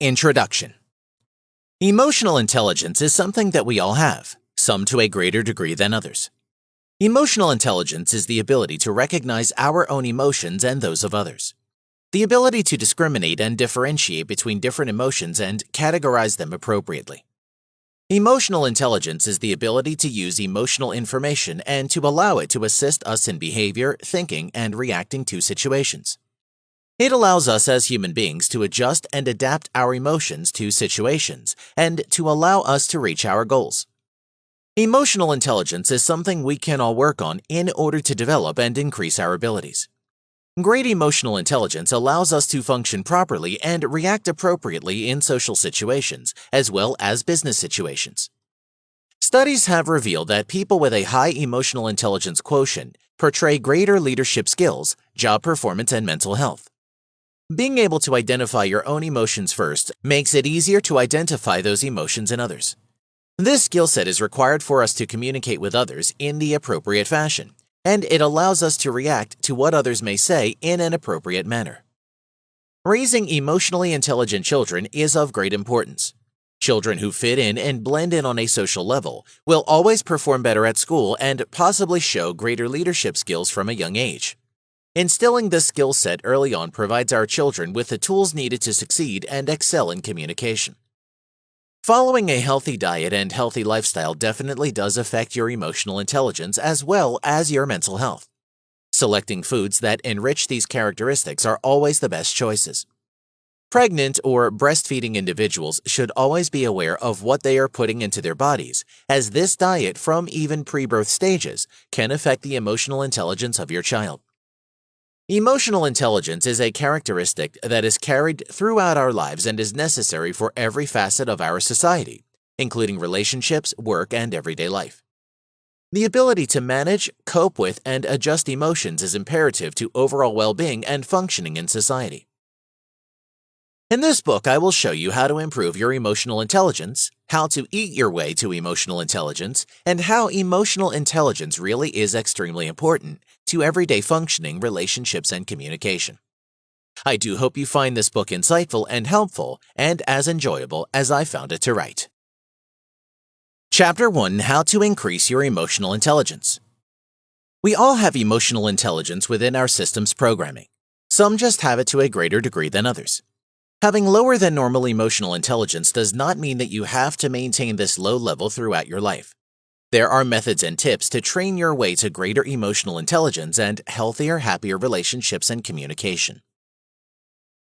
Introduction. Emotional intelligence is something that we all have, some to a greater degree than others. Emotional intelligence is the ability to recognize our own emotions and those of others. The ability to discriminate and differentiate between different emotions and categorize them appropriately. Emotional intelligence is the ability to use emotional information and to allow it to assist us in behavior, thinking, and reacting to situations. It allows us as human beings to adjust and adapt our emotions to situations and to allow us to reach our goals. Emotional intelligence is something we can all work on in order to develop and increase our abilities. Great emotional intelligence allows us to function properly and react appropriately in social situations as well as business situations. Studies have revealed that people with a high emotional intelligence quotient portray greater leadership skills, job performance, and mental health. Being able to identify your own emotions first makes it easier to identify those emotions in others. This skill set is required for us to communicate with others in the appropriate fashion, and it allows us to react to what others may say in an appropriate manner. Raising emotionally intelligent children is of great importance. Children who fit in and blend in on a social level will always perform better at school and possibly show greater leadership skills from a young age. Instilling this skill set early on provides our children with the tools needed to succeed and excel in communication. Following a healthy diet and healthy lifestyle definitely does affect your emotional intelligence as well as your mental health. Selecting foods that enrich these characteristics are always the best choices. Pregnant or breastfeeding individuals should always be aware of what they are putting into their bodies, as this diet from even pre-birth stages can affect the emotional intelligence of your child. Emotional intelligence is a characteristic that is carried throughout our lives and is necessary for every facet of our society, including relationships, work, and everyday life. The ability to manage, cope with, and adjust emotions is imperative to overall well-being and functioning in society. In this book, I will show you how to improve your emotional intelligence, how to eat your way to emotional intelligence, and how emotional intelligence really is extremely important to everyday functioning, relationships, and communication. I do hope you find this book insightful and helpful and as enjoyable as I found it to write. Chapter 1: How to Increase Your Emotional Intelligence. We all have emotional intelligence within our system's programming. Some just have it to a greater degree than others. Having lower than normal emotional intelligence does not mean that you have to maintain this low level throughout your life. There are methods and tips to train your way to greater emotional intelligence and healthier, happier relationships and communication.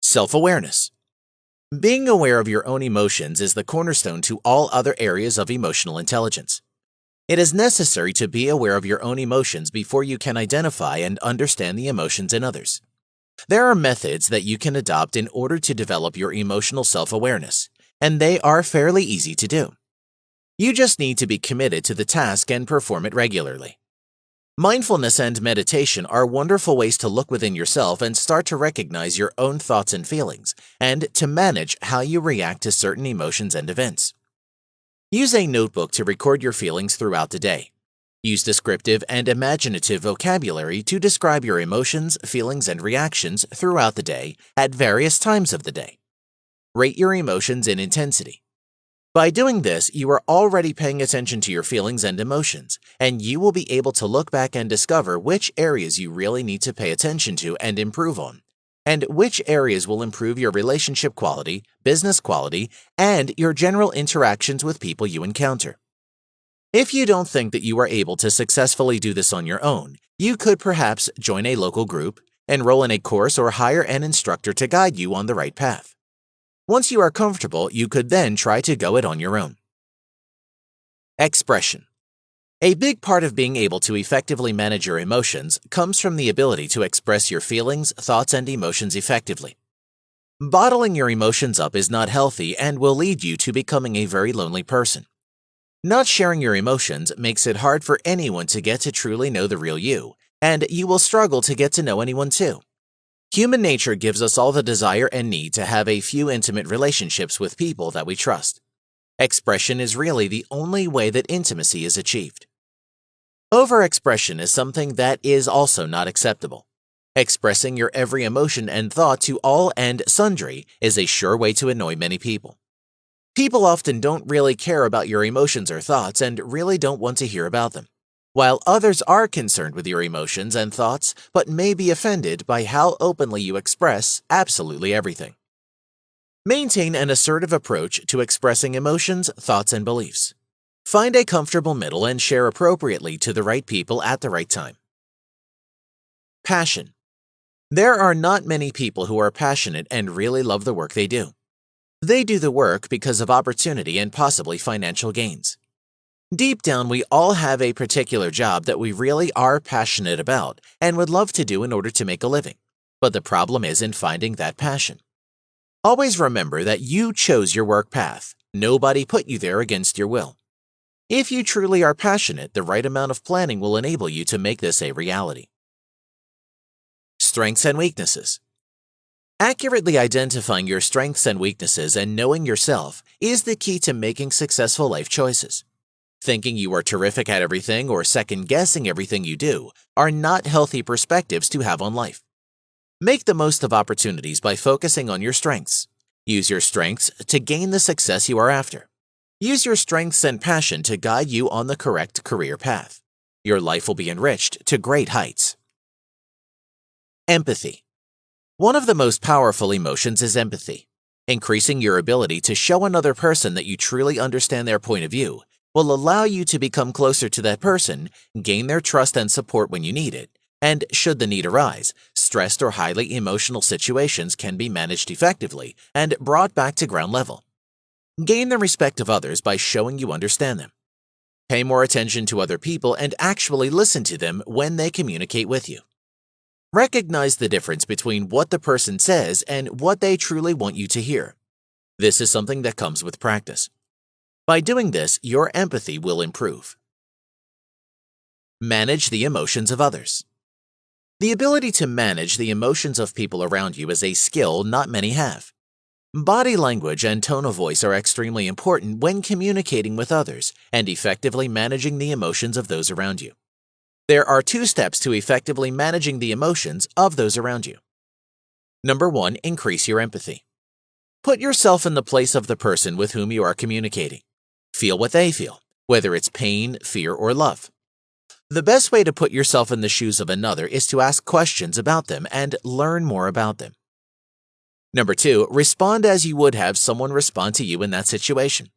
Self-awareness. Being aware of your own emotions is the cornerstone to all other areas of emotional intelligence. It is necessary to be aware of your own emotions before you can identify and understand the emotions in others. There are methods that you can adopt in order to develop your emotional self-awareness, and they are fairly easy to do. You just need to be committed to the task and perform it regularly. Mindfulness and meditation are wonderful ways to look within yourself and start to recognize your own thoughts and feelings, and to manage how you react to certain emotions and events. Use a notebook to record your feelings throughout the day. Use descriptive and imaginative vocabulary to describe your emotions, feelings, and reactions throughout the day at various times of the day. Rate your emotions in intensity. By doing this, you are already paying attention to your feelings and emotions, and you will be able to look back and discover which areas you really need to pay attention to and improve on, and which areas will improve your relationship quality, business quality, and your general interactions with people you encounter. If you don't think that you are able to successfully do this on your own, you could perhaps join a local group, enroll in a course, or hire an instructor to guide you on the right path. Once you are comfortable, you could then try to go it on your own. Expression. A big part of being able to effectively manage your emotions comes from the ability to express your feelings, thoughts, and emotions effectively. Bottling your emotions up is not healthy and will lead you to becoming a very lonely person. Not sharing your emotions makes it hard for anyone to get to truly know the real you, and you will struggle to get to know anyone too. Human nature gives us all the desire and need to have a few intimate relationships with people that we trust. Expression is really the only way that intimacy is achieved. Overexpression is something that is also not acceptable. Expressing your every emotion and thought to all and sundry is a sure way to annoy many people. People often don't really care about your emotions or thoughts and really don't want to hear about them, while others are concerned with your emotions and thoughts but may be offended by how openly you express absolutely everything. Maintain an assertive approach to expressing emotions, thoughts, and beliefs. Find a comfortable middle and share appropriately to the right people at the right time. Passion. There are not many people who are passionate and really love the work they do. They do the work because of opportunity and possibly financial gains. Deep down, we all have a particular job that we really are passionate about and would love to do in order to make a living. But the problem is in finding that passion. Always remember that you chose your work path. Nobody put you there against your will. If you truly are passionate, the right amount of planning will enable you to make this a reality. Strengths and weaknesses. Accurately identifying your strengths and weaknesses and knowing yourself is the key to making successful life choices. Thinking you are terrific at everything or second-guessing everything you do are not healthy perspectives to have on life. Make the most of opportunities by focusing on your strengths. Use your strengths to gain the success you are after. Use your strengths and passion to guide you on the correct career path. Your life will be enriched to great heights. Empathy. One of the most powerful emotions is empathy. Increasing your ability to show another person that you truly understand their point of view will allow you to become closer to that person, gain their trust and support when you need it, and should the need arise, stressed or highly emotional situations can be managed effectively and brought back to ground level. Gain the respect of others by showing you understand them. Pay more attention to other people and actually listen to them when they communicate with you. Recognize the difference between what the person says and what they truly want you to hear. This is something that comes with practice. By doing this, your empathy will improve. Manage the emotions of others. The ability to manage the emotions of people around you is a skill not many have. Body language and tone of voice are extremely important when communicating with others and effectively managing the emotions of those around you. There are 2 steps to effectively managing the emotions of those around you. Number 1, increase your empathy. Put yourself in the place of the person with whom you are communicating. Feel what they feel, whether it's pain, fear, or love. The best way to put yourself in the shoes of another is to ask questions about them and learn more about them. Number 2, respond as you would have someone respond to you in that situation.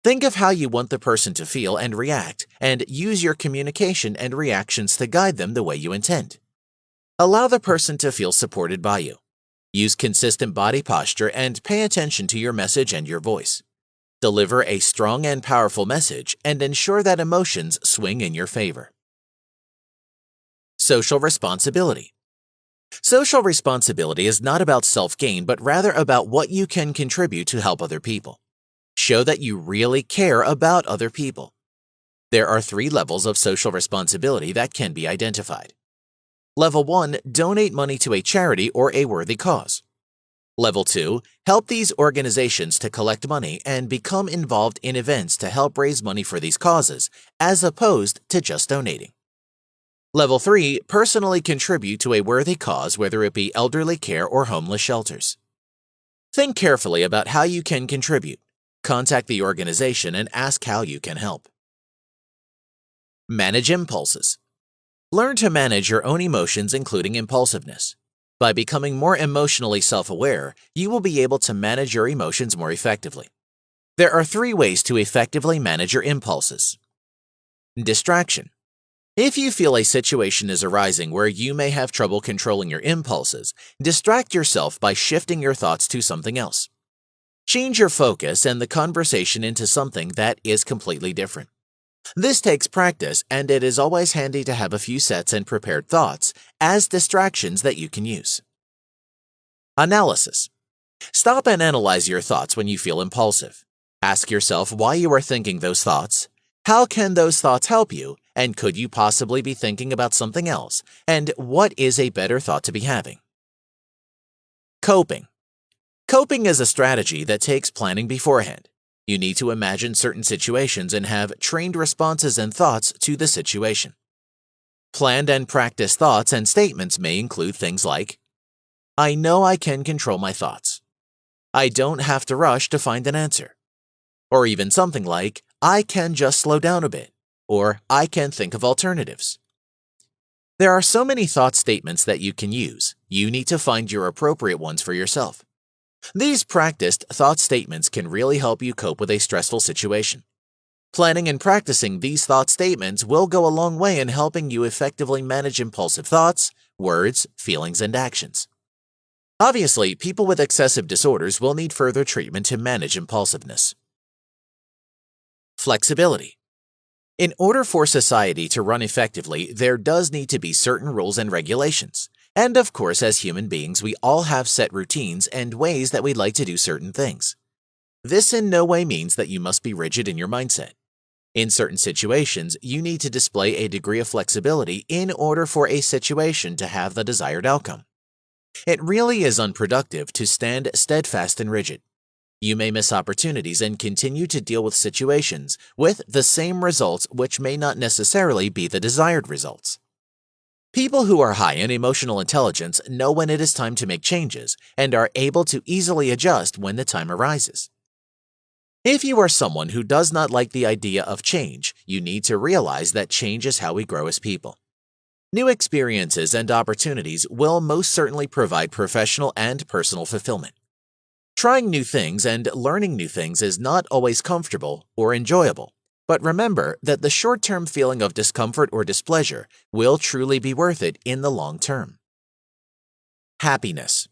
Think of how you want the person to feel and react, and use your communication and reactions to guide them the way you intend. Allow the person to feel supported by you. Use consistent body posture and pay attention to your message and your voice. Deliver a strong and powerful message and ensure that emotions swing in your favor. Social responsibility. Social responsibility is not about self-gain, but rather about what you can contribute to help other people. Show that you really care about other people. There are 3 levels of social responsibility that can be identified. Level 1, donate money to a charity or a worthy cause. Level 2, help these organizations to collect money and become involved in events to help raise money for these causes, as opposed to just donating. Level 3, personally contribute to a worthy cause, whether it be elderly care or homeless shelters. Think carefully about how you can contribute. Contact the organization and ask how you can help. Manage impulses. Learn to manage your own emotions, including impulsiveness. By becoming more emotionally self-aware, you will be able to manage your emotions more effectively. There are 3 ways to effectively manage your impulses. Distraction. If you feel a situation is arising where you may have trouble controlling your impulses, distract yourself by shifting your thoughts to something else. Change your focus and the conversation into something that is completely different. This takes practice, and it is always handy to have a few sets and prepared thoughts as distractions that you can use. Analysis. Stop and analyze your thoughts when you feel impulsive. Ask yourself why you are thinking those thoughts. How can those thoughts help you? And could you possibly be thinking about something else? And what is a better thought to be having? Coping. Coping is a strategy that takes planning beforehand. You need to imagine certain situations and have trained responses and thoughts to the situation. Planned and practiced thoughts and statements may include things like, I know I can control my thoughts. I don't have to rush to find an answer. Or even something like, I can just slow down a bit, or I can think of alternatives. There are so many thought statements that you can use. You need to find your appropriate ones for yourself. These practiced thought statements can really help you cope with a stressful situation. Planning and practicing these thought statements will go a long way in helping you effectively manage impulsive thoughts, words, feelings, and actions. Obviously, people with excessive disorders will need further treatment to manage impulsiveness. Flexibility. In order for society to run effectively, there does need to be certain rules and regulations. And of course, as human beings, we all have set routines and ways that we'd like to do certain things. This in no way means that you must be rigid in your mindset. In certain situations, you need to display a degree of flexibility in order for a situation to have the desired outcome. It really is unproductive to stand steadfast and rigid. You may miss opportunities and continue to deal with situations with the same results which may not necessarily be the desired results. People who are high in emotional intelligence know when it is time to make changes and are able to easily adjust when the time arises. If you are someone who does not like the idea of change, you need to realize that change is how we grow as people. New experiences and opportunities will most certainly provide professional and personal fulfillment. Trying new things and learning new things is not always comfortable or enjoyable, but remember that the short-term feeling of discomfort or displeasure will truly be worth it in the long term. Happiness.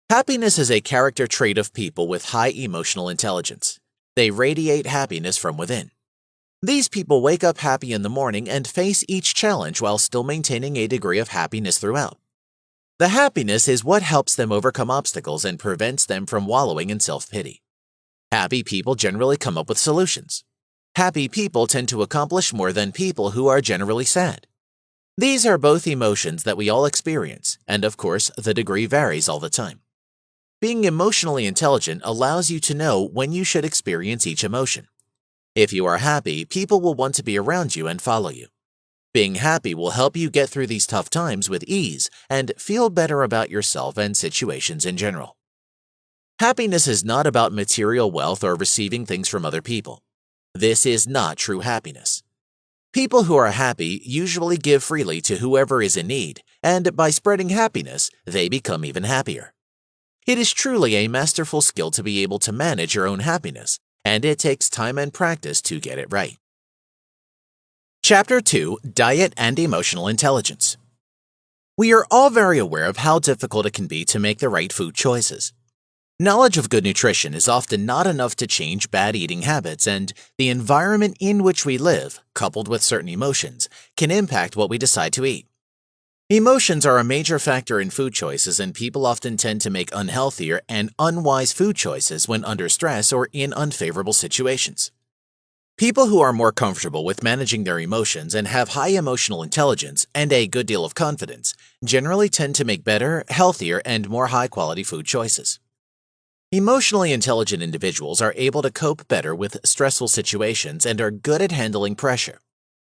Happiness is a character trait of people with high emotional intelligence. They radiate happiness from within. These people wake up happy in the morning and face each challenge while still maintaining a degree of happiness throughout. The happiness is what helps them overcome obstacles and prevents them from wallowing in self-pity. Happy people generally come up with solutions. Happy people tend to accomplish more than people who are generally sad. These are both emotions that we all experience, and of course, the degree varies all the time. Being emotionally intelligent allows you to know when you should experience each emotion. If you are happy, people will want to be around you and follow you. Being happy will help you get through these tough times with ease and feel better about yourself and situations in general. Happiness is not about material wealth or receiving things from other people. This is not true happiness. People who are happy usually give freely to whoever is in need, and by spreading happiness, they become even happier. It is truly a masterful skill to be able to manage your own happiness, and it takes time and practice to get it right. Chapter 2: Diet and Emotional Intelligence. We are all very aware of how difficult it can be to make the right food choices. Knowledge of good nutrition is often not enough to change bad eating habits, and the environment in which we live, coupled with certain emotions, can impact what we decide to eat. Emotions are a major factor in food choices, and people often tend to make unhealthier and unwise food choices when under stress or in unfavorable situations. People who are more comfortable with managing their emotions and have high emotional intelligence and a good deal of confidence generally tend to make better, healthier, and more high-quality food choices. Emotionally intelligent individuals are able to cope better with stressful situations and are good at handling pressure,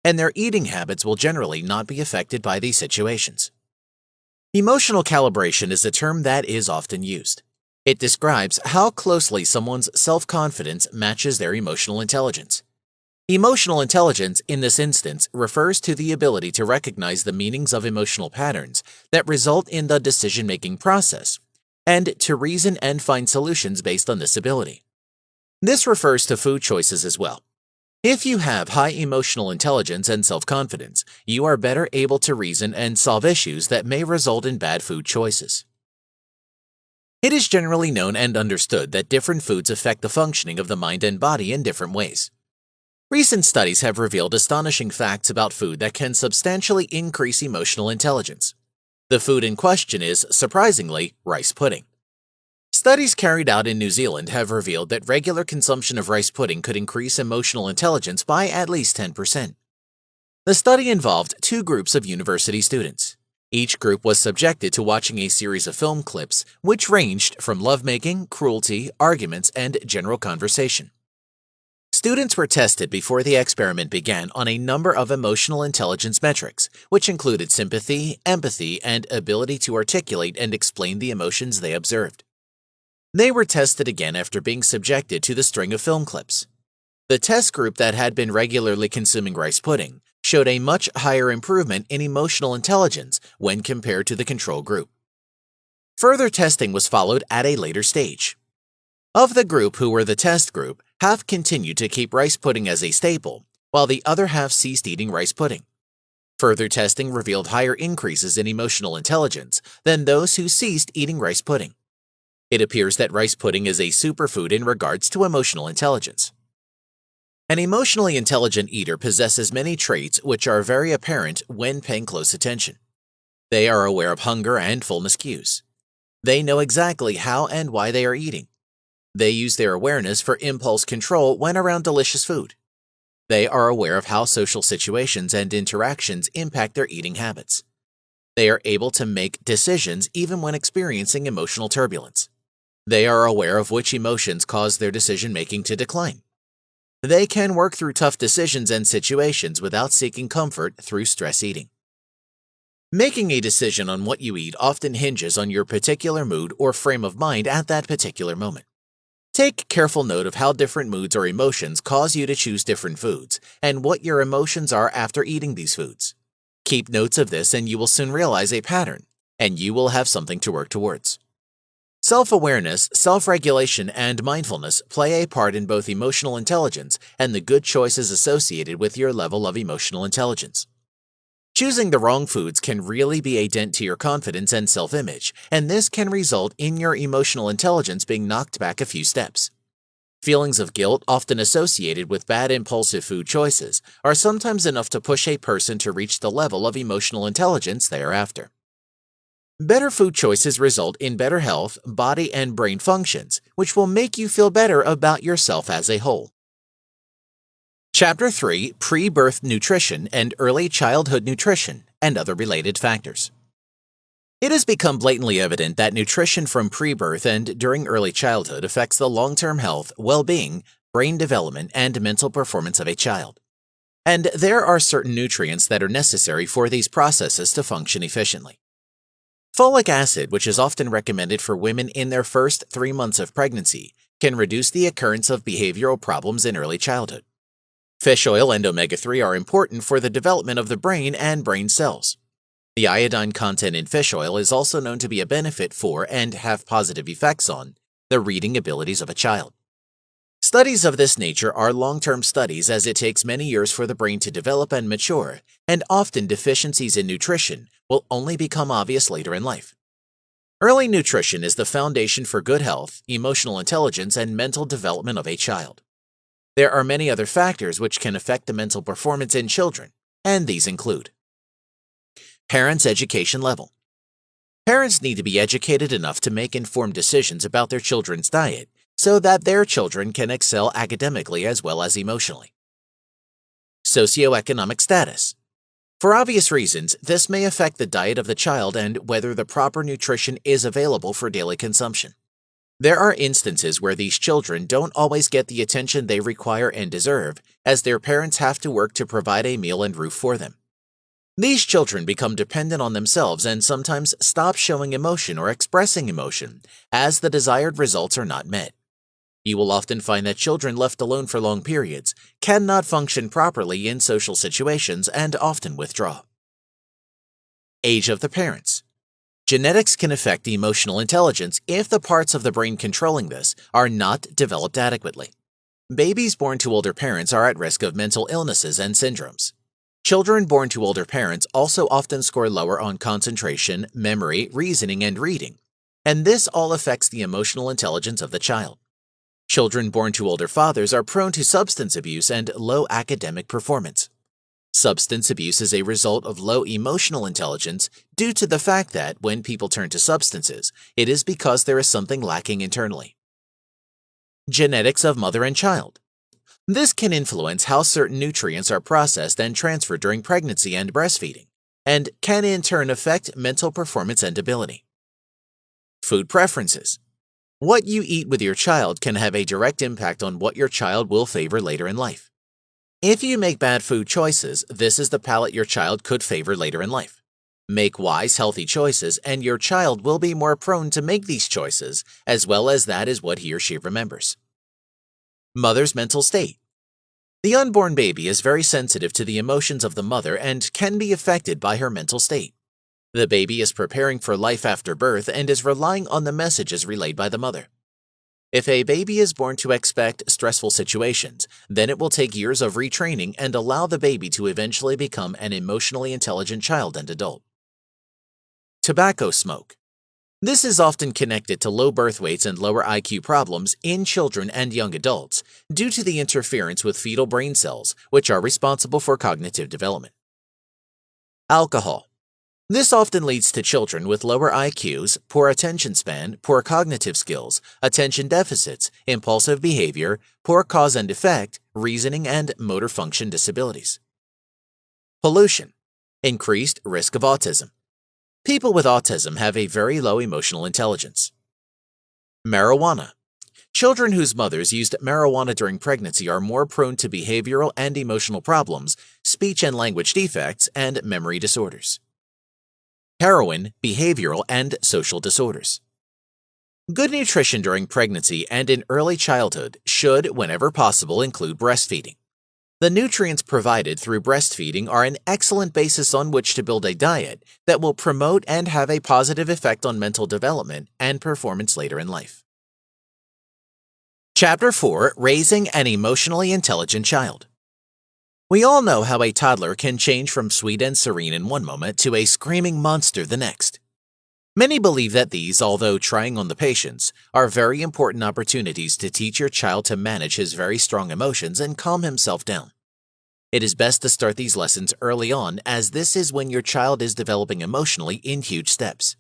and their eating habits will generally not be affected by these situations. Emotional calibration is a term that is often used. It describes how closely someone's self-confidence matches their emotional intelligence. Emotional intelligence, in this instance, refers to the ability to recognize the meanings of emotional patterns that result in the decision-making process, and to reason and find solutions based on this ability. This refers to food choices as well. If you have high emotional intelligence and self-confidence, you are better able to reason and solve issues that may result in bad food choices. It is generally known and understood that different foods affect the functioning of the mind and body in different ways. Recent studies have revealed astonishing facts about food that can substantially increase emotional intelligence. The food in question is, surprisingly, rice pudding. Studies carried out in New Zealand have revealed that regular consumption of rice pudding could increase emotional intelligence by at least 10%. The study involved two groups of university students. Each group was subjected to watching a series of film clips which ranged from lovemaking, cruelty, arguments, and general conversation. Students were tested before the experiment began on a number of emotional intelligence metrics, which included sympathy, empathy, and ability to articulate and explain the emotions they observed. They were tested again after being subjected to the string of film clips. The test group that had been regularly consuming rice pudding showed a much higher improvement in emotional intelligence when compared to the control group. Further testing was followed at a later stage. Of the group who were the test group, half continued to keep rice pudding as a staple, while the other half ceased eating rice pudding. Further testing revealed higher increases in emotional intelligence than those who ceased eating rice pudding. It appears that rice pudding is a superfood in regards to emotional intelligence. An emotionally intelligent eater possesses many traits which are very apparent when paying close attention. They are aware of hunger and fullness cues. They know exactly how and why they are eating. They use their awareness for impulse control when around delicious food. They are aware of how social situations and interactions impact their eating habits. They are able to make decisions even when experiencing emotional turbulence. They are aware of which emotions cause their decision-making to decline. They can work through tough decisions and situations without seeking comfort through stress eating. Making a decision on what you eat often hinges on your particular mood or frame of mind at that particular moment. Take careful note of how different moods or emotions cause you to choose different foods and what your emotions are after eating these foods. Keep notes of this and you will soon realize a pattern, and you will have something to work towards. Self-awareness, self-regulation, and mindfulness play a part in both emotional intelligence and the good choices associated with your level of emotional intelligence. Choosing the wrong foods can really be a dent to your confidence and self-image, and this can result in your emotional intelligence being knocked back a few steps. Feelings of guilt, often associated with bad impulsive food choices, are sometimes enough to push a person to reach the level of emotional intelligence they are after. Better food choices result in better health, body, and brain functions, which will make you feel better about yourself as a whole. Chapter 3: Pre-Birth Nutrition and Early Childhood Nutrition and Other Related Factors. It has become blatantly evident that nutrition from pre-birth and during early childhood affects the long-term health, well-being, brain development, and mental performance of a child. And there are certain nutrients that are necessary for these processes to function efficiently. Folic acid, which is often recommended for women in their first 3 months of pregnancy, can reduce the occurrence of behavioral problems in early childhood. Fish oil and omega-3 are important for the development of the brain and brain cells. The iodine content in fish oil is also known to be a benefit for and have positive effects on the reading abilities of a child. Studies of this nature are long-term studies as it takes many years for the brain to develop and mature, and often deficiencies in nutrition will only become obvious later in life. Early nutrition is the foundation for good health, emotional intelligence, and mental development of a child. There are many other factors which can affect the mental performance in children, and these include parents' education level. Parents need to be educated enough to make informed decisions about their children's diet so that their children can excel academically as well as emotionally. Socioeconomic status. For obvious reasons, this may affect the diet of the child and whether the proper nutrition is available for daily consumption. There are instances where these children don't always get the attention they require and deserve, as their parents have to work to provide a meal and roof for them. These children become dependent on themselves and sometimes stop showing emotion or expressing emotion, as the desired results are not met. You will often find that children left alone for long periods cannot function properly in social situations and often withdraw. Age of the parents. Genetics can affect emotional intelligence if the parts of the brain controlling this are not developed adequately. Babies born to older parents are at risk of mental illnesses and syndromes. Children born to older parents also often score lower on concentration, memory, reasoning, and reading, and this all affects the emotional intelligence of the child. Children born to older fathers are prone to substance abuse and low academic performance. Substance abuse is a result of low emotional intelligence due to the fact that when people turn to substances, it is because there is something lacking internally. Genetics of mother and child. This can influence how certain nutrients are processed and transferred during pregnancy and breastfeeding, and can in turn affect mental performance and ability. Food preferences. What you eat with your child can have a direct impact on what your child will favor later in life. If you make bad food choices, this is the palate your child could favor later in life. Make wise, healthy choices, and your child will be more prone to make these choices, as well as that is what he or she remembers. Mother's mental state. The unborn baby is very sensitive to the emotions of the mother and can be affected by her mental state. The baby is preparing for life after birth and is relying on the messages relayed by the mother. If a baby is born to expect stressful situations, then it will take years of retraining and allow the baby to eventually become an emotionally intelligent child and adult. Tobacco smoke. This is often connected to low birth weights and lower IQ problems in children and young adults due to the interference with fetal brain cells, which are responsible for cognitive development. Alcohol. This often leads to children with lower IQs, poor attention span, poor cognitive skills, attention deficits, impulsive behavior, poor cause and effect, reasoning, and motor function disabilities. Pollution. Increased risk of autism. People with autism have a very low emotional intelligence. Marijuana. Children whose mothers used marijuana during pregnancy are more prone to behavioral and emotional problems, speech and language defects, and memory disorders. Heroin, behavioral, and social disorders. Good nutrition during pregnancy and in early childhood should, whenever possible, include breastfeeding. The nutrients provided through breastfeeding are an excellent basis on which to build a diet that will promote and have a positive effect on mental development and performance later in life. Chapter 4: Raising an Emotionally Intelligent Child. We all know how a toddler can change from sweet and serene in one moment to a screaming monster the next. Many believe that these, although trying on the patience, are very important opportunities to teach your child to manage his very strong emotions and calm himself down. It is best to start these lessons early on, as this is when your child is developing emotionally in huge steps.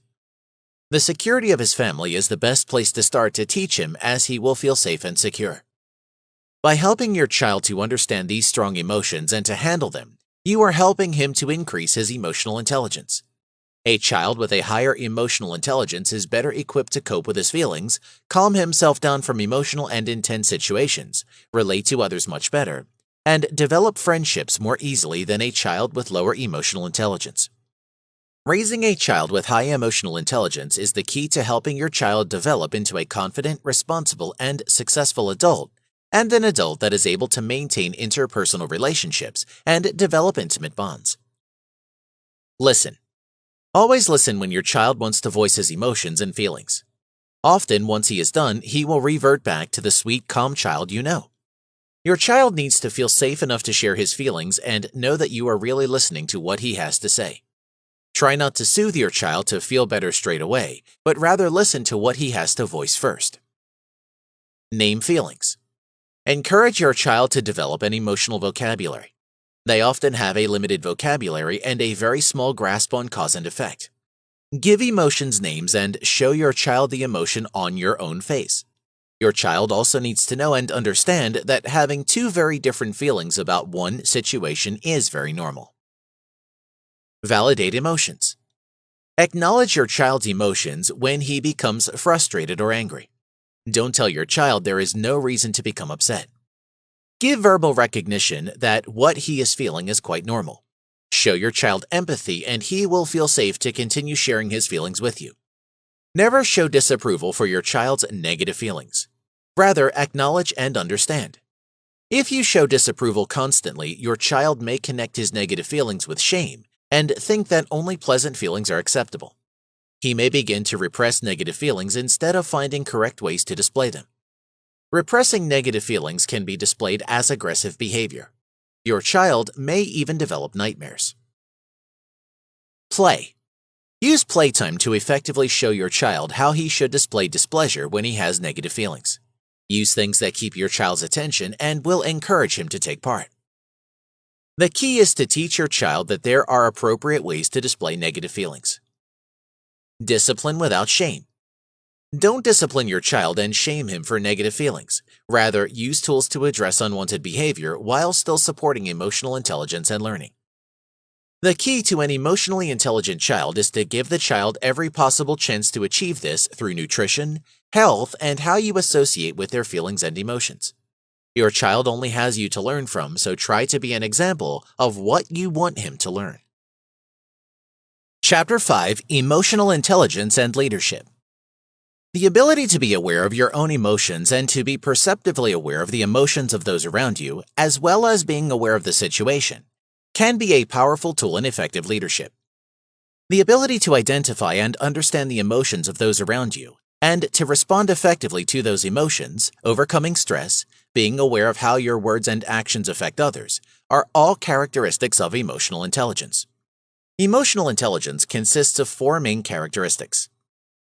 The security of his family is the best place to start to teach him, as he will feel safe and secure. By helping your child to understand these strong emotions and to handle them, you are helping him to increase his emotional intelligence. A child with a higher emotional intelligence is better equipped to cope with his feelings, calm himself down from emotional and intense situations, relate to others much better, and develop friendships more easily than a child with lower emotional intelligence. Raising a child with high emotional intelligence is the key to helping your child develop into a confident, responsible, and successful adult, and an adult that is able to maintain interpersonal relationships and develop intimate bonds. Listen. Always listen when your child wants to voice his emotions and feelings. Often, once he is done, he will revert back to the sweet, calm child you know. Your child needs to feel safe enough to share his feelings and know that you are really listening to what he has to say. Try not to soothe your child to feel better straight away, but rather listen to what he has to voice first. Name feelings. Encourage your child to develop an emotional vocabulary. They often have a limited vocabulary and a very small grasp on cause and effect. Give emotions names and show your child the emotion on your own face. Your child also needs to know and understand that having two very different feelings about one situation is very normal. Validate emotions. Acknowledge your child's emotions when he becomes frustrated or angry. Don't tell your child there is no reason to become upset. Give verbal recognition that what he is feeling is quite normal. Show your child empathy and he will feel safe to continue sharing his feelings with you. Never show disapproval for your child's negative feelings. Rather, acknowledge and understand. If you show disapproval constantly, your child may connect his negative feelings with shame and think that only pleasant feelings are acceptable. He may begin to repress negative feelings instead of finding correct ways to display them. Repressing negative feelings can be displayed as aggressive behavior. Your child may even develop nightmares. Play. Use playtime to effectively show your child how he should display displeasure when he has negative feelings. Use things that keep your child's attention and will encourage him to take part. The key is to teach your child that there are appropriate ways to display negative feelings. Discipline without shame. Don't discipline your child and shame him for negative feelings. Rather, use tools to address unwanted behavior while still supporting emotional intelligence and learning. The key to an emotionally intelligent child is to give the child every possible chance to achieve this through nutrition, health, and how you associate with their feelings and emotions. Your child only has you to learn from, so try to be an example of what you want him to learn. Chapter 5: Emotional Intelligence and Leadership. The ability to be aware of your own emotions and to be perceptively aware of the emotions of those around you, as well as being aware of the situation, can be a powerful tool in effective leadership. The ability to identify and understand the emotions of those around you, and to respond effectively to those emotions, overcoming stress, being aware of how your words and actions affect others, are all characteristics of emotional intelligence. Emotional intelligence consists of four main characteristics: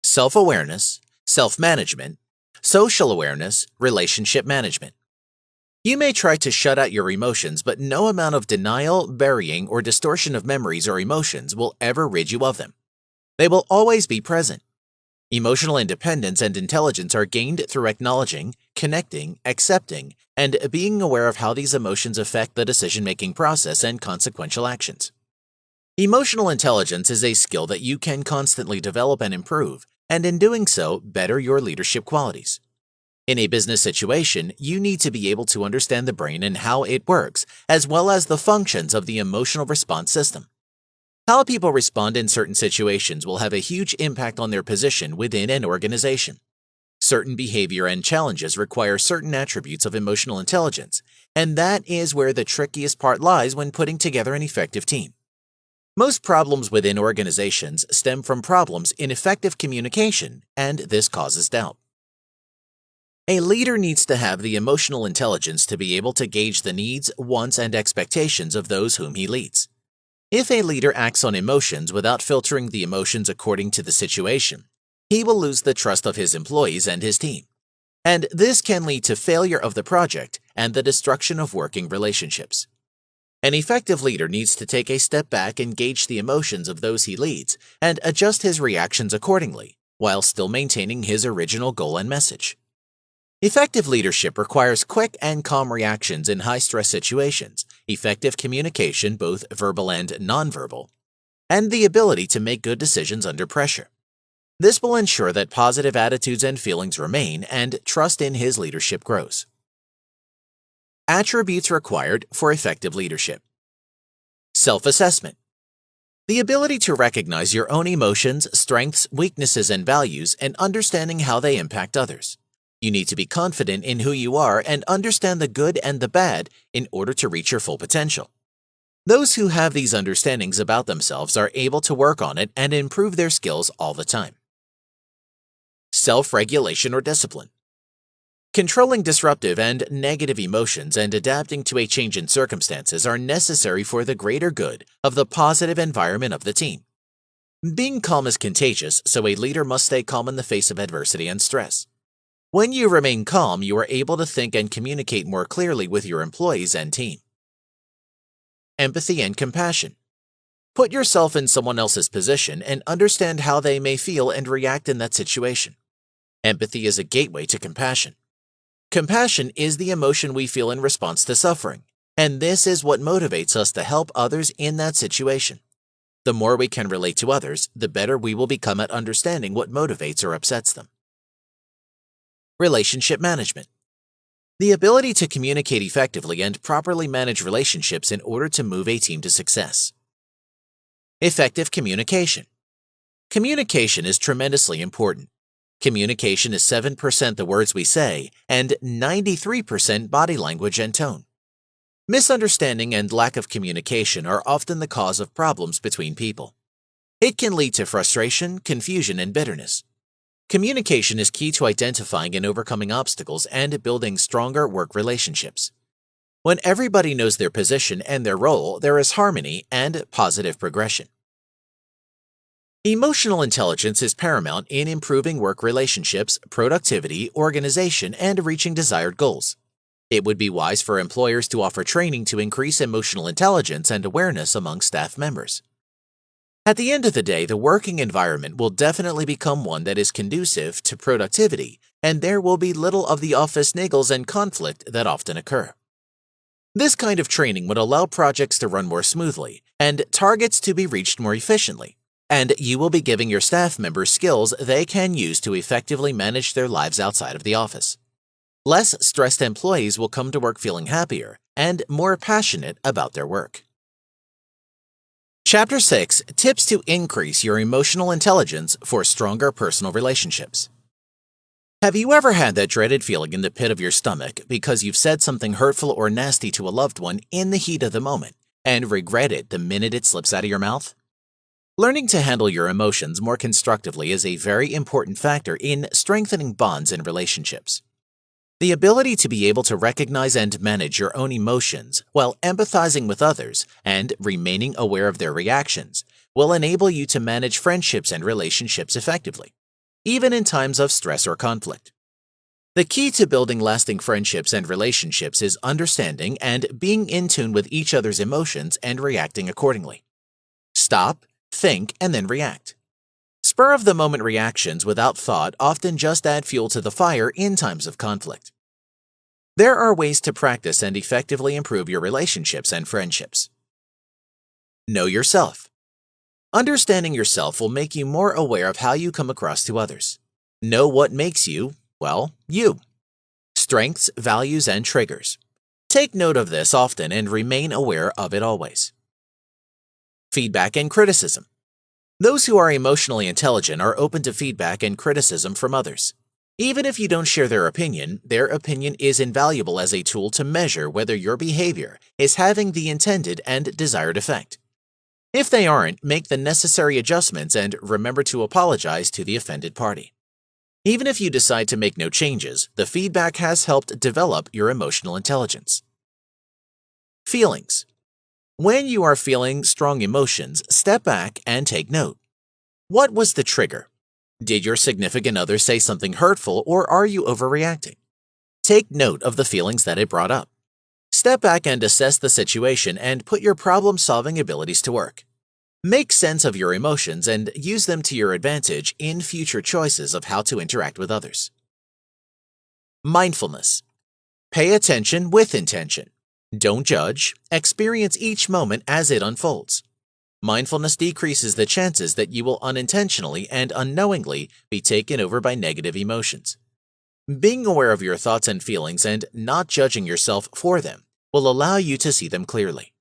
self-awareness, self-management, social awareness, relationship management. You may try to shut out your emotions, but no amount of denial, burying, or distortion of memories or emotions will ever rid you of them. They will always be present. Emotional independence and intelligence are gained through acknowledging, connecting, accepting, and being aware of how these emotions affect the decision-making process and consequential actions. Emotional intelligence is a skill that you can constantly develop and improve, and in doing so, better your leadership qualities. In a business situation, you need to be able to understand the brain and how it works, as well as the functions of the emotional response system. How people respond in certain situations will have a huge impact on their position within an organization. Certain behavior and challenges require certain attributes of emotional intelligence, and that is where the trickiest part lies when putting together an effective team. Most problems within organizations stem from problems in effective communication, and this causes doubt. A leader needs to have the emotional intelligence to be able to gauge the needs, wants, and expectations of those whom he leads. If a leader acts on emotions without filtering the emotions according to the situation, he will lose the trust of his employees and his team. And this can lead to failure of the project and the destruction of working relationships. An effective leader needs to take a step back and gauge the emotions of those he leads and adjust his reactions accordingly, while still maintaining his original goal and message. Effective leadership requires quick and calm reactions in high-stress situations, effective communication, both verbal and nonverbal, and the ability to make good decisions under pressure. This will ensure that positive attitudes and feelings remain and trust in his leadership grows. Attributes required for effective leadership. Self-assessment. The ability to recognize your own emotions, strengths, weaknesses, and values, and understanding how they impact others. You need to be confident in who you are and understand the good and the bad in order to reach your full potential. Those who have these understandings about themselves are able to work on it and improve their skills all the time. Self-regulation or discipline. Controlling disruptive and negative emotions and adapting to a change in circumstances are necessary for the greater good of the positive environment of the team. Being calm is contagious, so a leader must stay calm in the face of adversity and stress. When you remain calm, you are able to think and communicate more clearly with your employees and team. Empathy and compassion. Put yourself in someone else's position and understand how they may feel and react in that situation. Empathy is a gateway to compassion. Compassion is the emotion we feel in response to suffering, and this is what motivates us to help others in that situation. The more we can relate to others, the better we will become at understanding what motivates or upsets them. Relationship management. The ability to communicate effectively and properly manage relationships in order to move a team to success. Effective communication. Communication is tremendously important. Communication is 7% the words we say and 93% body language and tone. Misunderstanding and lack of communication are often the cause of problems between people. It can lead to frustration, confusion, and bitterness. Communication is key to identifying and overcoming obstacles and building stronger work relationships. When everybody knows their position and their role, there is harmony and positive progression. Emotional intelligence is paramount in improving work relationships, productivity, organization, and reaching desired goals. It would be wise for employers to offer training to increase emotional intelligence and awareness among staff members. At the end of the day, the working environment will definitely become one that is conducive to productivity, and there will be little of the office niggles and conflict that often occur. This kind of training would allow projects to run more smoothly, and targets to be reached more efficiently. And you will be giving your staff members skills they can use to effectively manage their lives outside of the office. Less stressed employees will come to work feeling happier and more passionate about their work. Chapter 6: Tips to increase your emotional intelligence for stronger personal relationships. Have you ever had that dreaded feeling in the pit of your stomach because you've said something hurtful or nasty to a loved one in the heat of the moment and regret it the minute it slips out of your mouth? Learning to handle your emotions more constructively is a very important factor in strengthening bonds in relationships. The ability to be able to recognize and manage your own emotions while empathizing with others and remaining aware of their reactions will enable you to manage friendships and relationships effectively, even in times of stress or conflict. The key to building lasting friendships and relationships is understanding and being in tune with each other's emotions and reacting accordingly. Stop, think, and then react. Spur-of-the-moment reactions without thought often just add fuel to the fire in times of conflict. There are ways to practice and effectively improve your relationships and friendships. Know yourself. Understanding yourself will make you more aware of how you come across to others. Know what makes you, well, you. Strengths, values, and triggers. Take note of this often and remain aware of it always. Feedback and criticism. Those who are emotionally intelligent are open to feedback and criticism from others. Even if you don't share their opinion is invaluable as a tool to measure whether your behavior is having the intended and desired effect. If they aren't, make the necessary adjustments and remember to apologize to the offended party. Even if you decide to make no changes, the feedback has helped develop your emotional intelligence. Feelings. When you are feeling strong emotions, step back and take note. What was the trigger? Did your significant other say something hurtful, or are you overreacting? Take note of the feelings that it brought up. Step back and assess the situation and put your problem-solving abilities to work. Make sense of your emotions and use them to your advantage in future choices of how to interact with others. Mindfulness. Pay attention with intention. Don't judge. Experience each moment as it unfolds. Mindfulness decreases the chances that you will unintentionally and unknowingly be taken over by negative emotions. Being aware of your thoughts and feelings and not judging yourself for them will allow you to see them clearly.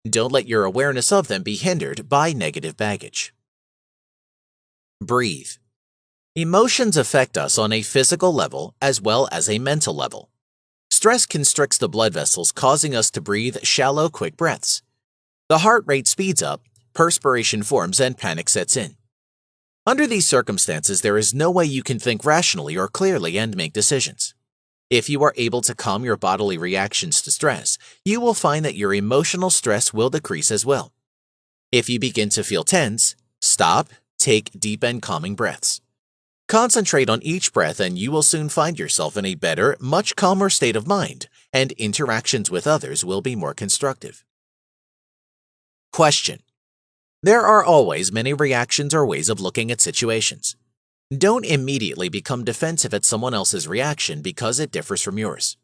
Don't let your awareness of them be hindered by negative baggage. Breathe. Emotions affect us on a physical level as well as a mental level. Stress constricts the blood vessels, causing us to breathe shallow, quick breaths. The heart rate speeds up, perspiration forms, and panic sets in. Under these circumstances, there is no way you can think rationally or clearly and make decisions. If you are able to calm your bodily reactions to stress, you will find that your emotional stress will decrease as well. If you begin to feel tense, stop, take deep and calming breaths. Concentrate on each breath and you will soon find yourself in a better, much calmer state of mind, and interactions with others will be more constructive. Question. There are always many reactions or ways of looking at situations. Don't immediately become defensive at someone else's reaction because it differs from yours.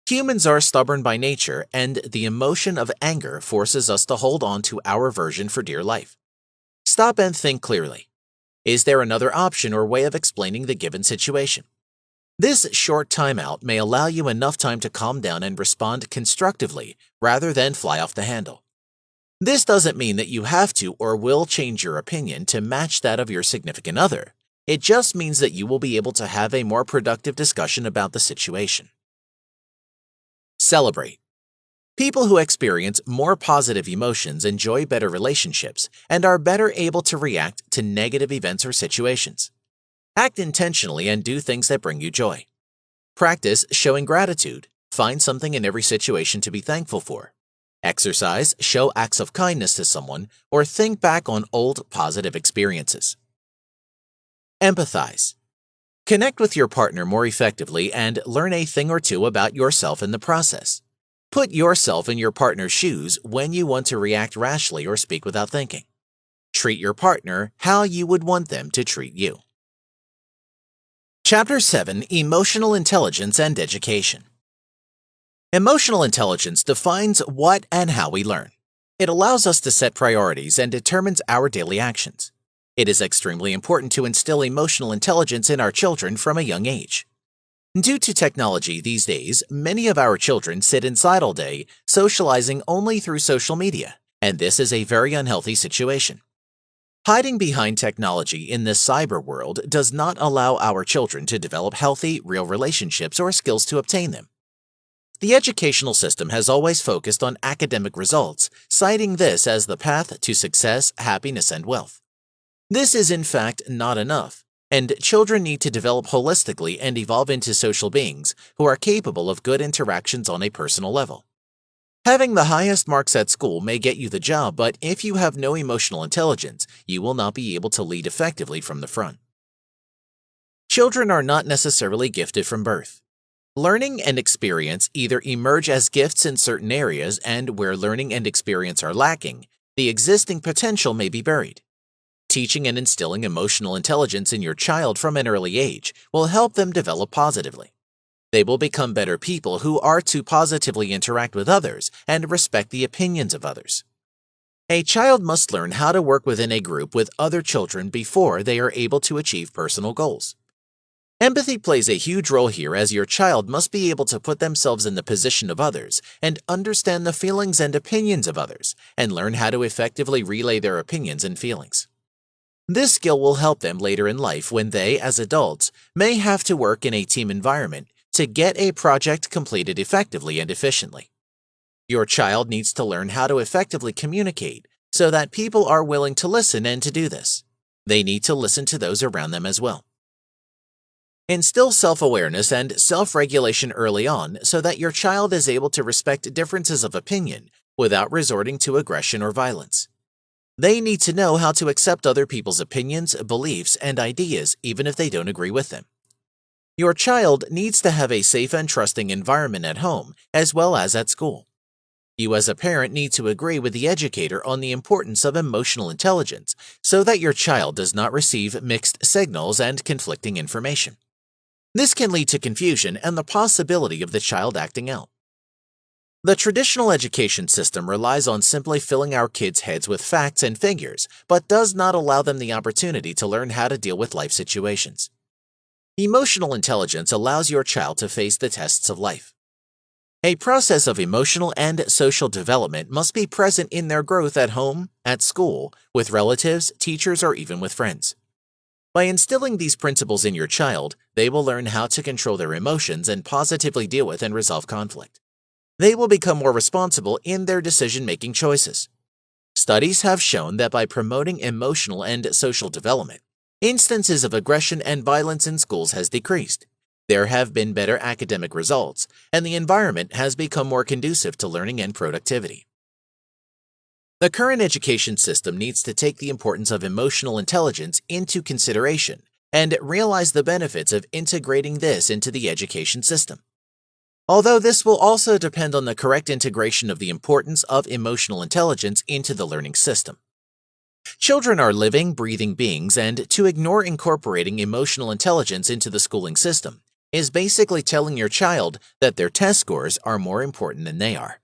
Humans are stubborn by nature, and the emotion of anger forces us to hold on to our version for dear life. Stop and think clearly. Is there another option or way of explaining the given situation? This short timeout may allow you enough time to calm down and respond constructively rather than fly off the handle. This doesn't mean that you have to or will change your opinion to match that of your significant other. It just means that you will be able to have a more productive discussion about the situation. Celebrate. People who experience more positive emotions enjoy better relationships and are better able to react to negative events or situations. Act intentionally and do things that bring you joy. Practice showing gratitude. Find something in every situation to be thankful for. Exercise, show acts of kindness to someone, or think back on old positive experiences. Empathize. Connect with your partner more effectively and learn a thing or two about yourself in the process. Put yourself in your partner's shoes when you want to react rashly or speak without thinking. Treat your partner how you would want them to treat you. Chapter 7: Emotional Intelligence and Education. Emotional intelligence defines what and how we learn. It allows us to set priorities and determines our daily actions. It is extremely important to instill emotional intelligence in our children from a young age. Due to technology these days, many of our children sit inside all day, socializing only through social media, and this is a very unhealthy situation. Hiding behind technology in this cyber world does not allow our children to develop healthy, real relationships or skills to obtain them. The educational system has always focused on academic results, citing this as the path to success, happiness, and wealth. This is in fact not enough, and children need to develop holistically and evolve into social beings who are capable of good interactions on a personal level. Having the highest marks at school may get you the job, but if you have no emotional intelligence, you will not be able to lead effectively from the front. Children are not necessarily gifted from birth. Learning and experience either emerge as gifts in certain areas, and where learning and experience are lacking, the existing potential may be buried. Teaching and instilling emotional intelligence in your child from an early age will help them develop positively. They will become better people who are to positively interact with others and respect the opinions of others. A child must learn how to work within a group with other children before they are able to achieve personal goals. Empathy plays a huge role here, as your child must be able to put themselves in the position of others and understand the feelings and opinions of others and learn how to effectively relay their opinions and feelings. This skill will help them later in life when they, as adults, may have to work in a team environment to get a project completed effectively and efficiently. Your child needs to learn how to effectively communicate so that people are willing to listen, and to do this, they need to listen to those around them as well. Instill self-awareness and self-regulation early on so that your child is able to respect differences of opinion without resorting to aggression or violence. They need to know how to accept other people's opinions, beliefs, and ideas even if they don't agree with them. Your child needs to have a safe and trusting environment at home as well as at school. You as a parent need to agree with the educator on the importance of emotional intelligence so that your child does not receive mixed signals and conflicting information. This can lead to confusion and the possibility of the child acting out. The traditional education system relies on simply filling our kids' heads with facts and figures, but does not allow them the opportunity to learn how to deal with life situations. Emotional intelligence allows your child to face the tests of life. A process of emotional and social development must be present in their growth at home, at school, with relatives, teachers, or even with friends. By instilling these principles in your child, they will learn how to control their emotions and positively deal with and resolve conflict. They will become more responsible in their decision-making choices. Studies have shown that by promoting emotional and social development, instances of aggression and violence in schools has decreased. There have been better academic results, and the environment has become more conducive to learning and productivity. The current education system needs to take the importance of emotional intelligence into consideration and realize the benefits of integrating this into the education system. Although this will also depend on the correct integration of the importance of emotional intelligence into the learning system. Children are living, breathing beings, and to ignore incorporating emotional intelligence into the schooling system is basically telling your child that their test scores are more important than they are.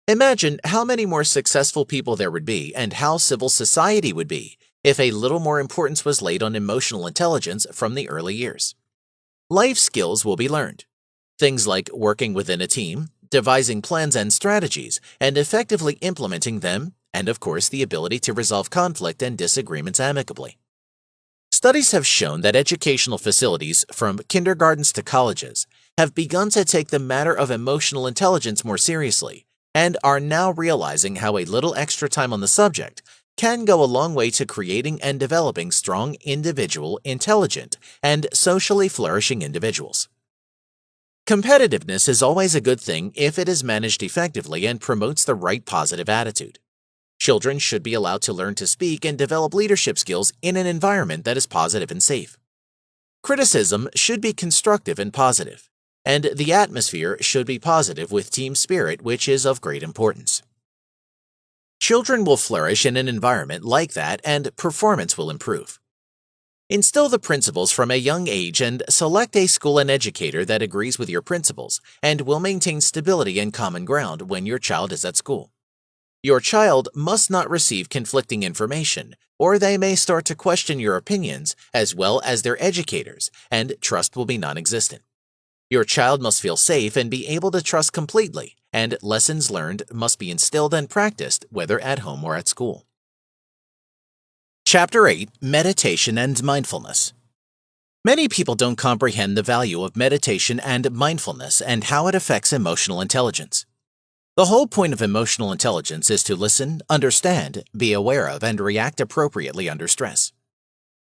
Imagine how many more successful people there would be and how civil society would be if a little more importance was laid on emotional intelligence from the early years. Life skills will be learned. Things like working within a team, devising plans and strategies, and effectively implementing them, and of course the ability to resolve conflict and disagreements amicably. Studies have shown that educational facilities, from kindergartens to colleges, have begun to take the matter of emotional intelligence more seriously and are now realizing how a little extra time on the subject can go a long way to creating and developing strong, individual, intelligent, and socially flourishing individuals. Competitiveness is always a good thing if it is managed effectively and promotes the right positive attitude. Children should be allowed to learn to speak and develop leadership skills in an environment that is positive and safe. Criticism should be constructive and positive, and the atmosphere should be positive with team spirit, which is of great importance. Children will flourish in an environment like that, and performance will improve. Instill the principles from a young age and select a school and educator that agrees with your principles and will maintain stability and common ground when your child is at school. Your child must not receive conflicting information, or they may start to question your opinions as well as their educators, and trust will be non-existent. Your child must feel safe and be able to trust completely, and lessons learned must be instilled and practiced, whether at home or at school. Chapter 8: Meditation and Mindfulness. Many people don't comprehend the value of meditation and mindfulness and how it affects emotional intelligence. The whole point of emotional intelligence is to listen, understand, be aware of, and react appropriately under stress.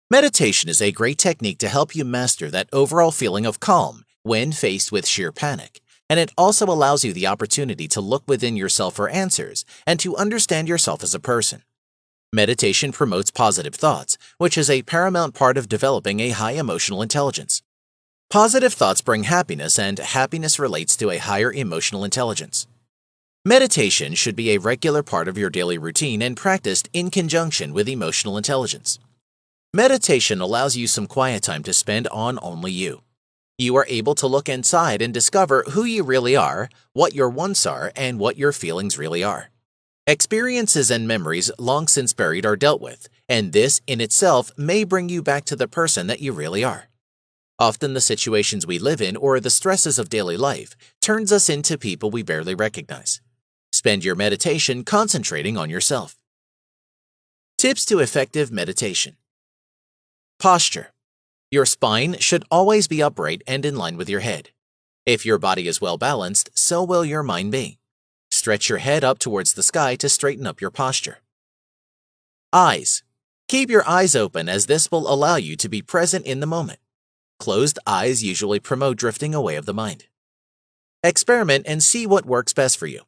Meditation is a great technique to help you master that overall feeling of calm when faced with sheer panic, and it also allows you the opportunity to look within yourself for answers and to understand yourself as a person. Meditation promotes positive thoughts, which is a paramount part of developing a high emotional intelligence. Positive thoughts bring happiness, and happiness relates to a higher emotional intelligence. Meditation should be a regular part of your daily routine and practiced in conjunction with emotional intelligence. Meditation allows you some quiet time to spend on only you. You are able to look inside and discover who you really are, what your wants are, and what your feelings really are. Experiences and memories long since buried are dealt with, and this in itself may bring you back to the person that you really are. Often the situations we live in or the stresses of daily life turns us into people we barely recognize. Spend your meditation concentrating on yourself. Tips to effective meditation. Posture. Your spine should always be upright and in line with your head. If your body is well balanced, so will your mind be. Stretch your head up towards the sky to straighten up your posture. Eyes. Keep your eyes open, as this will allow you to be present in the moment. Closed eyes usually promote drifting away of the mind. Experiment and see what works best for you.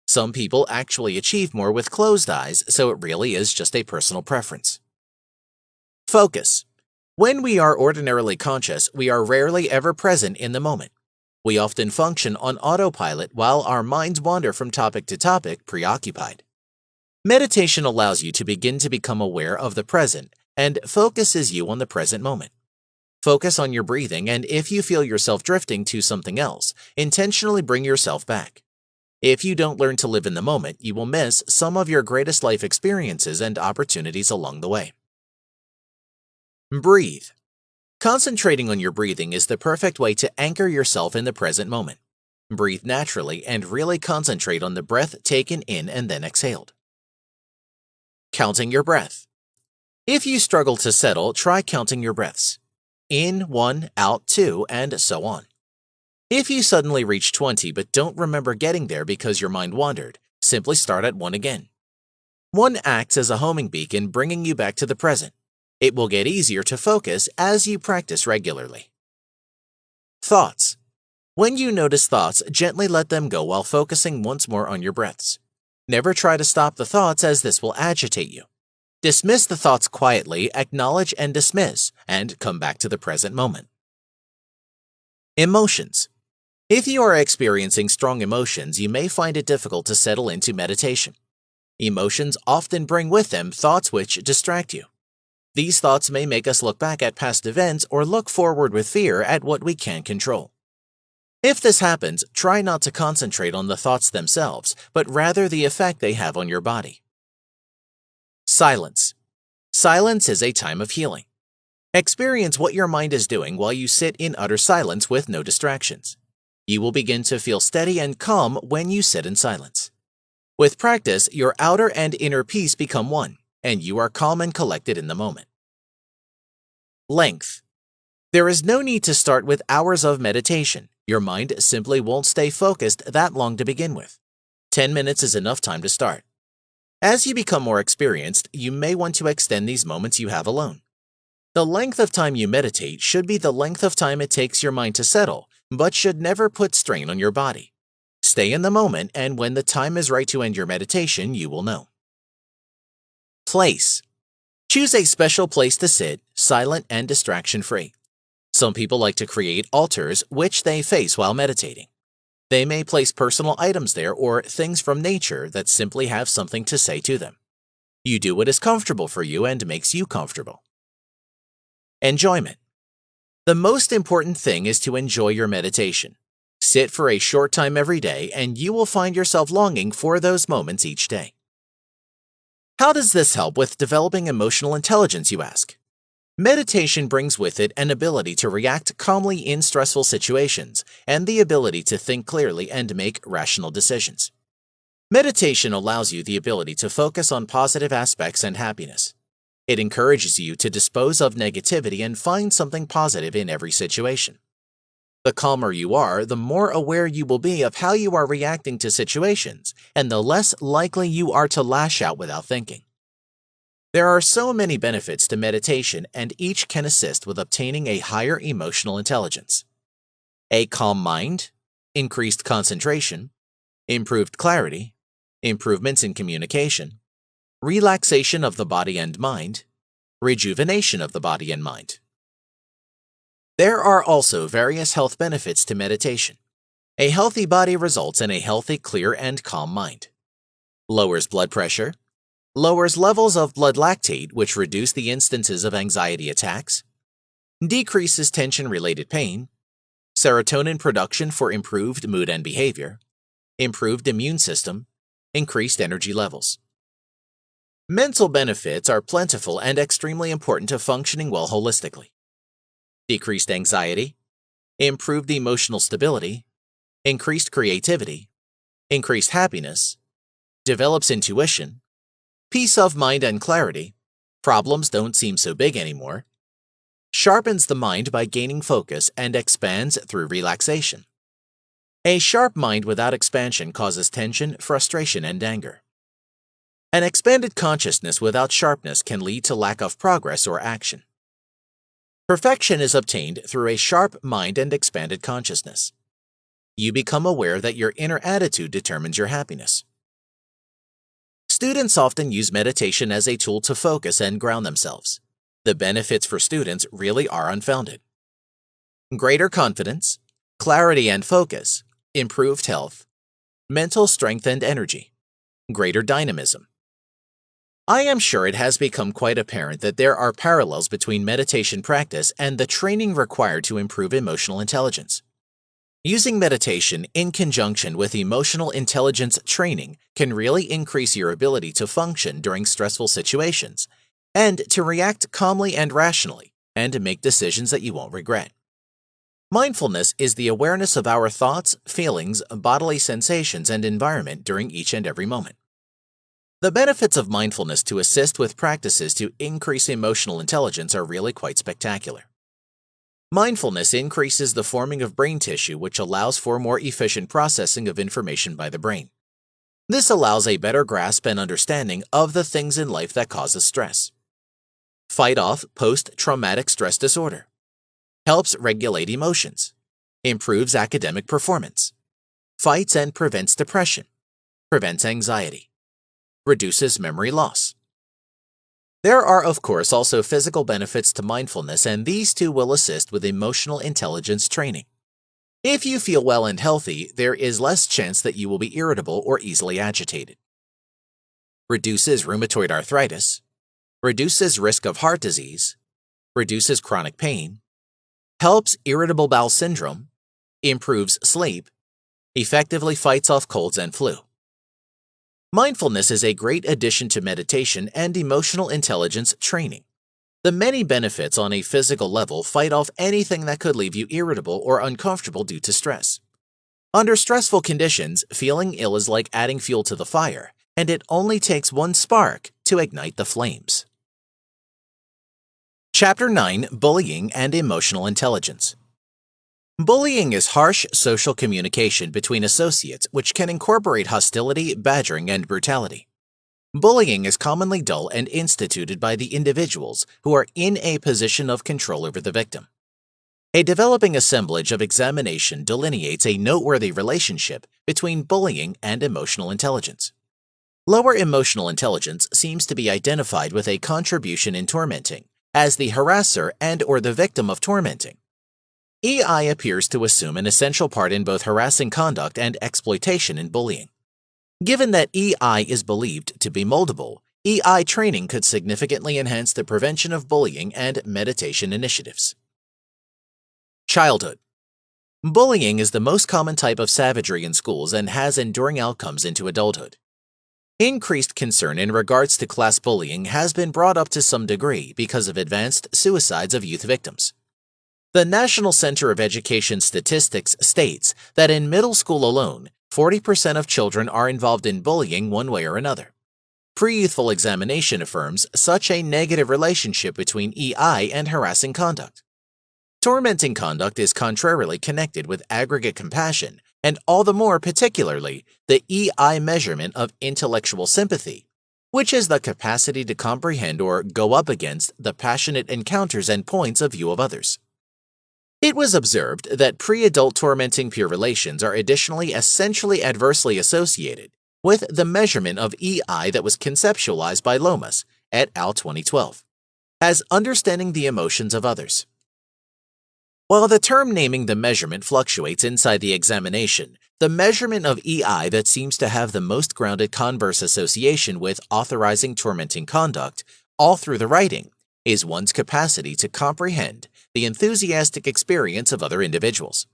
Some people actually achieve more with closed eyes, so it really is just a personal preference. Focus. When we are ordinarily conscious, we are rarely ever present in the moment. We often function on autopilot while our minds wander from topic to topic, preoccupied. Meditation allows you to begin to become aware of the present and focuses you on the present moment. Focus on your breathing, and if you feel yourself drifting to something else, intentionally bring yourself back. If you don't learn to live in the moment, you will miss some of your greatest life experiences and opportunities along the way. Breathe. Concentrating on your breathing is the perfect way to anchor yourself in the present moment. Breathe naturally and really concentrate on the breath taken in and then exhaled. Counting your breath. If you struggle to settle, try counting your breaths. In 1, out 2, and so on. If you suddenly reach 20 but don't remember getting there because your mind wandered, simply start at 1 again. 1 acts as a homing beacon, bringing you back to the present. It will get easier to focus as you practice regularly. Thoughts. When you notice thoughts, gently let them go while focusing once more on your breaths. Never try to stop the thoughts, as this will agitate you. Dismiss the thoughts quietly, acknowledge and dismiss, and come back to the present moment. Emotions. If you are experiencing strong emotions, you may find it difficult to settle into meditation. Emotions often bring with them thoughts which distract you. These thoughts may make us look back at past events or look forward with fear at what we can't control. If this happens, try not to concentrate on the thoughts themselves, but rather the effect they have on your body. Silence. Silence is a time of healing. Experience what your mind is doing while you sit in utter silence with no distractions. You will begin to feel steady and calm when you sit in silence. With practice, your outer and inner peace become one, and you are calm and collected in the moment. Length. There is no need to start with hours of meditation. Your mind simply won't stay focused that long to begin with. 10 minutes is enough time to start. As you become more experienced, you may want to extend these moments you have alone. The length of time you meditate should be the length of time it takes your mind to settle, but should never put strain on your body. Stay in the moment, and when the time is right to end your meditation, you will know. Place. Choose a special place to sit, silent and distraction-free. Some people like to create altars which they face while meditating. They may place personal items there or things from nature that simply have something to say to them. You do what is comfortable for you and makes you comfortable. Enjoyment. The most important thing is to enjoy your meditation. Sit for a short time every day, and you will find yourself longing for those moments each day. How does this help with developing emotional intelligence, you ask? Meditation brings with it an ability to react calmly in stressful situations and the ability to think clearly and make rational decisions. Meditation allows you the ability to focus on positive aspects and happiness. It encourages you to dispose of negativity and find something positive in every situation. The calmer you are, the more aware you will be of how you are reacting to situations, and the less likely you are to lash out without thinking. There are so many benefits to meditation, and each can assist with obtaining a higher emotional intelligence. A calm mind, increased concentration, improved clarity, improvements in communication, relaxation of the body and mind, rejuvenation of the body and mind. There are also various health benefits to meditation. A healthy body results in a healthy, clear, and calm mind. Lowers blood pressure, lowers levels of blood lactate, which reduce the instances of anxiety attacks, decreases tension-related pain, serotonin production for improved mood and behavior, improved immune system, increased energy levels. Mental benefits are plentiful and extremely important to functioning well holistically. Decreased anxiety, improved emotional stability, increased creativity, increased happiness, develops intuition, peace of mind and clarity, problems don't seem so big anymore, sharpens the mind by gaining focus and expands through relaxation. A sharp mind without expansion causes tension, frustration, and anger. An expanded consciousness without sharpness can lead to lack of progress or action. Perfection is obtained through a sharp mind and expanded consciousness. You become aware that your inner attitude determines your happiness. Students often use meditation as a tool to focus and ground themselves. The benefits for students really are unfounded. Greater confidence, clarity and focus, improved health, mental strength and energy, greater dynamism. I am sure it has become quite apparent that there are parallels between meditation practice and the training required to improve emotional intelligence. Using meditation in conjunction with emotional intelligence training can really increase your ability to function during stressful situations and to react calmly and rationally and to make decisions that you won't regret. Mindfulness is the awareness of our thoughts, feelings, bodily sensations, and environment during each and every moment. The benefits of mindfulness to assist with practices to increase emotional intelligence are really quite spectacular. Mindfulness increases the forming of brain tissue, which allows for more efficient processing of information by the brain. This allows a better grasp and understanding of the things in life that causes stress. Fight off post-traumatic stress disorder. Helps regulate emotions. Improves academic performance. Fights and prevents depression. Prevents anxiety. Reduces memory loss. There are, of course, also physical benefits to mindfulness, and these too will assist with emotional intelligence training. If you feel well and healthy, there is less chance that you will be irritable or easily agitated. Reduces rheumatoid arthritis. Reduces risk of heart disease. Reduces chronic pain. Helps irritable bowel syndrome. Improves sleep. Effectively fights off colds and flu. Mindfulness is a great addition to meditation and emotional intelligence training. The many benefits on a physical level fight off anything that could leave you irritable or uncomfortable due to stress. Under stressful conditions, feeling ill is like adding fuel to the fire, and it only takes one spark to ignite the flames. Chapter 9: Bullying and Emotional Intelligence. Bullying is harsh social communication between associates which can incorporate hostility, badgering, and brutality. Bullying is commonly dull and instituted by the individuals who are in a position of control over the victim. A developing assemblage of examination delineates a noteworthy relationship between bullying and emotional intelligence. Lower emotional intelligence seems to be identified with a contribution in tormenting, as the harasser and/or the victim of tormenting. EI appears to assume an essential part in both harassing conduct and exploitation in bullying. Given that EI is believed to be moldable, EI training could significantly enhance the prevention of bullying and meditation initiatives. Childhood. Bullying is the most common type of savagery in schools and has enduring outcomes into adulthood. Increased concern in regards to class bullying has been brought up to some degree because of advanced suicides of youth victims. The National Center of Education Statistics states that in middle school alone, 40% of children are involved in bullying one way or another. Pre-youthful examination affirms such a negative relationship between EI and harassing conduct. Tormenting conduct is contrarily connected with aggregate compassion, and all the more particularly the EI measurement of intellectual sympathy, which is the capacity to comprehend or go up against the passionate encounters and points of view of others. It was observed that pre-adult tormenting peer relations are additionally essentially adversely associated with the measurement of EI that was conceptualized by Lomas et al. 2012 as understanding the emotions of others. While the term naming the measurement fluctuates inside the examination, the measurement of EI that seems to have the most grounded converse association with authorizing tormenting conduct all through the writing is one's capacity to comprehend the enthusiastic experience of other individuals.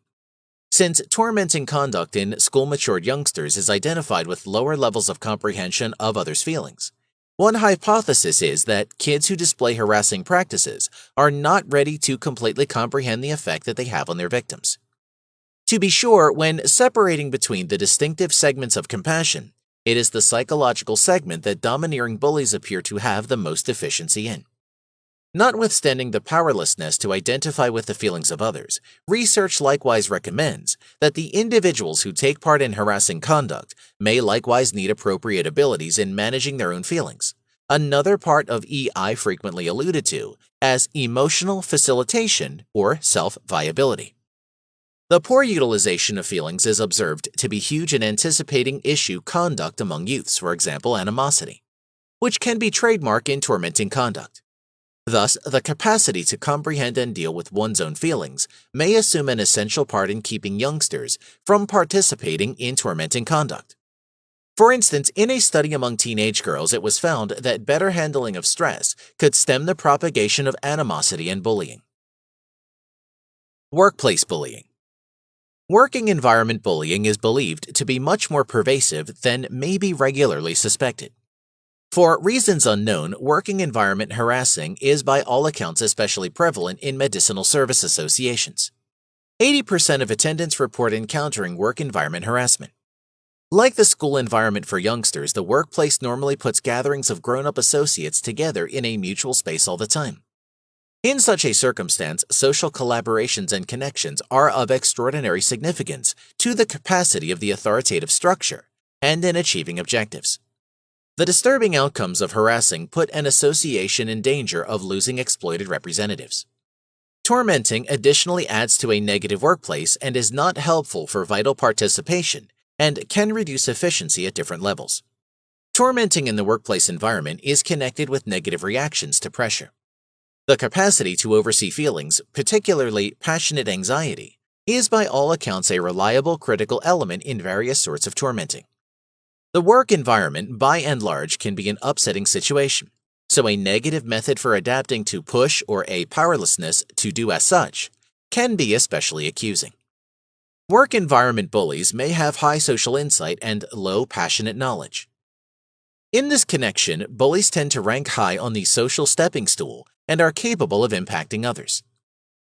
Since tormenting conduct in school-matured youngsters is identified with lower levels of comprehension of others' feelings, one hypothesis is that kids who display harassing practices are not ready to completely comprehend the effect that they have on their victims. To be sure, when separating between the distinctive segments of compassion, it is the psychological segment that domineering bullies appear to have the most deficiency in. Notwithstanding the powerlessness to identify with the feelings of others, research likewise recommends that the individuals who take part in harassing conduct may likewise need appropriate abilities in managing their own feelings, another part of EI frequently alluded to as emotional facilitation or self-viability. The poor utilization of feelings is observed to be huge in anticipating issue conduct among youths, for example, animosity, which can be trademark in tormenting conduct. Thus, the capacity to comprehend and deal with one's own feelings may assume an essential part in keeping youngsters from participating in tormenting conduct. For instance, in a study among teenage girls, it was found that better handling of stress could stem the propagation of animosity and bullying. Workplace bullying. Working environment bullying is believed to be much more pervasive than may be regularly suspected. For reasons unknown, working environment harassing is by all accounts especially prevalent in medicinal service associations. 80% of attendants report encountering work environment harassment. Like the school environment for youngsters, the workplace normally puts gatherings of grown-up associates together in a mutual space all the time. In such a circumstance, social collaborations and connections are of extraordinary significance to the capacity of the authoritative structure and in achieving objectives. The disturbing outcomes of harassing put an association in danger of losing exploited representatives. Tormenting additionally adds to a negative workplace and is not helpful for vital participation and can reduce efficiency at different levels. Tormenting in the workplace environment is connected with negative reactions to pressure. The capacity to oversee feelings, particularly passionate anxiety, is by all accounts a reliable critical element in various sorts of tormenting. The work environment, by and large, can be an upsetting situation, so a negative method for adapting to push or a powerlessness to do as such can be especially accusing. Work environment bullies may have high social insight and low passionate knowledge. In this connection, bullies tend to rank high on the social stepping stool and are capable of impacting others.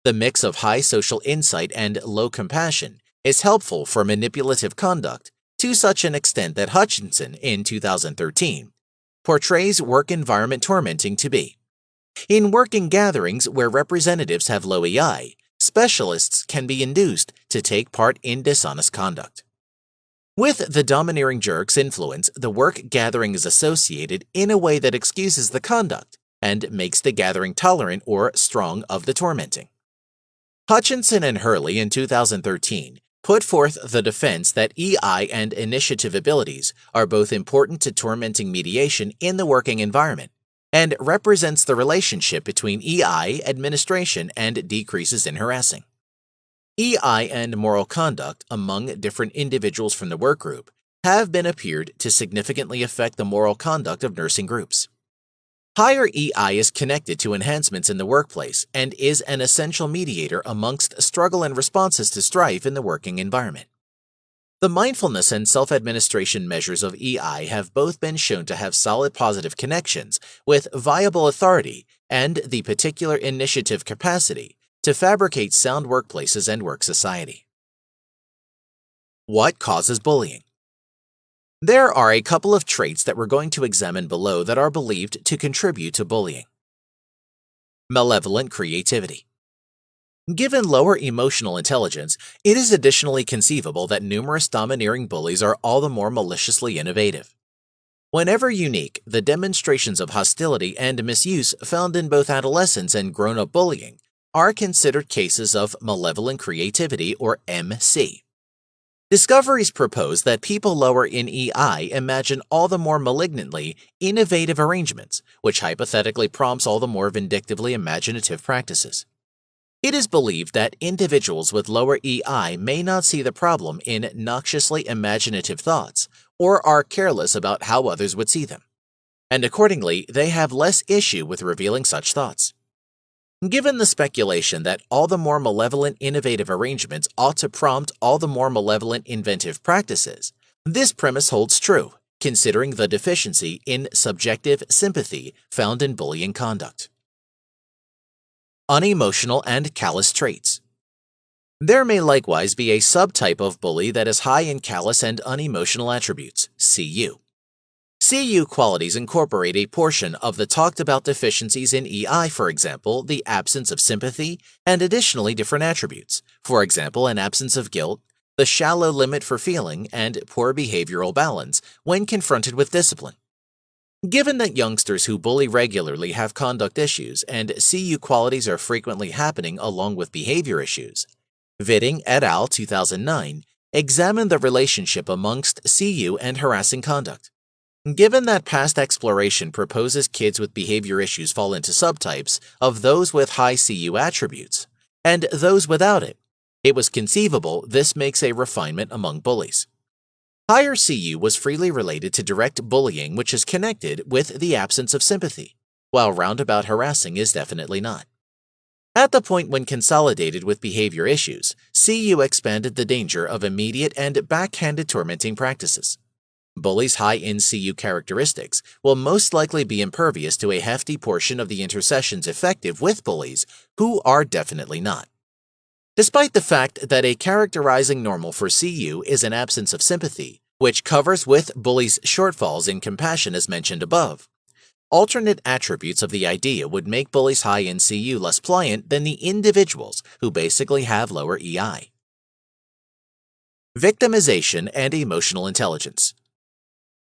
The mix of high social insight and low compassion is helpful for manipulative conduct to such an extent that Hutchinson, in 2013, portrays work environment tormenting to be. In working gatherings where representatives have low EI, specialists can be induced to take part in dishonest conduct. With the domineering jerk's influence, the work gathering is associated in a way that excuses the conduct and makes the gathering tolerant or strong of the tormenting. Hutchinson and Hurley in 2013 put forth the defense that EI and initiative abilities are both important to tormenting mediation in the working environment and represents the relationship between EI, administration, and decreases in harassing. EI and moral conduct among different individuals from the work group have been appeared to significantly affect the moral conduct of nursing groups. Higher EI is connected to enhancements in the workplace and is an essential mediator amongst struggle and responses to strife in the working environment. The mindfulness and self-administration measures of EI have both been shown to have solid positive connections with viable authority and the particular initiative capacity to fabricate sound workplaces and work society. What causes bullying? There are a couple of traits that we're going to examine below that are believed to contribute to bullying. Malevolent creativity. Given lower emotional intelligence, it is additionally conceivable that numerous domineering bullies are all the more maliciously innovative. Whenever unique, the demonstrations of hostility and misuse found in both adolescents and grown-up bullying are considered cases of malevolent creativity, or MC. Discoveries propose that people lower in EI imagine all the more malignantly innovative arrangements, which hypothetically prompts all the more vindictively imaginative practices. It is believed that individuals with lower EI may not see the problem in noxiously imaginative thoughts or are careless about how others would see them, and accordingly, they have less issue with revealing such thoughts. Given the speculation that all the more malevolent innovative arrangements ought to prompt all the more malevolent inventive practices, this premise holds true, considering the deficiency in subjective sympathy found in bullying conduct. Unemotional and callous traits. There may likewise be a subtype of bully that is high in callous and unemotional attributes, CU. CU qualities incorporate a portion of the talked-about deficiencies in EI, for example, the absence of sympathy, and additionally different attributes, for example, an absence of guilt, the shallow limit for feeling, and poor behavioral balance when confronted with discipline. Given that youngsters who bully regularly have conduct issues and CU qualities are frequently happening along with behavior issues, Vitting et al. 2009 examined the relationship amongst CU and harassing conduct. Given that past exploration proposes kids with behavior issues fall into subtypes of those with high CU attributes and those without it, it was conceivable this makes a refinement among bullies. Higher CU was freely related to direct bullying, which is connected with the absence of sympathy, while roundabout harassing is definitely not. At the point when consolidated with behavior issues, CU expanded the danger of immediate and backhanded tormenting practices. Bullies high in CU characteristics will most likely be impervious to a hefty portion of the intercessions effective with bullies who are definitely not. Despite the fact that a characterizing normal for CU is an absence of sympathy, which covers with bullies' shortfalls in compassion as mentioned above, alternate attributes of the idea would make bullies high in CU less pliant than the individuals who basically have lower EI. Victimization and emotional intelligence.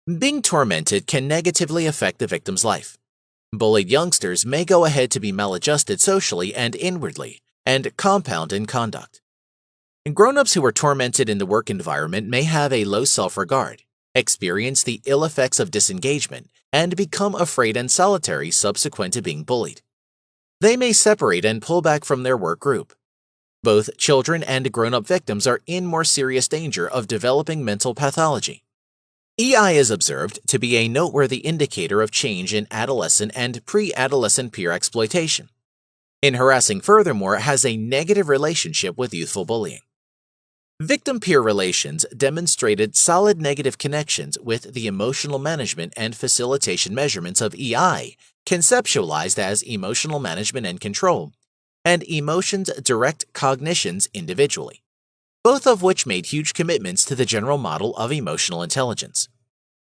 Being tormented can negatively affect the victim's life. Bullied youngsters may go ahead to be maladjusted socially and inwardly, and compound in conduct. Grown-ups who are tormented in the work environment may have a low self-regard, experience the ill effects of disengagement, and become afraid and solitary subsequent to being bullied. They may separate and pull back from their work group. Both children and grown-up victims are in more serious danger of developing mental pathology. EI is observed to be a noteworthy indicator of change in adolescent and pre-adolescent peer exploitation. In harassing, furthermore, has a negative relationship with youthful bullying. Victim-peer relations demonstrated solid negative connections with the emotional management and facilitation measurements of EI, conceptualized as emotional management and control, and emotions direct cognitions individually, both of which made huge commitments to the general model of emotional intelligence.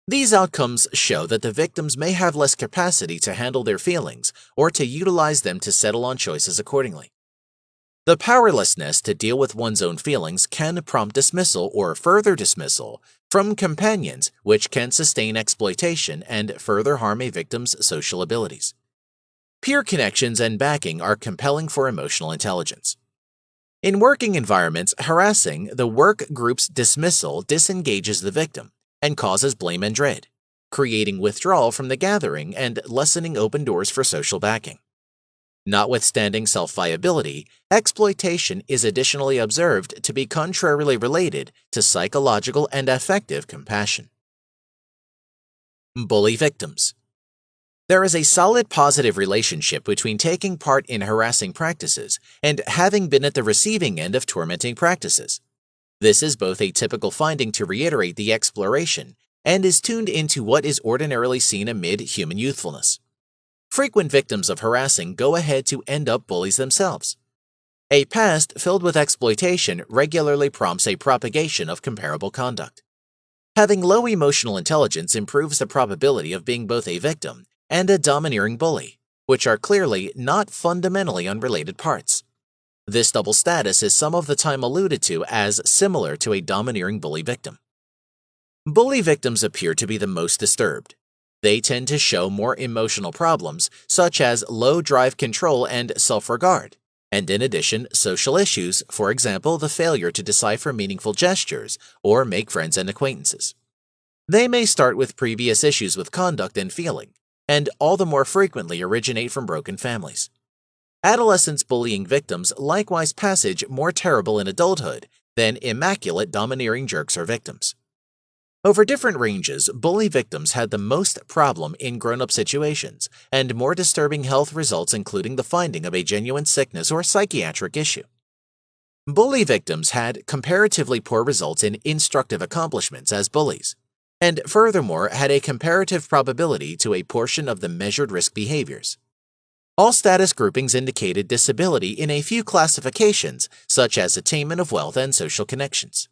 These outcomes show that the victims may have less capacity to handle their feelings or to utilize them to settle on choices accordingly. The powerlessness to deal with one's own feelings can prompt dismissal or further dismissal from companions, which can sustain exploitation and further harm a victim's social abilities. Peer connections and backing are compelling for emotional intelligence. In working environments, harassing, the work group's dismissal disengages the victim and causes blame and dread, creating withdrawal from the gathering and lessening open doors for social backing. Notwithstanding self-viability, exploitation is additionally observed to be contrarily related to psychological and affective compassion. Bully victims. There is a solid positive relationship between taking part in harassing practices and having been at the receiving end of tormenting practices. This is both a typical finding to reiterate the exploration and is tuned into what is ordinarily seen amid human youthfulness. Frequent victims of harassing go ahead to end up bullies themselves. A past filled with exploitation regularly prompts a propagation of comparable conduct. Having low emotional intelligence improves the probability of being both a victim and a domineering bully, which are clearly not fundamentally unrelated parts. This double status is some of the time alluded to as similar to a domineering bully victim. Bully victims appear to be the most disturbed. They tend to show more emotional problems, such as low drive control and self-regard, and in addition, social issues, for example, the failure to decipher meaningful gestures or make friends and acquaintances. They may start with previous issues with conduct and feeling, and all the more frequently originate from broken families. Adolescents bullying victims likewise passage more terrible in adulthood than immaculate domineering jerks or victims. Over different ranges, bully victims had the most problem in grown-up situations and more disturbing health results, including the finding of a genuine sickness or psychiatric issue. Bully victims had comparatively poor results in instructive accomplishments as bullies, and furthermore had a comparative probability to a portion of the measured risk behaviors. All status groupings indicated disability in a few classifications, such as attainment of wealth and social connections.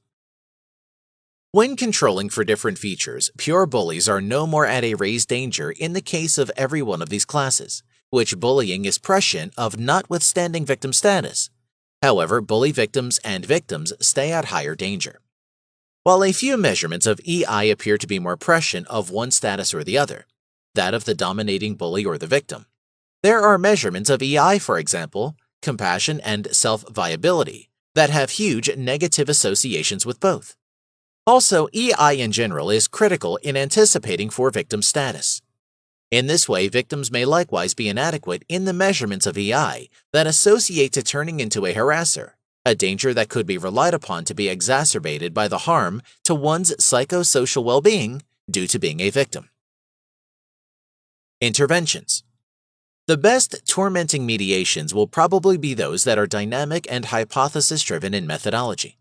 When controlling for different features, pure bullies are no more at a raised danger in the case of every one of these classes, which bullying is prescient of notwithstanding victim status. However, bully victims and victims stay at higher danger. While a few measurements of EI appear to be more prescient of one status or the other, that of the dominating bully or the victim, there are measurements of EI, for example, compassion and self-viability, that have huge negative associations with both. Also, EI in general is critical in anticipating for victim status. In this way, victims may likewise be inadequate in the measurements of EI that associate to turning into a harasser, a danger that could be relied upon to be exacerbated by the harm to one's psychosocial well-being due to being a victim. Interventions. The best tormenting mediations will probably be those that are dynamic and hypothesis-driven in methodology.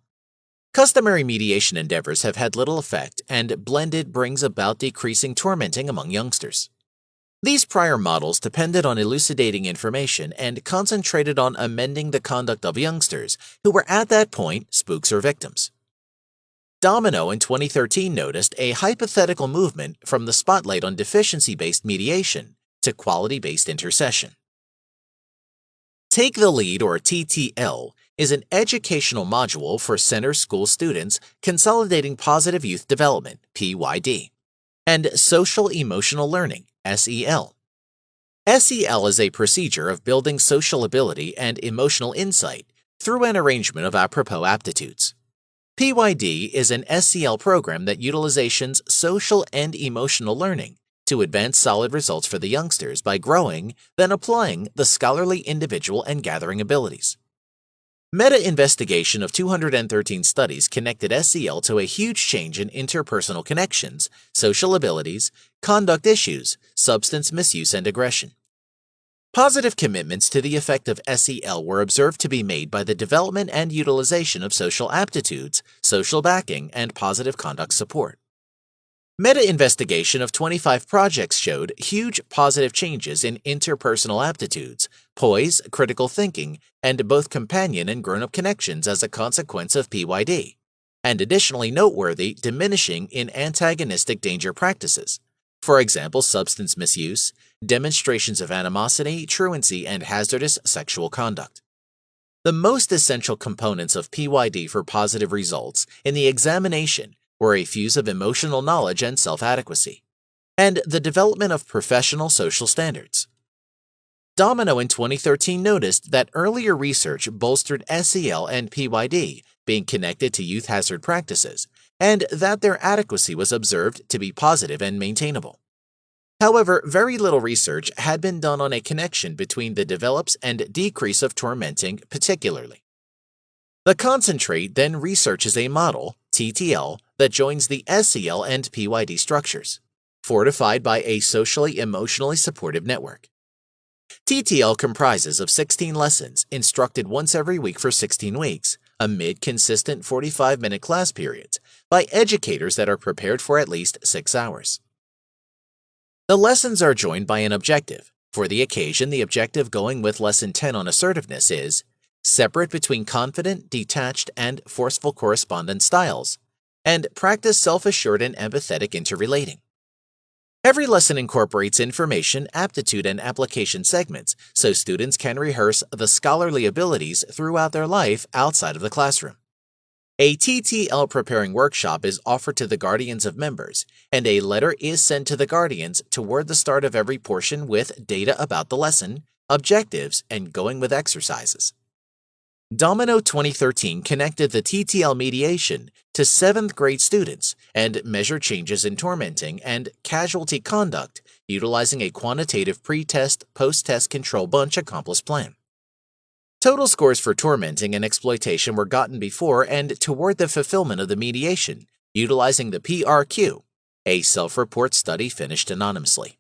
Customary mediation endeavors have had little effect, and blended brings about decreasing tormenting among youngsters. These prior models depended on elucidating information and concentrated on amending the conduct of youngsters who were at that point spooks or victims. Domino in 2013 noticed a hypothetical movement from the spotlight on deficiency-based mediation to quality-based intercession. Take the Lead, or TTL, is an educational module for center school students consolidating positive youth development, PYD, and social emotional learning, SEL. SEL is a procedure of building social ability and emotional insight through an arrangement of apropos aptitudes. PYD is an SEL program that utilizes social and emotional learning to advance solid results for the youngsters by growing, then applying the scholarly individual and gathering abilities. Meta-investigation of 213 studies connected SEL to a huge change in interpersonal connections, social abilities, conduct issues, substance misuse, and aggression. Positive commitments to the effect of SEL were observed to be made by the development and utilization of social aptitudes, social backing, and positive conduct support. Meta-investigation of 25 projects showed huge positive changes in interpersonal aptitudes, poise, critical thinking, and both companion and grown-up connections as a consequence of PYD, and additionally noteworthy diminishing in antagonistic danger practices, for example, substance misuse, demonstrations of animosity, truancy, and hazardous sexual conduct. The most essential components of PYD for positive results in the examination were a fuse of emotional knowledge and self-adequacy, and the development of professional social standards. Domino in 2013 noticed that earlier research bolstered SEL and PYD being connected to youth hazard practices, and that their adequacy was observed to be positive and maintainable. However, very little research had been done on a connection between the develops and decrease of tormenting particularly. The concentrate then researches a model, TTL, that joins the SEL and PYD structures, fortified by a socially emotionally supportive network. TTL comprises of 16 lessons instructed once every week for 16 weeks, amid consistent 45-minute class periods by educators that are prepared for at least 6 hours. The lessons are joined by an objective. For the occasion, the objective going with Lesson 10 on assertiveness is separate between confident, detached, and forceful correspondence styles, and practice self-assured and empathetic interrelating. Every lesson incorporates information, aptitude, and application segments so students can rehearse the scholarly abilities throughout their life outside of the classroom. A TTL preparing workshop is offered to the guardians of members, and a letter is sent to the guardians toward the start of every portion with data about the lesson, objectives, and going with exercises. Domino 2013 connected the TTL mediation to 7th grade students and measured changes in tormenting and casualty conduct utilizing a quantitative pre-test, post-test control bunch accomplice plan. Total scores for tormenting and exploitation were gotten before and toward the fulfillment of the mediation, utilizing the PRQ, a self-report study finished anonymously.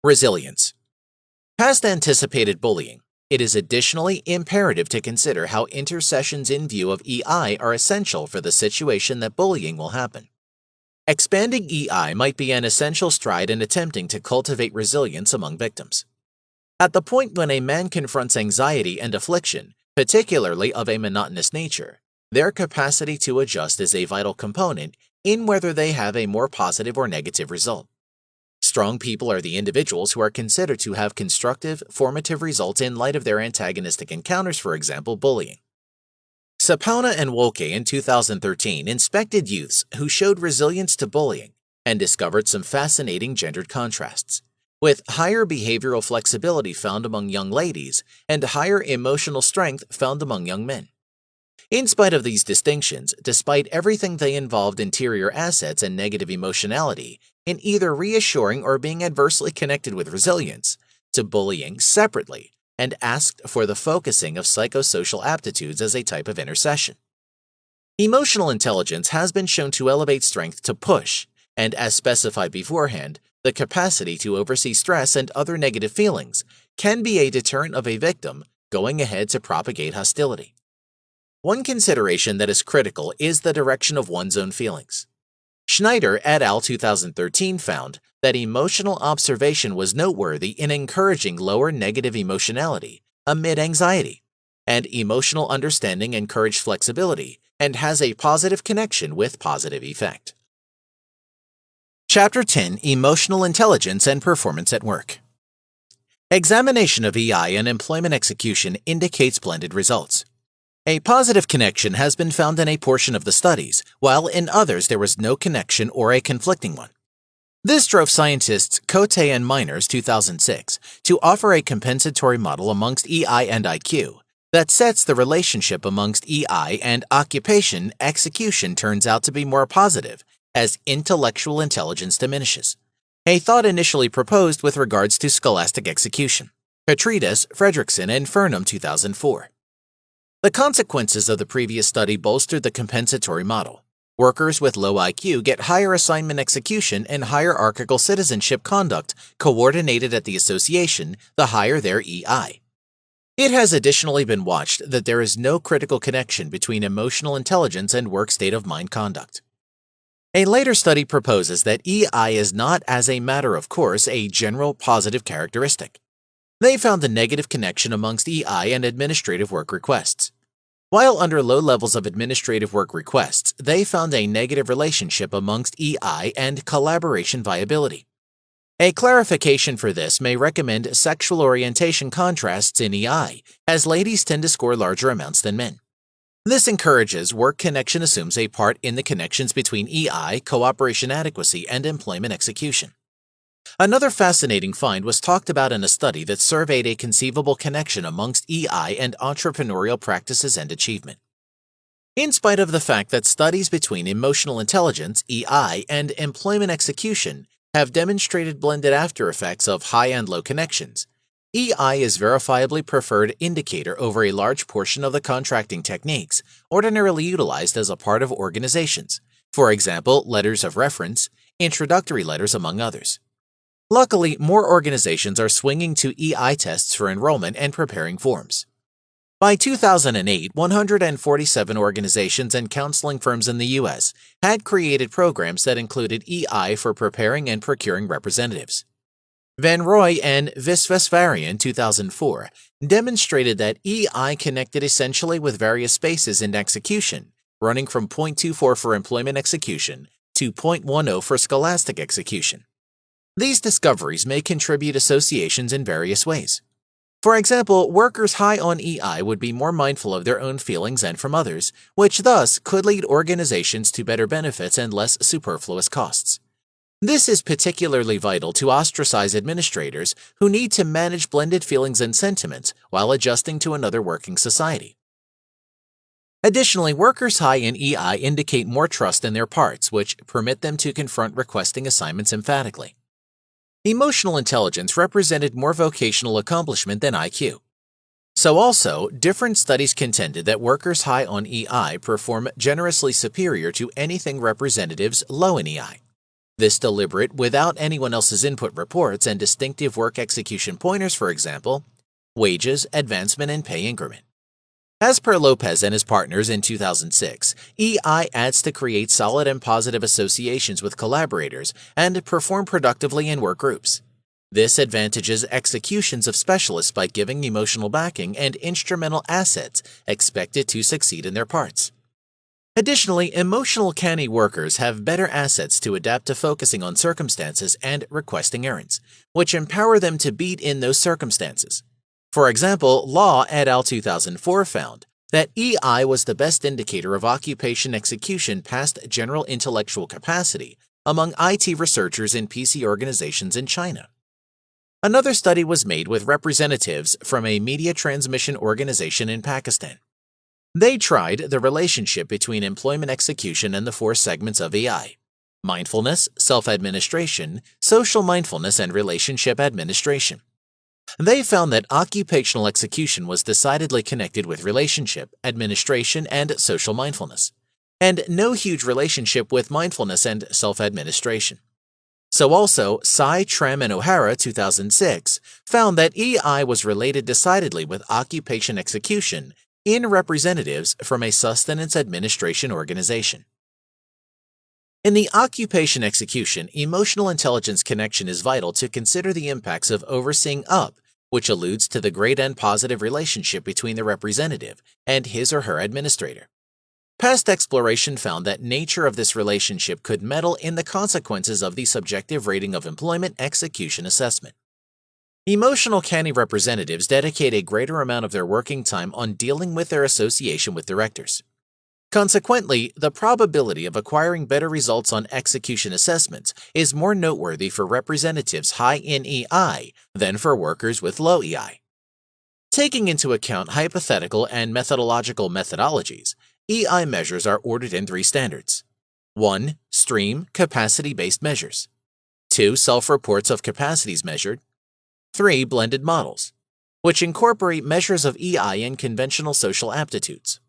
Resilience. Past anticipated bullying. It is additionally imperative to consider how intercessions in view of EI are essential for the situation that bullying will happen. Expanding EI might be an essential stride in attempting to cultivate resilience among victims. At the point when a man confronts anxiety and affliction, particularly of a monotonous nature, their capacity to adjust is a vital component in whether they have a more positive or negative result. Strong people are the individuals who are considered to have constructive, formative results in light of their antagonistic encounters, for example, bullying. Sapauna and Wolke in 2013 inspected youths who showed resilience to bullying and discovered some fascinating gendered contrasts, with higher behavioral flexibility found among young ladies and higher emotional strength found among young men. In spite of these distinctions, despite everything they involved interior assets and negative emotionality in either reassuring or being adversely connected with resilience, to bullying separately and asked for the focusing of psychosocial aptitudes as a type of intercession. Emotional intelligence has been shown to elevate strength to push, and as specified beforehand, the capacity to oversee stress and other negative feelings can be a deterrent of a victim going ahead to propagate hostility. One consideration that is critical is the direction of one's own feelings. Schneider et al. 2013 found that emotional observation was noteworthy in encouraging lower negative emotionality amid anxiety, and emotional understanding encouraged flexibility and has a positive connection with positive effect. Chapter 10: Emotional Intelligence and Performance at Work. Examination of EI and employment execution indicates blended results. A positive connection has been found in a portion of the studies, while in others there was no connection or a conflicting one. This drove scientists Cote and Miners 2006 to offer a compensatory model amongst EI and IQ that sets the relationship amongst EI and occupation execution turns out to be more positive as intellectual intelligence diminishes, a thought initially proposed with regards to scholastic execution. Petridis, Fredrickson, and Furnham 2004. The consequences of the previous study bolstered the compensatory model. Workers with low IQ get higher assignment execution and hierarchical citizenship conduct coordinated at the association, the higher their EI. It has additionally been watched that there is no critical connection between emotional intelligence and work state of mind conduct. A later study proposes that EI is not, as a matter of course, a general positive characteristic. They found a negative connection amongst EI and administrative work requests. While under low levels of administrative work requests, they found a negative relationship amongst EI and collaboration viability. A clarification for this may recommend sexual orientation contrasts in EI, as ladies tend to score larger amounts than men. This encourages work connection assumes a part in the connections between EI, cooperation adequacy, and employment execution. Another fascinating find was talked about in a study that surveyed a conceivable connection amongst EI and entrepreneurial practices and achievement. In spite of the fact that studies between emotional intelligence, EI, and employment execution have demonstrated blended after effects of high and low connections, EI is verifiably preferred indicator over a large portion of the contracting techniques ordinarily utilized as a part of organizations, for example, letters of reference, introductory letters, among others. Luckily, more organizations are swinging to EI tests for enrollment and preparing forms. By 2008, 147 organizations and counseling firms in the U.S. had created programs that included EI for preparing and procuring representatives. Van Roy and Visvesvaryan, 2004, demonstrated that EI connected essentially with various spaces in execution, running from 0.24 for employment execution to 0.10 for scholastic execution. These discoveries may contribute associations in various ways. For example, workers high on EI would be more mindful of their own feelings and from others, which thus could lead organizations to better benefits and less superfluous costs. This is particularly vital to ostracize administrators who need to manage blended feelings and sentiments while adjusting to another working society. Additionally, workers high in EI indicate more trust in their parts, which permit them to confront requesting assignments emphatically. Emotional intelligence represented more vocational accomplishment than IQ. So also, different studies contended that workers high on EI perform generously superior to anything representatives low in EI. This deliberate, without anyone else's input reports and distinctive work execution pointers, for example, wages, advancement, and pay increment. As per Lopez and his partners in 2006, EI adds to create solid and positive associations with collaborators and perform productively in work groups. This advantages executions of specialists by giving emotional backing and instrumental assets expected to succeed in their parts. Additionally, emotional canny workers have better assets to adapt to focusing on circumstances and requesting errands, which empower them to beat in those circumstances. For example, Law et al. 2004 found that EI was the best indicator of occupation execution past general intellectual capacity among IT researchers in PC organizations in China. Another study was made with representatives from a media transmission organization in Pakistan. They tried the relationship between employment execution and the 4 segments of EI: mindfulness, self-administration, social mindfulness, and relationship administration. They found that occupational execution was decidedly connected with relationship, administration, and social mindfulness, and no huge relationship with mindfulness and self-administration. So also, Tsai, Tram, and O'Hara, 2006, found that EI was related decidedly with occupation execution in representatives from a sustenance administration organization. In the occupation execution, emotional intelligence connection is vital to consider the impacts of overseeing up, which alludes to the great and positive relationship between the representative and his or her administrator. Past exploration found that nature of this relationship could meddle in the consequences of the subjective rating of employment execution assessment. Emotional canny representatives dedicate a greater amount of their working time on dealing with their association with directors. Consequently, the probability of acquiring better results on execution assessments is more noteworthy for representatives high in EI than for workers with low EI. Taking into account hypothetical and methodological methodologies, EI measures are ordered in 3 standards. 1. Stream capacity-based measures. 2. Self-reports of capacities measured. 3. Blended models, which incorporate measures of EI and conventional social aptitudes.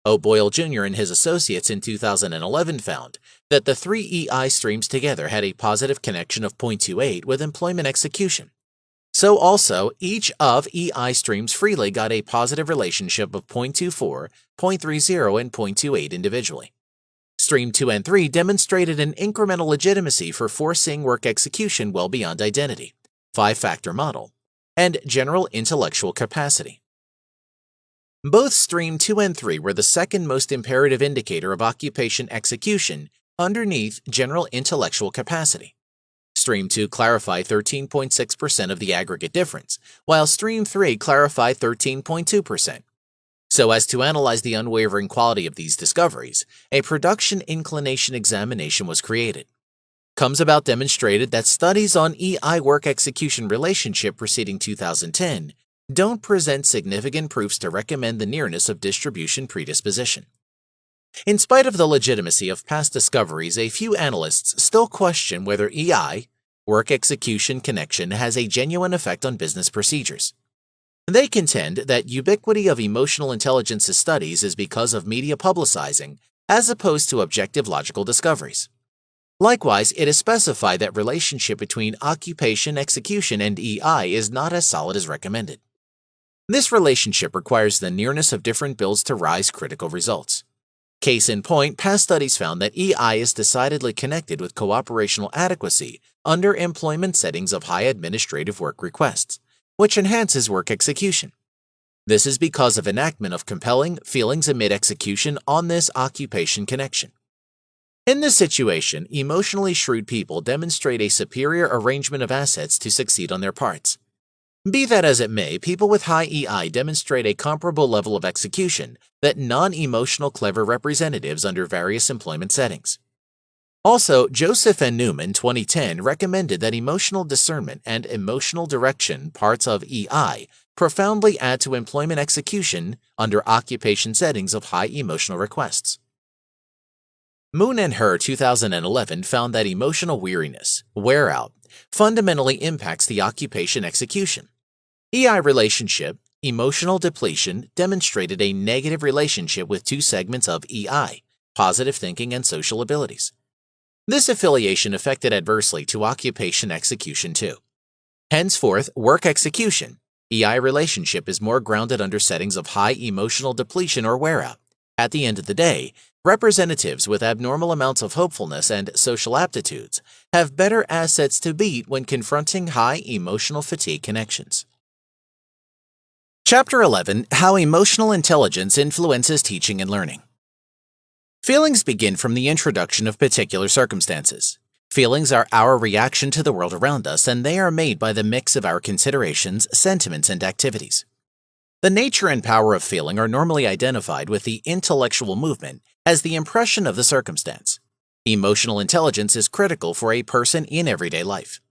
O'Boyle Jr. and his associates in 2011 found that the 3 EI streams together had a positive connection of 0.28 with employment execution. So also, each of EI streams freely got a positive relationship of 0.24, 0.30, and 0.28 individually. Stream 2 and 3 demonstrated an incremental legitimacy for foreseeing work execution well beyond identity, 5-factor model, and general intellectual capacity. Both Stream 2 and 3 were the second most imperative indicator of occupation execution underneath general intellectual capacity. Stream 2 clarified 13.6% of the aggregate difference, while Stream 3 clarified 13.2%. So as to analyze the unwavering quality of these discoveries, a production inclination examination was created. Comes About demonstrated that studies on EI work execution relationship preceding 2010 don't present significant proofs to recommend the nearness of distribution predisposition. In spite of the legitimacy of past discoveries, a few analysts still question whether EI, work execution connection, has a genuine effect on business procedures. They contend that ubiquity of emotional intelligence studies is because of media publicizing as opposed to objective logical discoveries. Likewise, it is specified that relationship between occupation execution and EI is not as solid as recommended. This relationship requires the nearness of different builds to rise critical results. Case in point, past studies found that EI is decidedly connected with cooperational adequacy under employment settings of high administrative work requests, which enhances work execution. This is because of enactment of compelling feelings amid execution on this occupation connection. In this situation, emotionally shrewd people demonstrate a superior arrangement of assets to succeed on their parts. Be that as it may, people with high EI demonstrate a comparable level of execution that non-emotional clever representatives under various employment settings. Also, Joseph and Newman 2010 recommended that emotional discernment and emotional direction parts of EI profoundly add to employment execution under occupation settings of high emotional requests. Moon and Her 2011 found that emotional weariness, wear-out, fundamentally impacts the occupation execution. EI relationship, emotional depletion, demonstrated a negative relationship with two segments of EI, positive thinking and social abilities. This affiliation affected adversely to occupation execution too. Henceforth, work execution, EI relationship is more grounded under settings of high emotional depletion or wear-out. At the end of the day, representatives with abnormal amounts of hopefulness and social aptitudes have better assets to beat when confronting high emotional fatigue connections. Chapter 11: How Emotional Intelligence Influences Teaching and Learning. Feelings begin from the introduction of particular circumstances. Feelings are our reaction to the world around us, and they are made by the mix of our considerations, sentiments, and activities. The nature and power of feeling are normally identified with the intellectual movement as the impression of the circumstance. Emotional intelligence is critical for a person in everyday life.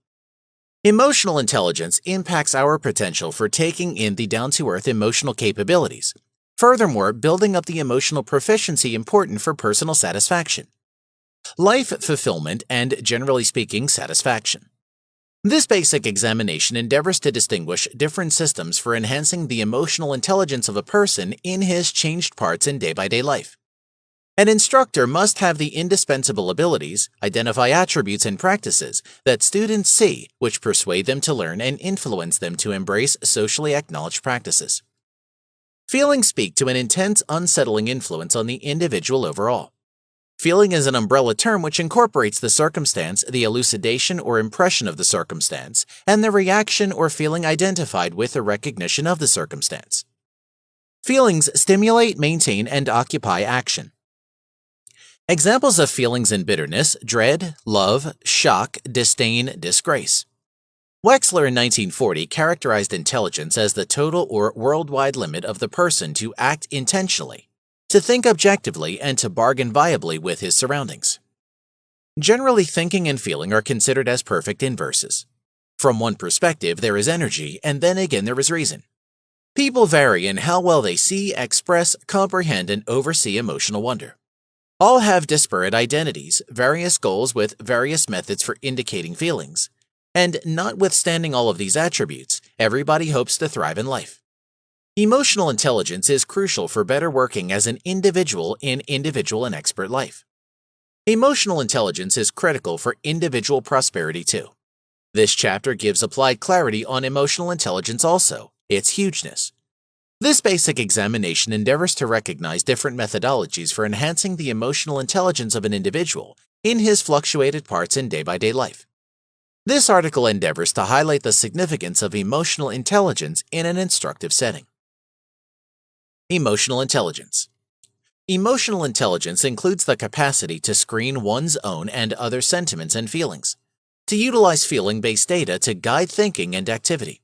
Emotional intelligence impacts our potential for taking in the down-to-earth emotional capabilities, furthermore building up the emotional proficiency important for personal satisfaction, life fulfillment, and, generally speaking, satisfaction. This basic examination endeavors to distinguish different systems for enhancing the emotional intelligence of a person in his changed parts in day-by-day life. An instructor must have the indispensable abilities, identify attributes and practices that students see which persuade them to learn and influence them to embrace socially acknowledged practices. Feelings speak to an intense, unsettling influence on the individual overall. Feeling is an umbrella term which incorporates the circumstance, the elucidation or impression of the circumstance, and the reaction or feeling identified with the recognition of the circumstance. Feelings stimulate, maintain, and occupy action. Examples of feelings in bitterness: dread, love, shock, disdain, disgrace. Wexler in 1940 characterized intelligence as the total or worldwide limit of the person to act intentionally, to think objectively, and to bargain viably with his surroundings. Generally, thinking and feeling are considered as perfect inverses. From one perspective, there is energy, and then again there is reason. People vary in how well they see, express, comprehend, and oversee emotional wonder. All have disparate identities, various goals with various methods for indicating feelings, and notwithstanding all of these attributes, everybody hopes to thrive in life. Emotional intelligence is crucial for better working as an individual in individual and expert life. Emotional intelligence is critical for individual prosperity too. This chapter gives applied clarity on emotional intelligence also, its hugeness. This basic examination endeavors to recognize different methodologies for enhancing the emotional intelligence of an individual in his fluctuated parts in day-by-day life. This article endeavors to highlight the significance of emotional intelligence in an instructive setting. Emotional intelligence. Emotional intelligence includes the capacity to screen one's own and other sentiments and feelings, to utilize feeling-based data to guide thinking and activity,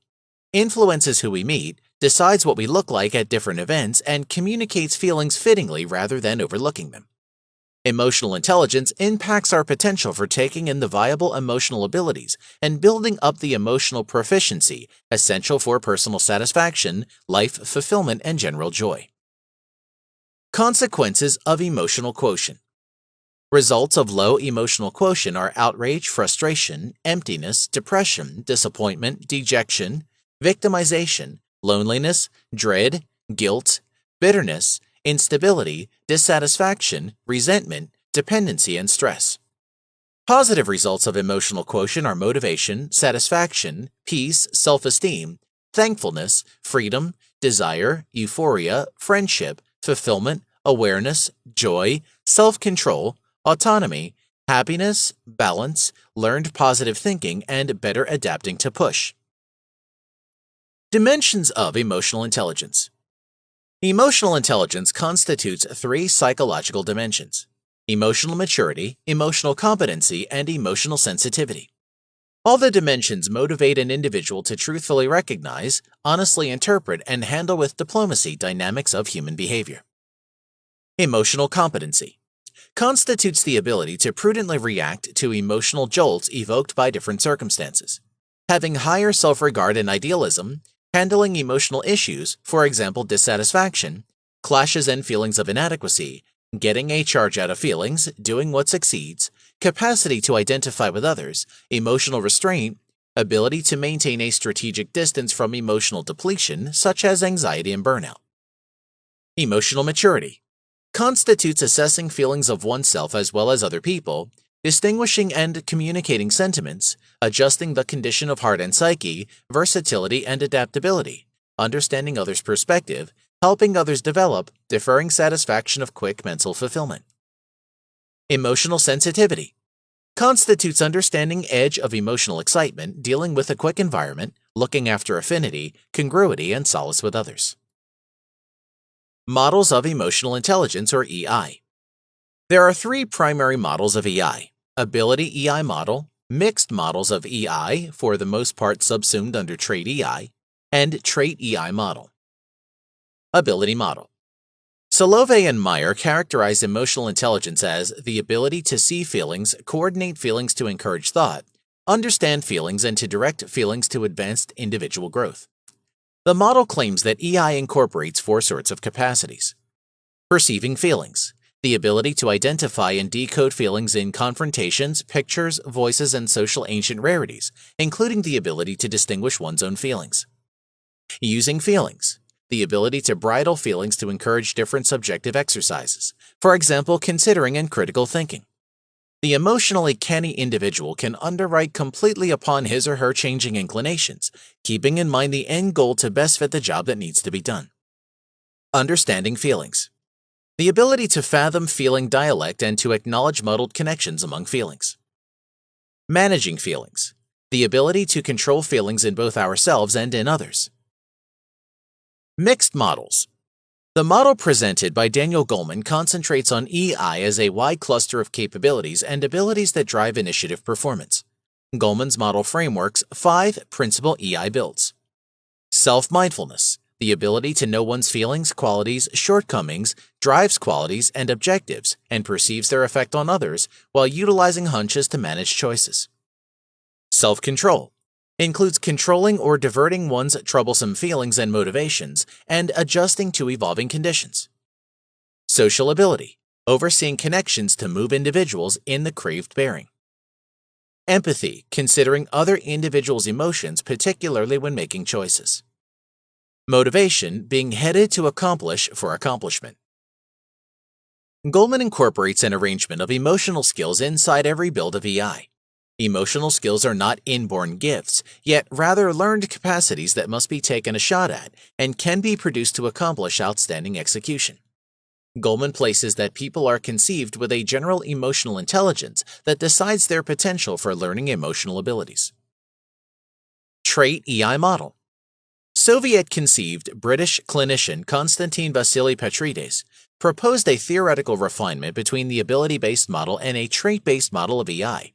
influences who we meet, decides what we look like at different events, and communicates feelings fittingly rather than overlooking them. Emotional intelligence impacts our potential for taking in the viable emotional abilities and building up the emotional proficiency essential for personal satisfaction, life fulfillment, and general joy. Consequences of emotional quotient. Results of low emotional quotient are outrage, frustration, emptiness, depression, disappointment, dejection, victimization, loneliness, dread, guilt, bitterness, instability, dissatisfaction, resentment, dependency, and stress. Positive results of emotional quotient are motivation, satisfaction, peace, self-esteem, thankfulness, freedom, desire, euphoria, friendship, fulfillment, awareness, joy, self-control, autonomy, happiness, balance, learned positive thinking, and better adapting to push. Dimensions of emotional intelligence. Emotional intelligence constitutes three psychological dimensions: emotional maturity, emotional competency, and emotional sensitivity. All the dimensions motivate an individual to truthfully recognize, honestly interpret, and handle with diplomacy dynamics of human behavior. Emotional competency constitutes the ability to prudently react to emotional jolts evoked by different circumstances. Having higher self-regard and idealism, handling emotional issues, for example dissatisfaction, clashes and feelings of inadequacy, getting a charge out of feelings, doing what succeeds, capacity to identify with others, emotional restraint, ability to maintain a strategic distance from emotional depletion, such as anxiety and burnout. Emotional maturity constitutes assessing feelings of oneself as well as other people, distinguishing and communicating sentiments, adjusting the condition of heart and psyche, versatility and adaptability, understanding others' perspective, helping others develop, deferring satisfaction of quick mental fulfillment. Emotional sensitivity constitutes understanding edge of emotional excitement, dealing with a quick environment, looking after affinity, congruity, and solace with others. Models of emotional intelligence, or EI. There are three primary models of EI: ability EI model, mixed models of EI, for the most part subsumed under trait EI, and trait EI model. Ability model. Solovey and Meyer characterized emotional intelligence as the ability to see feelings, coordinate feelings to encourage thought, understand feelings, and to direct feelings to advanced individual growth. The model claims that EI incorporates four sorts of capacities: perceiving feelings, the ability to identify and decode feelings in confrontations, pictures, voices, and social ancient rarities, including the ability to distinguish one's own feelings. Using feelings, the ability to bridle feelings to encourage different subjective exercises, for example, considering and critical thinking. The emotionally canny individual can underwrite completely upon his or her changing inclinations, keeping in mind the end goal to best fit the job that needs to be done. Understanding feelings, the ability to fathom feeling dialect and to acknowledge muddled connections among feelings. Managing feelings, the ability to control feelings in both ourselves and in others. Mixed models. The model presented by Daniel Goleman concentrates on EI as a wide cluster of capabilities and abilities that drive initiative performance. Goleman's model frameworks 5 principal EI builds. Self-mindfulness, the ability to know one's feelings, qualities, shortcomings, drives qualities and objectives, and perceives their effect on others while utilizing hunches to manage choices. Self-control includes controlling or diverting one's troublesome feelings and motivations and adjusting to evolving conditions. Social ability, overseeing connections to move individuals in the craved bearing. Empathy, considering other individuals' emotions, particularly when making choices. Motivation, being headed to accomplish for accomplishment. Goleman incorporates an arrangement of emotional skills inside every build of EI. Emotional skills are not inborn gifts, yet rather learned capacities that must be taken a shot at and can be produced to accomplish outstanding execution. Goleman places that people are conceived with a general emotional intelligence that decides their potential for learning emotional abilities. Trait EI model. Soviet-conceived British clinician Konstantin Vasily Petrides proposed a theoretical refinement between the ability-based model and a trait-based model of EI.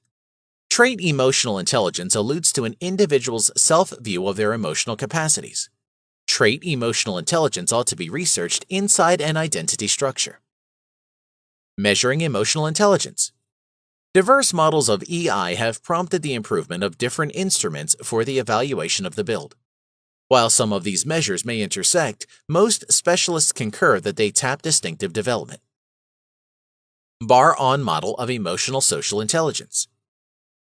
Trait emotional intelligence alludes to an individual's self-view of their emotional capacities. Trait emotional intelligence ought to be researched inside an identity structure. Measuring emotional intelligence. Diverse models of EI have prompted the improvement of different instruments for the evaluation of the build. While some of these measures may intersect, most specialists concur that they tap distinctive development. Bar-on model of emotional social intelligence.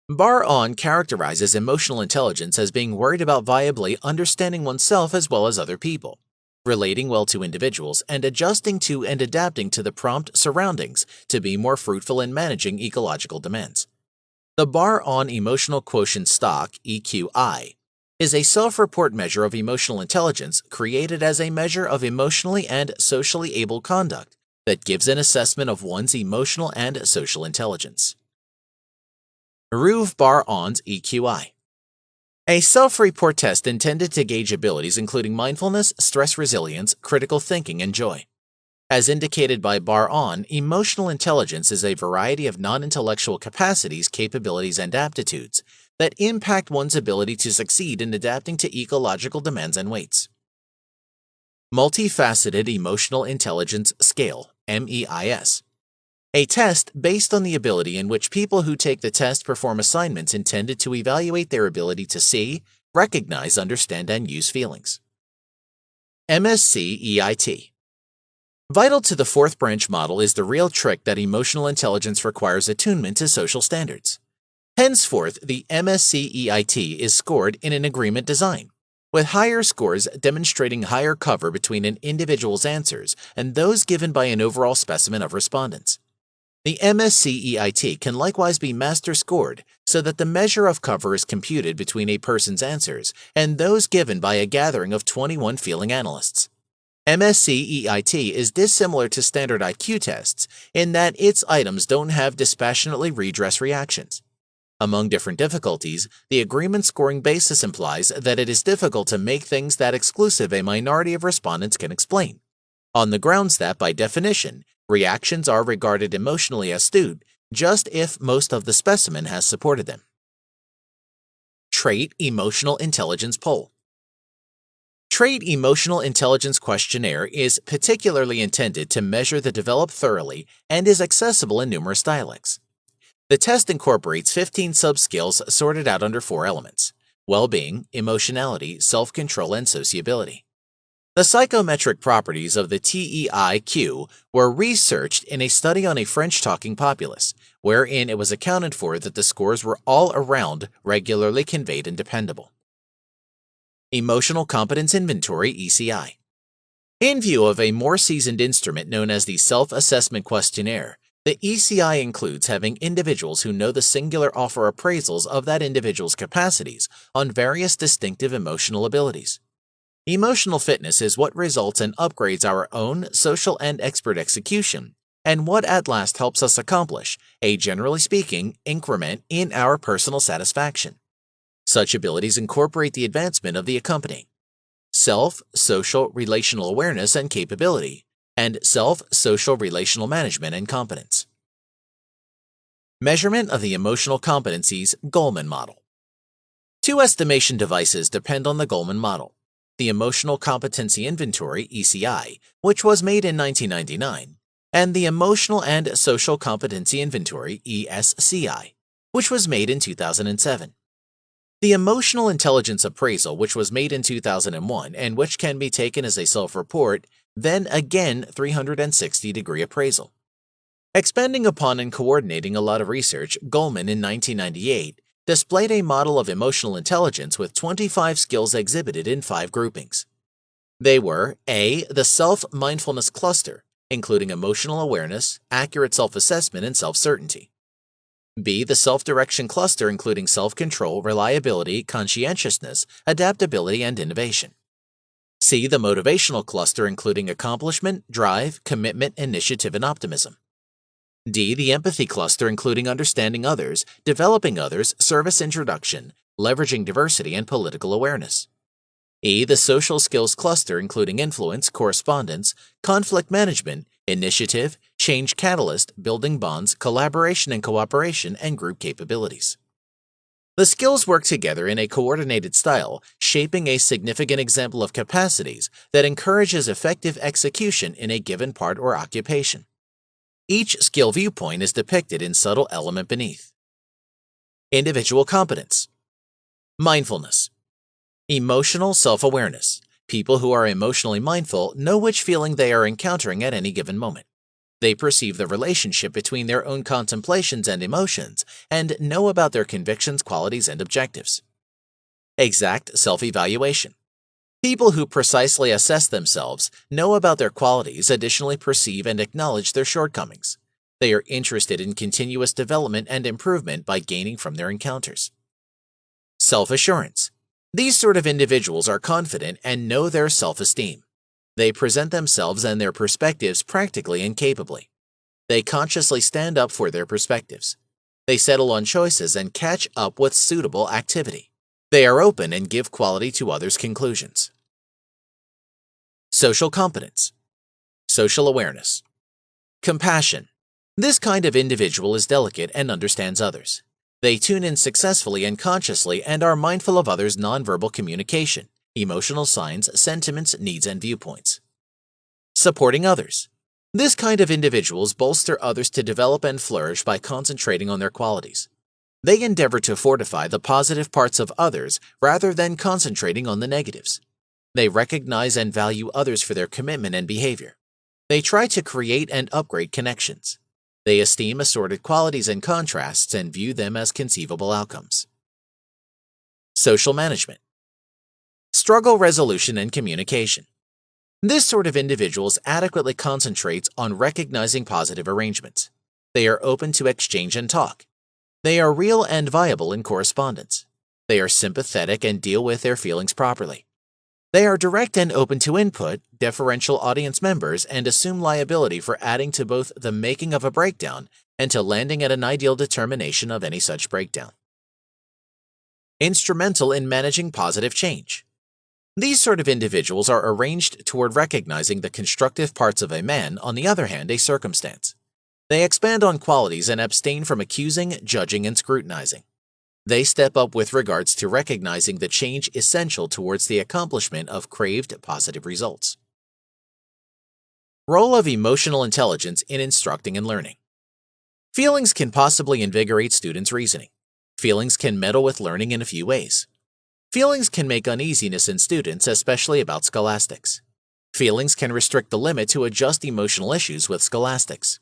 Bar-on characterizes emotional intelligence as being worried about viably understanding oneself as well as other people, relating well to individuals, and adjusting to and adapting to the prompt surroundings to be more fruitful in managing ecological demands. The Bar-on emotional quotient stock, EQI, is a self-report measure of emotional intelligence created as a measure of emotionally and socially able conduct that gives an assessment of one's emotional and social intelligence. Ruve Bar-On's EQI. A self-report test intended to gauge abilities including mindfulness, stress resilience, critical thinking, and joy. As indicated by Bar-On, emotional intelligence is a variety of non-intellectual capacities, capabilities, and aptitudes that impact one's ability to succeed in adapting to ecological demands and weights. Multifaceted Emotional Intelligence Scale, MEIS. A test based on the ability in which people who take the test perform assignments intended to evaluate their ability to see, recognize, understand, and use feelings. MSc-EIT. Vital to the fourth branch model is the real trick that emotional intelligence requires attunement to social standards. Henceforth, the MSc-EIT is scored in an agreement design, with higher scores demonstrating higher cover between an individual's answers and those given by an overall specimen of respondents. The MSc-EIT can likewise be master scored so that the measure of cover is computed between a person's answers and those given by a gathering of 21 feeling analysts. MSc-EIT is dissimilar to standard IQ tests in that its items don't have dispassionately redress reactions. Among different difficulties, the agreement scoring basis implies that it is difficult to make things that exclusive a minority of respondents can explain, on the grounds that, by definition, reactions are regarded emotionally astute just if most of the specimen has supported them. Trait Emotional Intelligence Poll. Trait Emotional Intelligence Questionnaire is particularly intended to measure the developed thoroughly and is accessible in numerous dialects. The test incorporates 15 subskills sorted out under 4 elements: well-being, emotionality, self-control, and sociability. The psychometric properties of the TEIQ were researched in a study on a French-talking populace, wherein it was accounted for that the scores were all around regularly conveyed and dependable. Emotional Competence Inventory, ECI. In view of a more seasoned instrument known as the Self-Assessment Questionnaire, the ECI includes having individuals who know the singular offer appraisals of that individual's capacities on various distinctive emotional abilities. Emotional fitness is what results and upgrades our own social and expert execution, and what at last helps us accomplish a, generally speaking, increment in our personal satisfaction. Such abilities incorporate the advancement of the accompanying self, social, relational awareness and capability, and self, social, relational management and competence. Measurement of the Emotional Competencies Goleman Model. 2 estimation devices depend on the Goleman Model: the Emotional Competency Inventory, ECI, which was made in 1999, and the Emotional and Social Competency Inventory, ESCI, which was made in 2007. The Emotional Intelligence Appraisal, which was made in 2001 and which can be taken as a self-report, then again 360-degree appraisal. Expanding upon and coordinating a lot of research, Goleman in 1998 displayed a model of emotional intelligence with 25 skills exhibited in 5 groupings. They were A. The Self-Mindfulness Cluster, including emotional awareness, accurate self-assessment, and self-certainty. B. The Self-Direction Cluster, including self-control, reliability, conscientiousness, adaptability, and innovation. C. The Motivational Cluster, including accomplishment, drive, commitment, initiative, and optimism. D. The Empathy Cluster, including understanding others, developing others, service introduction, leveraging diversity, and political awareness. E. The Social Skills Cluster, including influence, correspondence, conflict management, initiative, change catalyst, building bonds, collaboration and cooperation, and group capabilities. The skills work together in a coordinated style, shaping a significant example of capacities that encourages effective execution in a given part or occupation. Each skill viewpoint is depicted in subtle element beneath. Individual competence. Mindfulness. Emotional self-awareness. People who are emotionally mindful know which feeling they are encountering at any given moment. They perceive the relationship between their own contemplations and emotions and know about their convictions, qualities, and objectives. Exact self-evaluation. People who precisely assess themselves know about their qualities, additionally perceive and acknowledge their shortcomings. They are interested in continuous development and improvement by gaining from their encounters. Self-assurance. These sort of individuals are confident and know their self-esteem. They present themselves and their perspectives practically and capably. They consciously stand up for their perspectives. They settle on choices and catch up with suitable activity. They are open and give quality to others' conclusions. Social competence. Social awareness. Compassion. This kind of individual is delicate and understands others. They tune in successfully and consciously and are mindful of others' nonverbal communication, emotional signs, sentiments, needs, and viewpoints. Supporting others. This kind of individuals bolster others to develop and flourish by concentrating on their qualities. They endeavor to fortify the positive parts of others rather than concentrating on the negatives. They recognize and value others for their commitment and behavior. They try to create and upgrade connections. They esteem assorted qualities and contrasts and view them as conceivable outcomes. Social management. Struggle resolution and communication. This sort of individuals adequately concentrates on recognizing positive arrangements. They are open to exchange and talk. They are real and viable in correspondence. They are sympathetic and deal with their feelings properly. They are direct and open to input, deferential audience members, and assume liability for adding to both the making of a breakdown and to landing at an ideal determination of any such breakdown. Instrumental in managing positive change. These sort of individuals are arranged toward recognizing the constructive parts of a man, on the other hand, a circumstance. They expand on qualities and abstain from accusing, judging, and scrutinizing. They step up with regards to recognizing the change essential towards the accomplishment of craved positive results. Role of emotional intelligence in instructing and learning. Feelings can possibly invigorate students' reasoning. Feelings can meddle with learning in a few ways. Feelings can make uneasiness in students, especially about scholastics. Feelings can restrict the limit to adjust emotional issues with scholastics.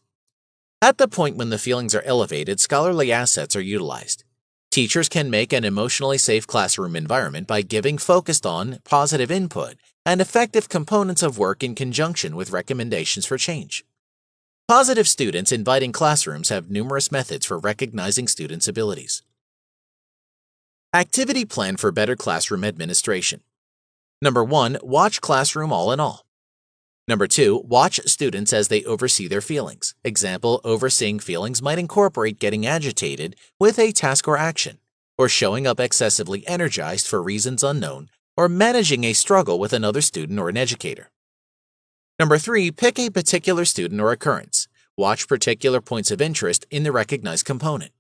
At the point when the feelings are elevated, scholarly assets are utilized. Teachers can make an emotionally safe classroom environment by giving focused on positive input and effective components of work in conjunction with recommendations for change. Positive students inviting classrooms have numerous methods for recognizing students' abilities. Activity plan for better classroom administration. Number 1, watch classroom all in all. Number 2, watch students as they oversee their feelings. Example, overseeing feelings might incorporate getting agitated with a task or action, or showing up excessively energized for reasons unknown, or managing a struggle with another student or an educator. Number 3, pick a particular student or occurrence. Watch particular points of interest in the recognized component.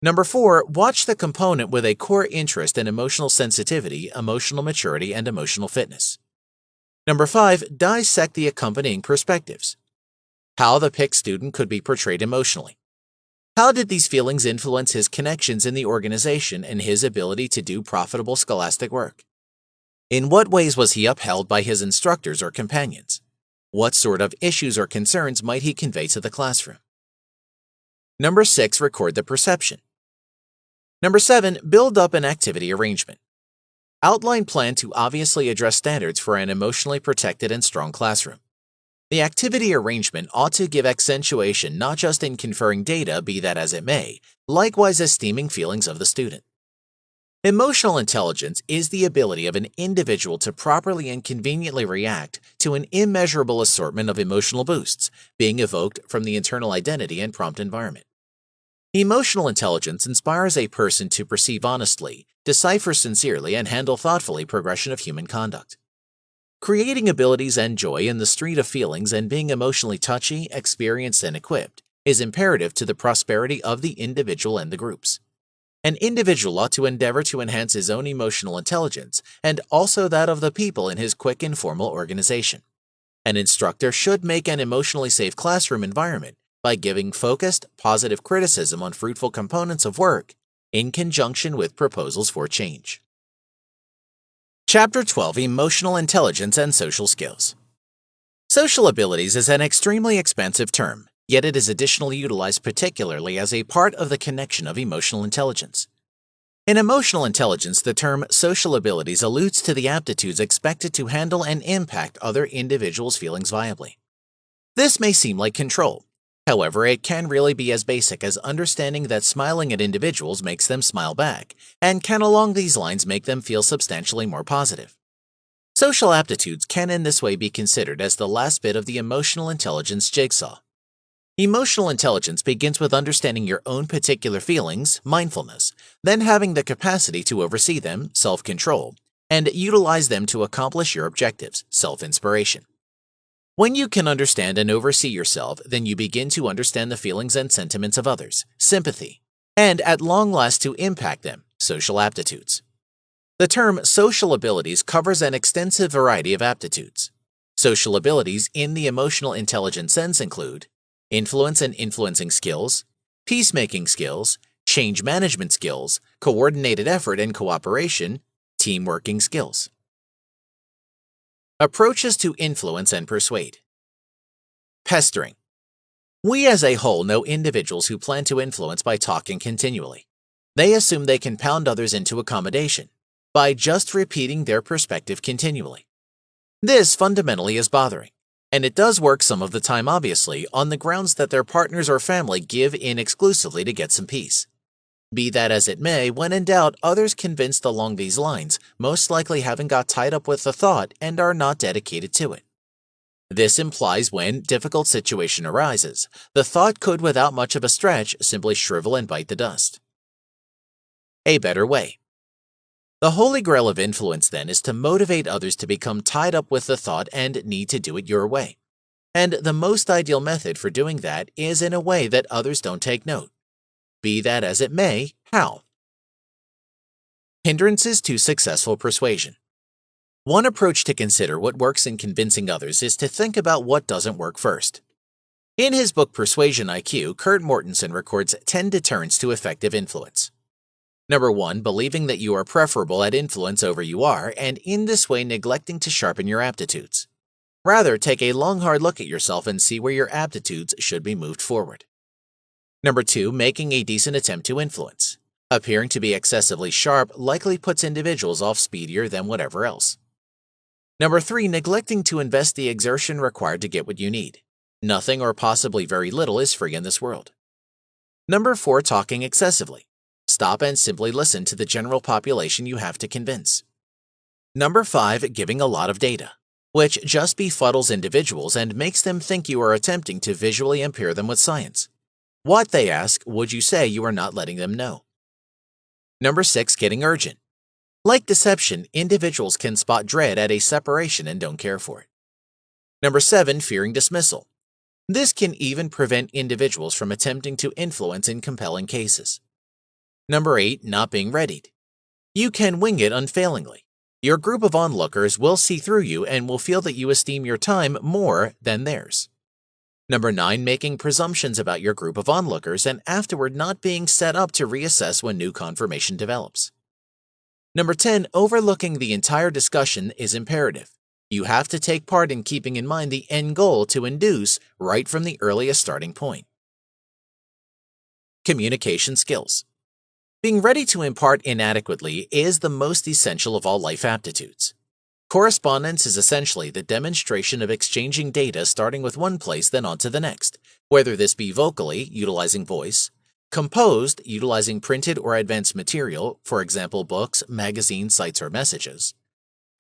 Number 4, watch the component with a core interest in emotional sensitivity, emotional maturity, and emotional fitness. Number 5, dissect the accompanying perspectives. How the picked student could be portrayed emotionally. How did these feelings influence his connections in the organization and his ability to do profitable scholastic work? In what ways was he upheld by his instructors or companions? What sort of issues or concerns might he convey to the classroom? Number 6, record the perception. Number 7, build up an activity arrangement. Outline plan to obviously address standards for an emotionally protected and strong classroom. The activity arrangement ought to give accentuation not just in conferring data, be that as it may, likewise esteeming feelings of the student. Emotional intelligence is the ability of an individual to properly and conveniently react to an immeasurable assortment of emotional boosts being evoked from the internal identity and prompt environment. Emotional intelligence inspires a person to perceive honestly, decipher sincerely, and handle thoughtfully progression of human conduct. Creating abilities and joy in the street of feelings and being emotionally touchy, experienced, and equipped is imperative to the prosperity of the individual and the groups. An individual ought to endeavor to enhance his own emotional intelligence and also that of the people in his quick and formal organization. An instructor should make an emotionally safe classroom environment by giving focused, positive criticism on fruitful components of work in conjunction with proposals for change. Chapter 12, Emotional Intelligence and Social Skills. Social abilities is an extremely expansive term, yet it is additionally utilized particularly as a part of the connection of emotional intelligence. In emotional intelligence, the term social abilities alludes to the aptitudes expected to handle and impact other individuals' feelings viably. This may seem like control, However, it can really be as basic as understanding that smiling at individuals makes them smile back, and can along these lines make them feel substantially more positive. Social aptitudes can in this way be considered as the last bit of the emotional intelligence jigsaw. Emotional intelligence begins with understanding your own particular feelings, mindfulness, then having the capacity to oversee them, self-control, and utilize them to accomplish your objectives, self-inspiration. When you can understand and oversee yourself, then you begin to understand the feelings and sentiments of others, sympathy, and at long last to impact them, social aptitudes. The term social abilities covers an extensive variety of aptitudes. Social abilities in the emotional intelligence sense include influence and influencing skills, peacemaking skills, change management skills, coordinated effort and cooperation, teamworking skills. Approaches to influence and persuade. Pestering. We as a whole know individuals who plan to influence by talking continually. They assume they can pound others into accommodation by just repeating their perspective continually. This fundamentally is bothering, and it does work some of the time obviously on the grounds that their partners or family give in exclusively to get some peace. Be that as it may, when in doubt, others convinced along these lines most likely haven't got tied up with the thought and are not dedicated to it. This implies when difficult situation arises, the thought could without much of a stretch simply shrivel and bite the dust. A better way. The holy grail of influence then is to motivate others to become tied up with the thought and need to do it your way. And the most ideal method for doing that is in a way that others don't take note. Be that as it may, how? Hindrances to successful persuasion. One approach to consider what works in convincing others is to think about what doesn't work first. In his book Persuasion IQ, Kurt Mortensen records 10 deterrents to effective influence. Number 1, believing that you are preferable at influence over you are, and in this way neglecting to sharpen your aptitudes. Rather, take a long hard look at yourself and see where your aptitudes should be moved forward. Number 2, making a decent attempt to influence. Appearing to be excessively sharp likely puts individuals off speedier than whatever else. Number 3, neglecting to invest the exertion required to get what you need. Nothing or possibly very little is free in this world. Number 4, talking excessively. Stop and simply listen to the general population you have to convince. Number 5, giving a lot of data, which just befuddles individuals and makes them think you are attempting to visually impair them with science. What, they ask, would you say you are not letting them know? Number 6, getting urgent. Like deception, individuals can spot dread at a separation and don't care for it. Number 7, fearing dismissal. This can even prevent individuals from attempting to influence in compelling cases. Number 8, not being readied. You can wing it unfailingly. Your group of onlookers will see through you and will feel that you esteem your time more than theirs. Number 9, making presumptions about your group of onlookers and afterward not being set up to reassess when new confirmation develops. Number 10, overlooking the entire discussion is imperative. You have to take part in keeping in mind the end goal to induce right from the earliest starting point. Communication skills. Being ready to impart inadequately is the most essential of all life aptitudes. Correspondence is essentially the demonstration of exchanging data starting with one place then on to the next, whether this be vocally, utilizing voice, composed, utilizing printed or advanced material, for example books, magazines, sites, or messages,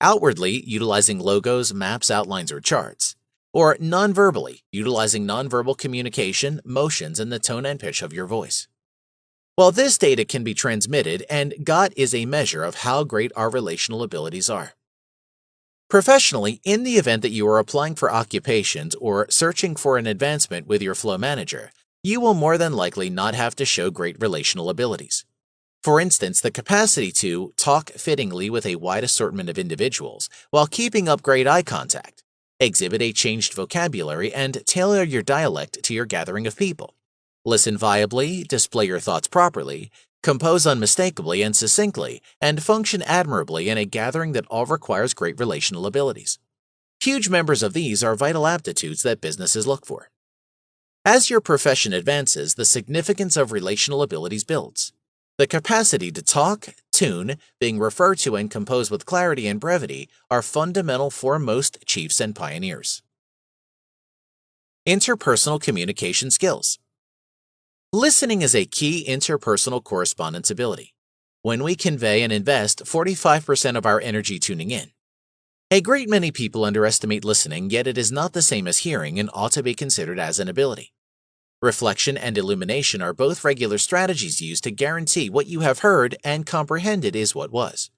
outwardly, utilizing logos, maps, outlines, or charts, or non-verbally, utilizing nonverbal communication, motions, and the tone and pitch of your voice. While this data can be transmitted, and God is a measure of how great our relational abilities are. Professionally, in the event that you are applying for occupations or searching for an advancement with your flow manager, you will more than likely not have to show great relational abilities. For instance, the capacity to talk fittingly with a wide assortment of individuals while keeping up great eye contact, exhibit a changed vocabulary, and tailor your dialect to your gathering of people. Listen viably, display your thoughts properly, compose unmistakably and succinctly, and function admirably in a gathering that all requires great relational abilities. Huge members of these are vital aptitudes that businesses look for. As your profession advances, the significance of relational abilities builds. The capacity to talk, tune, being referred to and compose with clarity and brevity are fundamental for most chiefs and pioneers. Interpersonal communication skills. Listening is a key interpersonal correspondence ability. When we convey and invest 45% of our energy tuning in. A great many people underestimate listening, yet it is not the same as hearing and ought to be considered as an ability. Reflection and illumination are both regular strategies used to guarantee what you have heard and comprehended is what was.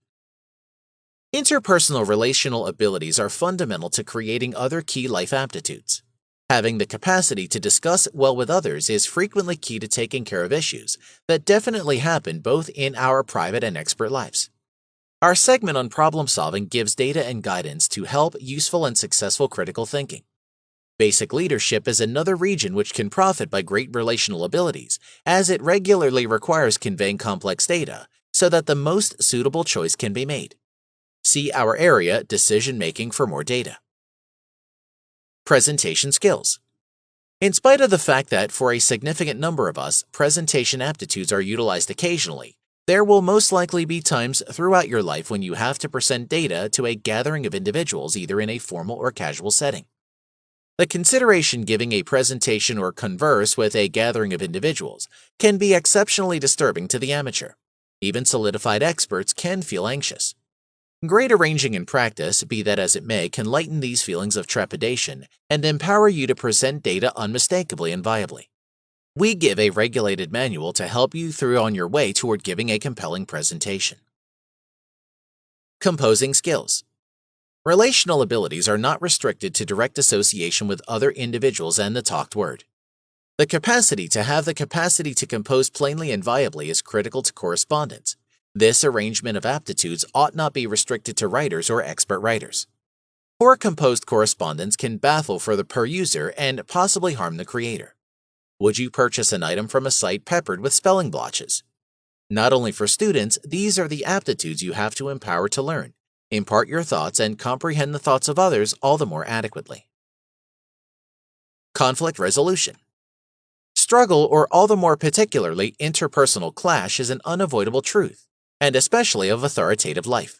Interpersonal relational abilities are fundamental to creating other key life aptitudes. Having the capacity to discuss well with others is frequently key to taking care of issues that definitely happen both in our private and expert lives. Our segment on problem solving gives data and guidance to help useful and successful critical thinking. Basic leadership is another region which can profit by great relational abilities, as it regularly requires conveying complex data so that the most suitable choice can be made. See our area, Decision Making, for more data. Presentation skills. In spite of the fact that for a significant number of us, presentation aptitudes are utilized occasionally, there will most likely be times throughout your life when you have to present data to a gathering of individuals either in a formal or casual setting. The consideration giving a presentation or converse with a gathering of individuals can be exceptionally disturbing to the amateur. Even solidified experts can feel anxious. Great arranging and practice, be that as it may, can lighten these feelings of trepidation and empower you to present data unmistakably and viably. We give a regulated manual to help you through on your way toward giving a compelling presentation. Composing skills. Relational abilities are not restricted to direct association with other individuals and the talked word. The capacity to compose plainly and viably is critical to correspondence. This arrangement of aptitudes ought not be restricted to writers or expert writers. Poor composed correspondence can baffle for the peruser and possibly harm the creator. Would you purchase an item from a site peppered with spelling blotches? Not only for students, these are the aptitudes you have to empower to learn, impart your thoughts, and comprehend the thoughts of others all the more adequately. Conflict resolution. Struggle, or all the more particularly interpersonal clash, is an unavoidable truth, and especially of authoritative life.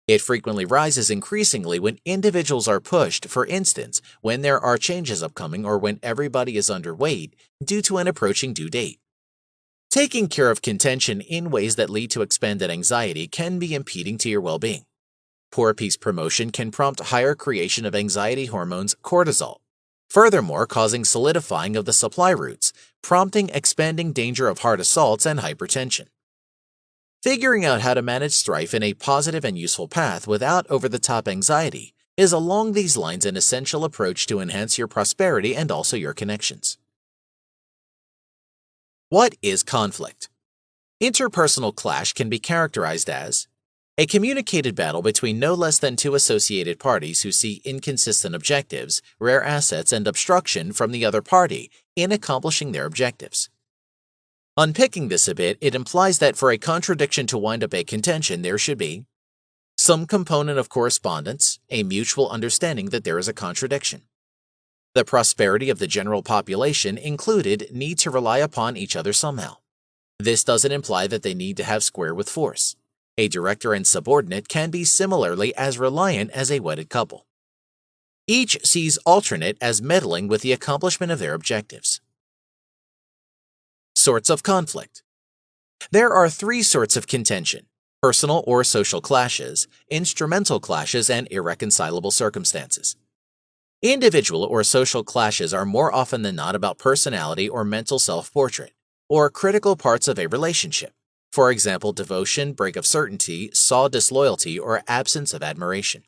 It frequently rises increasingly when individuals are pushed, for instance, when there are changes upcoming or when everybody is underweight due to an approaching due date. Taking care of contention in ways that lead to expanded anxiety can be impeding to your well-being. Poor peace promotion can prompt higher creation of anxiety hormones cortisol, furthermore causing solidifying of the supply routes, prompting expanding danger of heart assaults and hypertension. Figuring out how to manage strife in a positive and useful path without over-the-top anxiety is along these lines an essential approach to enhance your prosperity and also your connections. What is conflict? Interpersonal clash can be characterized as a communicated battle between no less than two associated parties who see inconsistent objectives, rare assets, and obstruction from the other party in accomplishing their objectives. Unpicking this a bit, it implies that for a contradiction to wind up a contention, there should be some component of correspondence, a mutual understanding that there is a contradiction. The prosperity of the general population included need to rely upon each other somehow. This doesn't imply that they need to have square with force. A director and subordinate can be similarly as reliant as a wedded couple. Each sees alternate as meddling with the accomplishment of their objectives. Sorts of conflict. There are three sorts of contention: personal or social clashes, instrumental clashes, and irreconcilable circumstances. Individual or social clashes are more often than not about personality or mental self-portrait, or critical parts of a relationship. For example, devotion, break of certainty, saw disloyalty, or absence of admiration.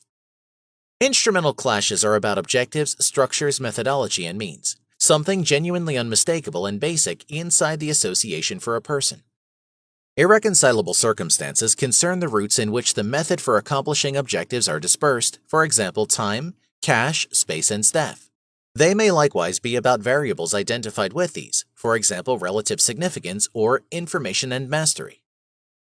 Instrumental clashes are about objectives, structures, methodology, and means, something genuinely unmistakable and basic inside the association for a person. Irreconcilable circumstances concern the routes in which the method for accomplishing objectives are dispersed, for example, time, cash, space, and staff. They may likewise be about variables identified with these, for example, relative significance or information and mastery.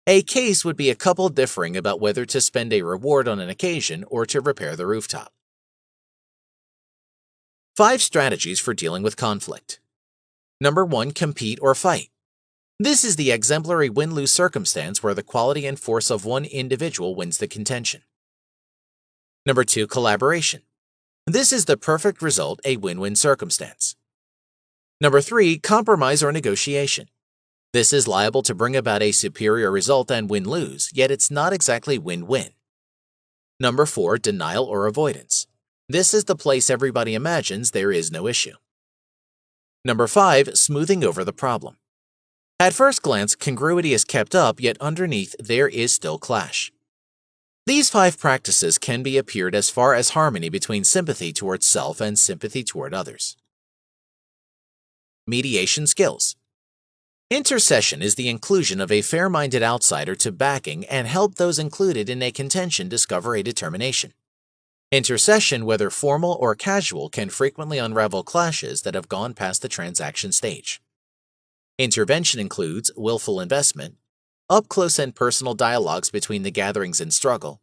A case would be a couple differing about whether to spend a reward on an occasion or to repair the rooftop. 5 strategies for dealing with conflict. Number 1, compete or fight. This is the exemplary win-lose circumstance where the quality and force of one individual wins the contention. Number 2, collaboration. This is the perfect result, a win-win circumstance. Number 3, compromise or negotiation. This is liable to bring about a superior result than win-lose, yet it's not exactly win-win. Number 4, denial or avoidance. This is the place everybody imagines there is no issue. Number 5, smoothing over the problem. At first glance, congruity is kept up, yet underneath there is still clash. These 5 practices can be appeared as far as harmony between sympathy towards self and sympathy toward others. Mediation skills. Intercession is the inclusion of a fair-minded outsider to backing and help those included in a contention discover a determination. Intercession, whether formal or casual, can frequently unravel clashes that have gone past the transaction stage. Intervention includes willful investment, up-close and personal dialogues between the gatherings in struggle,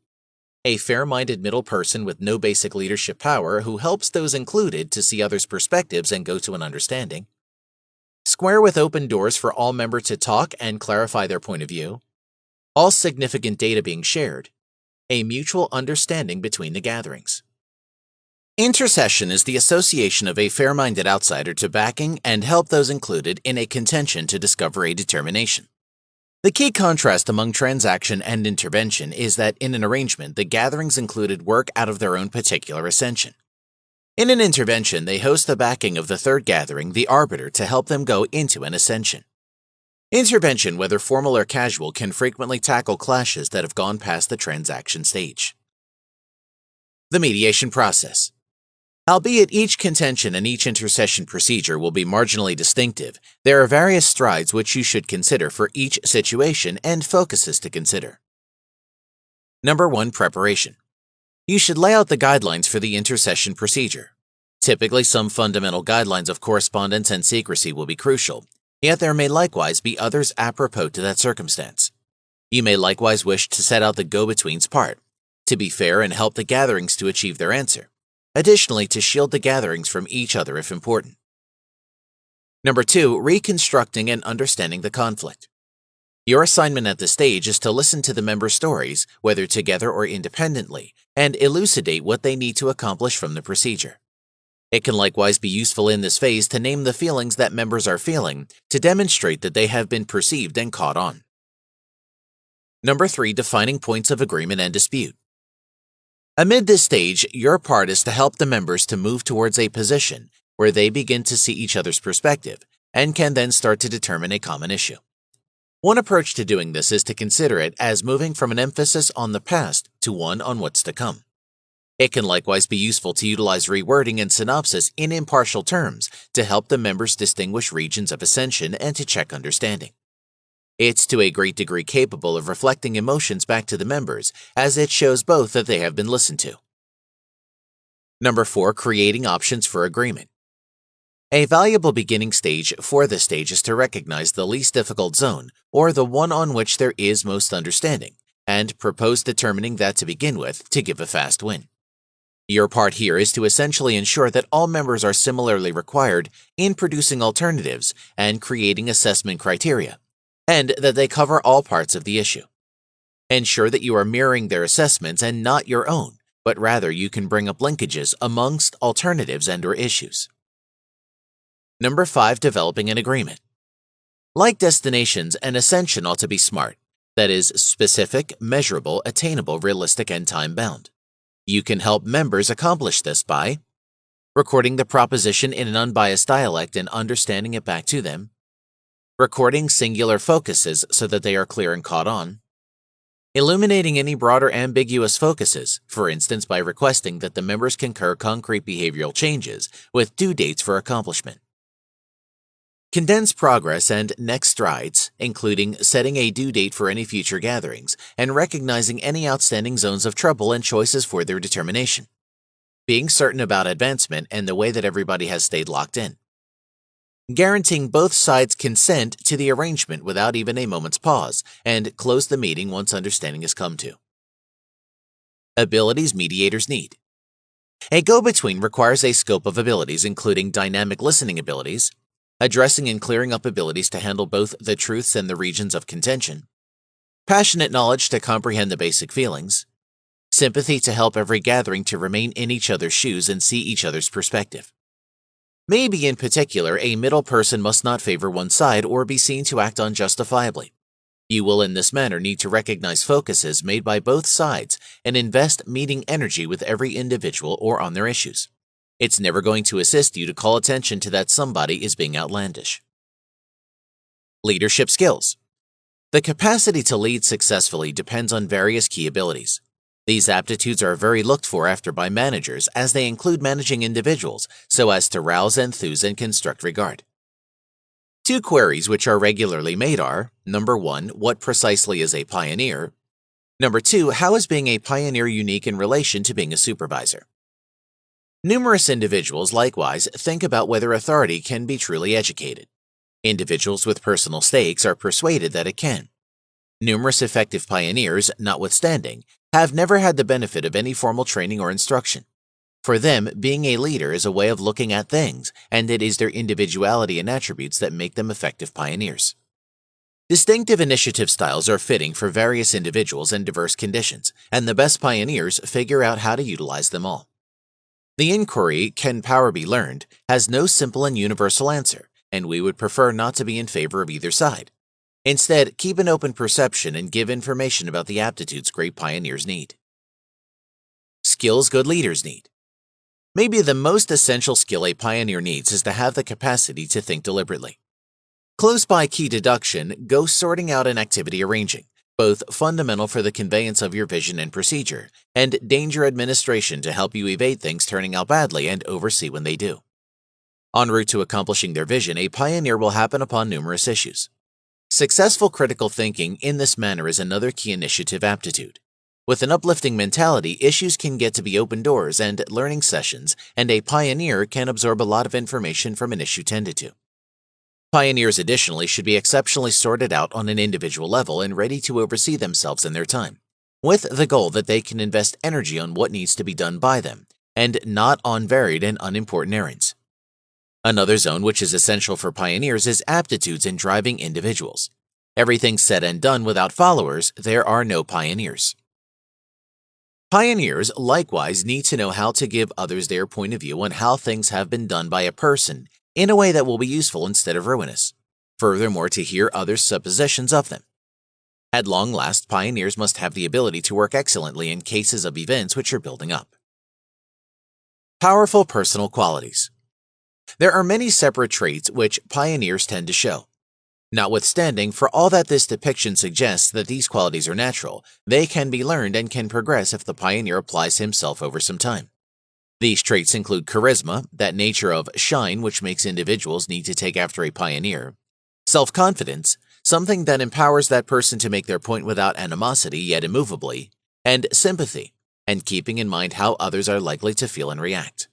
a fair-minded middle person with no basic leadership power who helps those included to see others' perspectives and go to an understanding, square with open doors for all members to talk and clarify their point of view, all significant data being shared, a mutual understanding between the gatherings. Intercession is the association of a fair-minded outsider to backing and help those included in a contention to discover a determination. The key contrast among transaction and intervention is that in an arrangement, the gatherings included work out of their own particular ascension. In an intervention, they host the backing of the third gathering, the arbiter, to help them go into an ascension. Intervention, whether formal or casual, can frequently tackle clashes that have gone past the transaction stage. The mediation process. Albeit each contention and each intercession procedure will be marginally distinctive, there are various strides which you should consider for each situation and focuses to consider. Number 1, preparation. You should lay out the guidelines for the intercession procedure. Typically, some fundamental guidelines of correspondence and secrecy will be crucial, yet there may likewise be others apropos to that circumstance. You may likewise wish to set out the go-between's part, to be fair and help the gatherings to achieve their answer. Additionally, to shield the gatherings from each other if important. Number 2, reconstructing and understanding the conflict. Your assignment at this stage is to listen to the members' stories, whether together or independently, and elucidate what they need to accomplish from the procedure. It can likewise be useful in this phase to name the feelings that members are feeling to demonstrate that they have been perceived and caught on. Number 3, defining points of agreement and dispute. Amid this stage, your part is to help the members to move towards a position where they begin to see each other's perspective and can then start to determine a common issue. One approach to doing this is to consider it as moving from an emphasis on the past to one on what's to come. It can likewise be useful to utilize rewording and synopsis in impartial terms to help the members distinguish regions of ascension and to check understanding. It's to a great degree capable of reflecting emotions back to the members, as it shows both that they have been listened to. Number 4, creating options for agreement. A valuable beginning stage for this stage is to recognize the least difficult zone, or the one on which there is most understanding, and propose determining that to begin with to give a fast win. Your part here is to essentially ensure that all members are similarly required in producing alternatives and creating assessment criteria, and that they cover all parts of the issue. Ensure that you are mirroring their assessments and not your own, but rather you can bring up linkages amongst alternatives and/or issues. Number 5, developing an agreement. Like destinations, an ascension ought to be SMART, that is, specific, measurable, attainable, realistic, and time-bound. You can help members accomplish this by recording the proposition in an unbiased dialect and understanding it back to them, recording singular focuses so that they are clear and caught on, illuminating any broader ambiguous focuses, for instance by requesting that the members concur concrete behavioral changes with due dates for accomplishment. Condense progress and next strides, including setting a due date for any future gatherings and recognizing any outstanding zones of trouble and choices for their determination. Being certain about advancement and the way that everybody has stayed locked in. Guaranteeing both sides' consent to the arrangement without even a moment's pause, and close the meeting once understanding is come to. Abilities mediators need. A go-between requires a scope of abilities including dynamic listening abilities, addressing and clearing up abilities to handle both the truths and the regions of contention, passionate knowledge to comprehend the basic feelings, sympathy to help every gathering to remain in each other's shoes and see each other's perspective. Maybe in particular, a middle person must not favor one side or be seen to act unjustifiably. You will in this manner need to recognize focuses made by both sides and invest meeting energy with every individual or on their issues. It's never going to assist you to call attention to that somebody is being outlandish. Leadership skills. The capacity to lead successfully depends on various key abilities. These aptitudes are very looked for after by managers as they include managing individuals so as to rouse enthuse and construct regard. Two queries which are regularly made are, number 1, what precisely is a pioneer? Number 2, how is being a pioneer unique in relation to being a supervisor? Numerous individuals likewise think about whether authority can be truly educated. Individuals with personal stakes are persuaded that it can. Numerous effective pioneers, notwithstanding, have never had the benefit of any formal training or instruction. For them, being a leader is a way of looking at things, and it is their individuality and attributes that make them effective pioneers. Distinctive initiative styles are fitting for various individuals and diverse conditions, and the best pioneers figure out how to utilize them all. The inquiry, can power be learned, has no simple and universal answer, and we would prefer not to be in favor of either side. Instead, keep an open perception and give information about the aptitudes great pioneers need. Skills good leaders need. Maybe the most essential skill a pioneer needs is to have the capacity to think deliberately. Close by key deduction, go sorting out and activity arranging, both fundamental for the conveyance of your vision and procedure, and danger administration to help you evade things turning out badly and oversee when they do. En route to accomplishing their vision, a pioneer will happen upon numerous issues. Successful critical thinking in this manner is another key initiative aptitude. With an uplifting mentality, issues can get to be open doors and learning sessions, and a pioneer can absorb a lot of information from an issue tended to. Pioneers additionally should be exceptionally sorted out on an individual level and ready to oversee themselves and their time, with the goal that they can invest energy on what needs to be done by them, and not on varied and unimportant errands. Another zone which is essential for pioneers is aptitudes in driving individuals. Everything said and done without followers, there are no pioneers. Pioneers likewise need to know how to give others their point of view on how things have been done by a person in a way that will be useful instead of ruinous. Furthermore, to hear others' suppositions of them. At long last, pioneers must have the ability to work excellently in cases of events which are building up. Powerful personal qualities. There are many separate traits which pioneers tend to show. Notwithstanding, for all that this depiction suggests that these qualities are natural, they can be learned and can progress if the pioneer applies himself over some time. These traits include charisma, that nature of shine which makes individuals need to take after a pioneer, self-confidence, something that empowers that person to make their point without animosity yet immovably, and sympathy, and keeping in mind how others are likely to feel and react.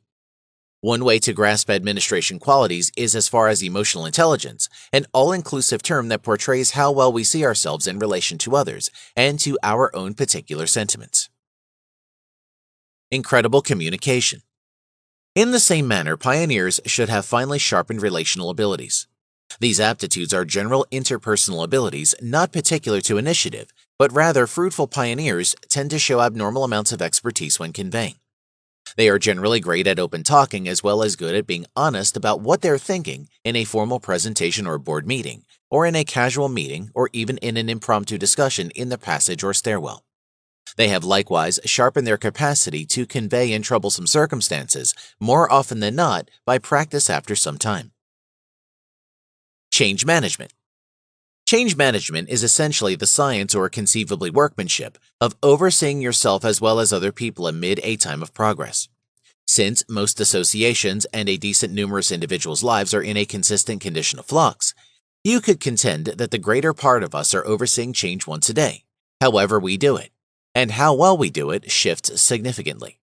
One way to grasp administration qualities is as far as emotional intelligence, an all-inclusive term that portrays how well we see ourselves in relation to others and to our own particular sentiments. Incredible communication. In the same manner, pioneers should have finely sharpened relational abilities. These aptitudes are general interpersonal abilities not particular to initiative, but rather fruitful pioneers tend to show abnormal amounts of expertise when conveying. They are generally great at open talking as well as good at being honest about what they're thinking in a formal presentation or board meeting, or in a casual meeting, or even in an impromptu discussion in the passage or stairwell. They have likewise sharpened their capacity to convey in troublesome circumstances more often than not by practice after some time. Change management. Change management is essentially the science or conceivably workmanship of overseeing yourself as well as other people amid a time of progress. Since most associations and a decent numerous individuals' lives are in a consistent condition of flux, you could contend that the greater part of us are overseeing change once a day, however we do it, and how well we do it shifts significantly.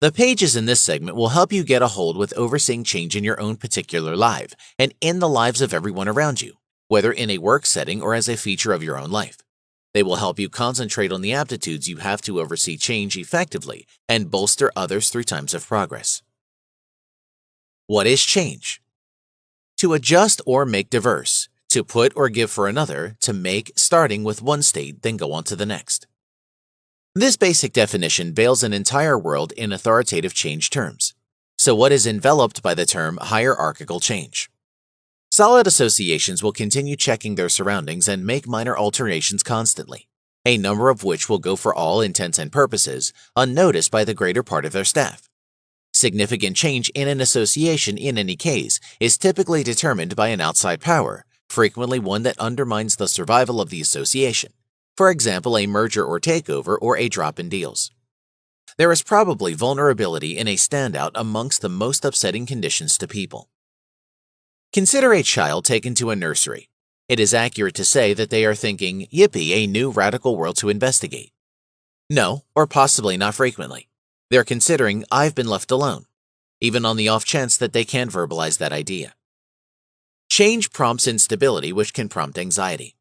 The pages in this segment will help you get a hold with overseeing change in your own particular life and in the lives of everyone around you, whether in a work setting or as a feature of your own life. They will help you concentrate on the aptitudes you have to oversee change effectively and bolster others through times of progress. What is change? To adjust or make diverse, to put or give for another, to make, starting with one state, then go on to the next. This basic definition veils an entire world in authoritative change terms. So what is enveloped by the term hierarchical change? Solid associations will continue checking their surroundings and make minor alterations constantly, a number of which will go for all intents and purposes unnoticed by the greater part of their staff. Significant change in an association in any case is typically determined by an outside power, frequently one that undermines the survival of the association, for example, a merger or takeover or a drop in deals. There is probably vulnerability in a standout amongst the most upsetting conditions to people. Consider a child taken to a nursery. It is accurate to say that they are thinking, yippee, a new radical world to investigate. No, or possibly not frequently. They're considering, I've been left alone, even on the off chance that they can verbalize that idea. Change prompts instability, which can prompt anxiety.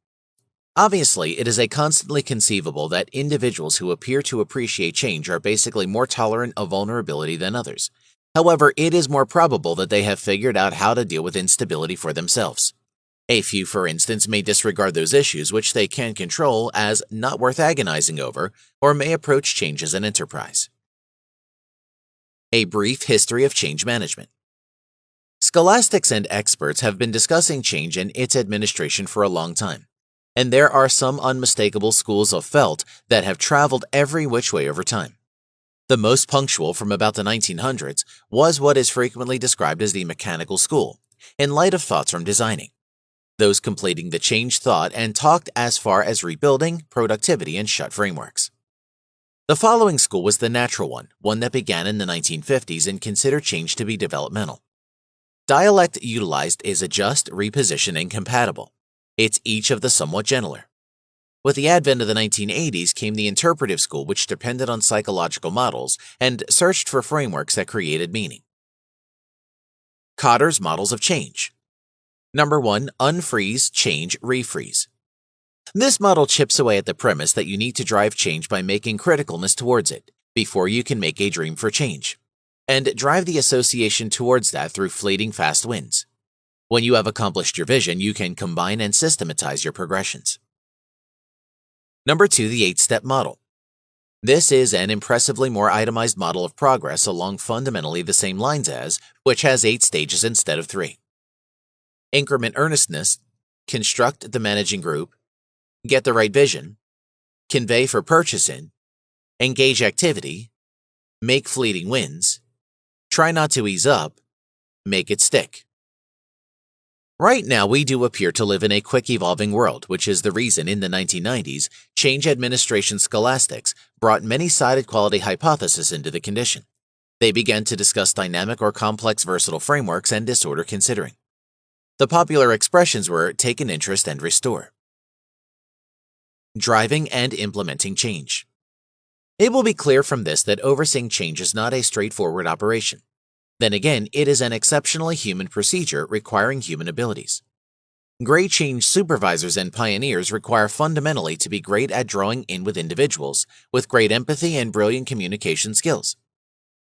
Obviously, it is a constantly conceivable that individuals who appear to appreciate change are basically more tolerant of vulnerability than others. However, it is more probable that they have figured out how to deal with instability for themselves. A few, for instance, may disregard those issues which they can control as not worth agonizing over, or may approach change as an enterprise. A brief history of change management. Scholastics and experts have been discussing change and its administration for a long time, and there are some unmistakable schools of felt that have traveled every which way over time. The most punctual from about the 1900s was what is frequently described as the mechanical school, in light of thoughts from designing. Those completing the change thought and talked as far as rebuilding, productivity, and shut frameworks. The following school was the natural one that began in the 1950s and considered change to be developmental. Dialect utilized is adjust, reposition, and compatible. It's each of the somewhat gentler. With the advent of the 1980s came the interpretive school, which depended on psychological models and searched for frameworks that created meaning. Cotter's models of change. Number 1, unfreeze, change, refreeze. This model chips away at the premise that you need to drive change by making criticalness towards it before you can make a dream for change, and drive the association towards that through fleeting fast wins. When you have accomplished your vision, you can combine and systematize your progressions. Number 2, the 8-step model. This is an impressively more itemized model of progress along fundamentally the same lines as, which has 8 stages instead of 3. Increment earnestness, construct the managing group, get the right vision, convey for purchase in, engage activity, make fleeting wins, try not to ease up, make it stick. Right now, we do appear to live in a quick evolving world, which is the reason in the 1990s, change administration scholastics brought many-sided quality hypothesis into the condition. They began to discuss dynamic or complex versatile frameworks and disorder considering. The popular expressions were take an interest and restore. Driving and implementing change. It will be clear from this that overseeing change is not a straightforward operation. Then again, it is an exceptionally human procedure requiring human abilities. Great change supervisors and pioneers require fundamentally to be great at drawing in with individuals, with great empathy and brilliant communication skills.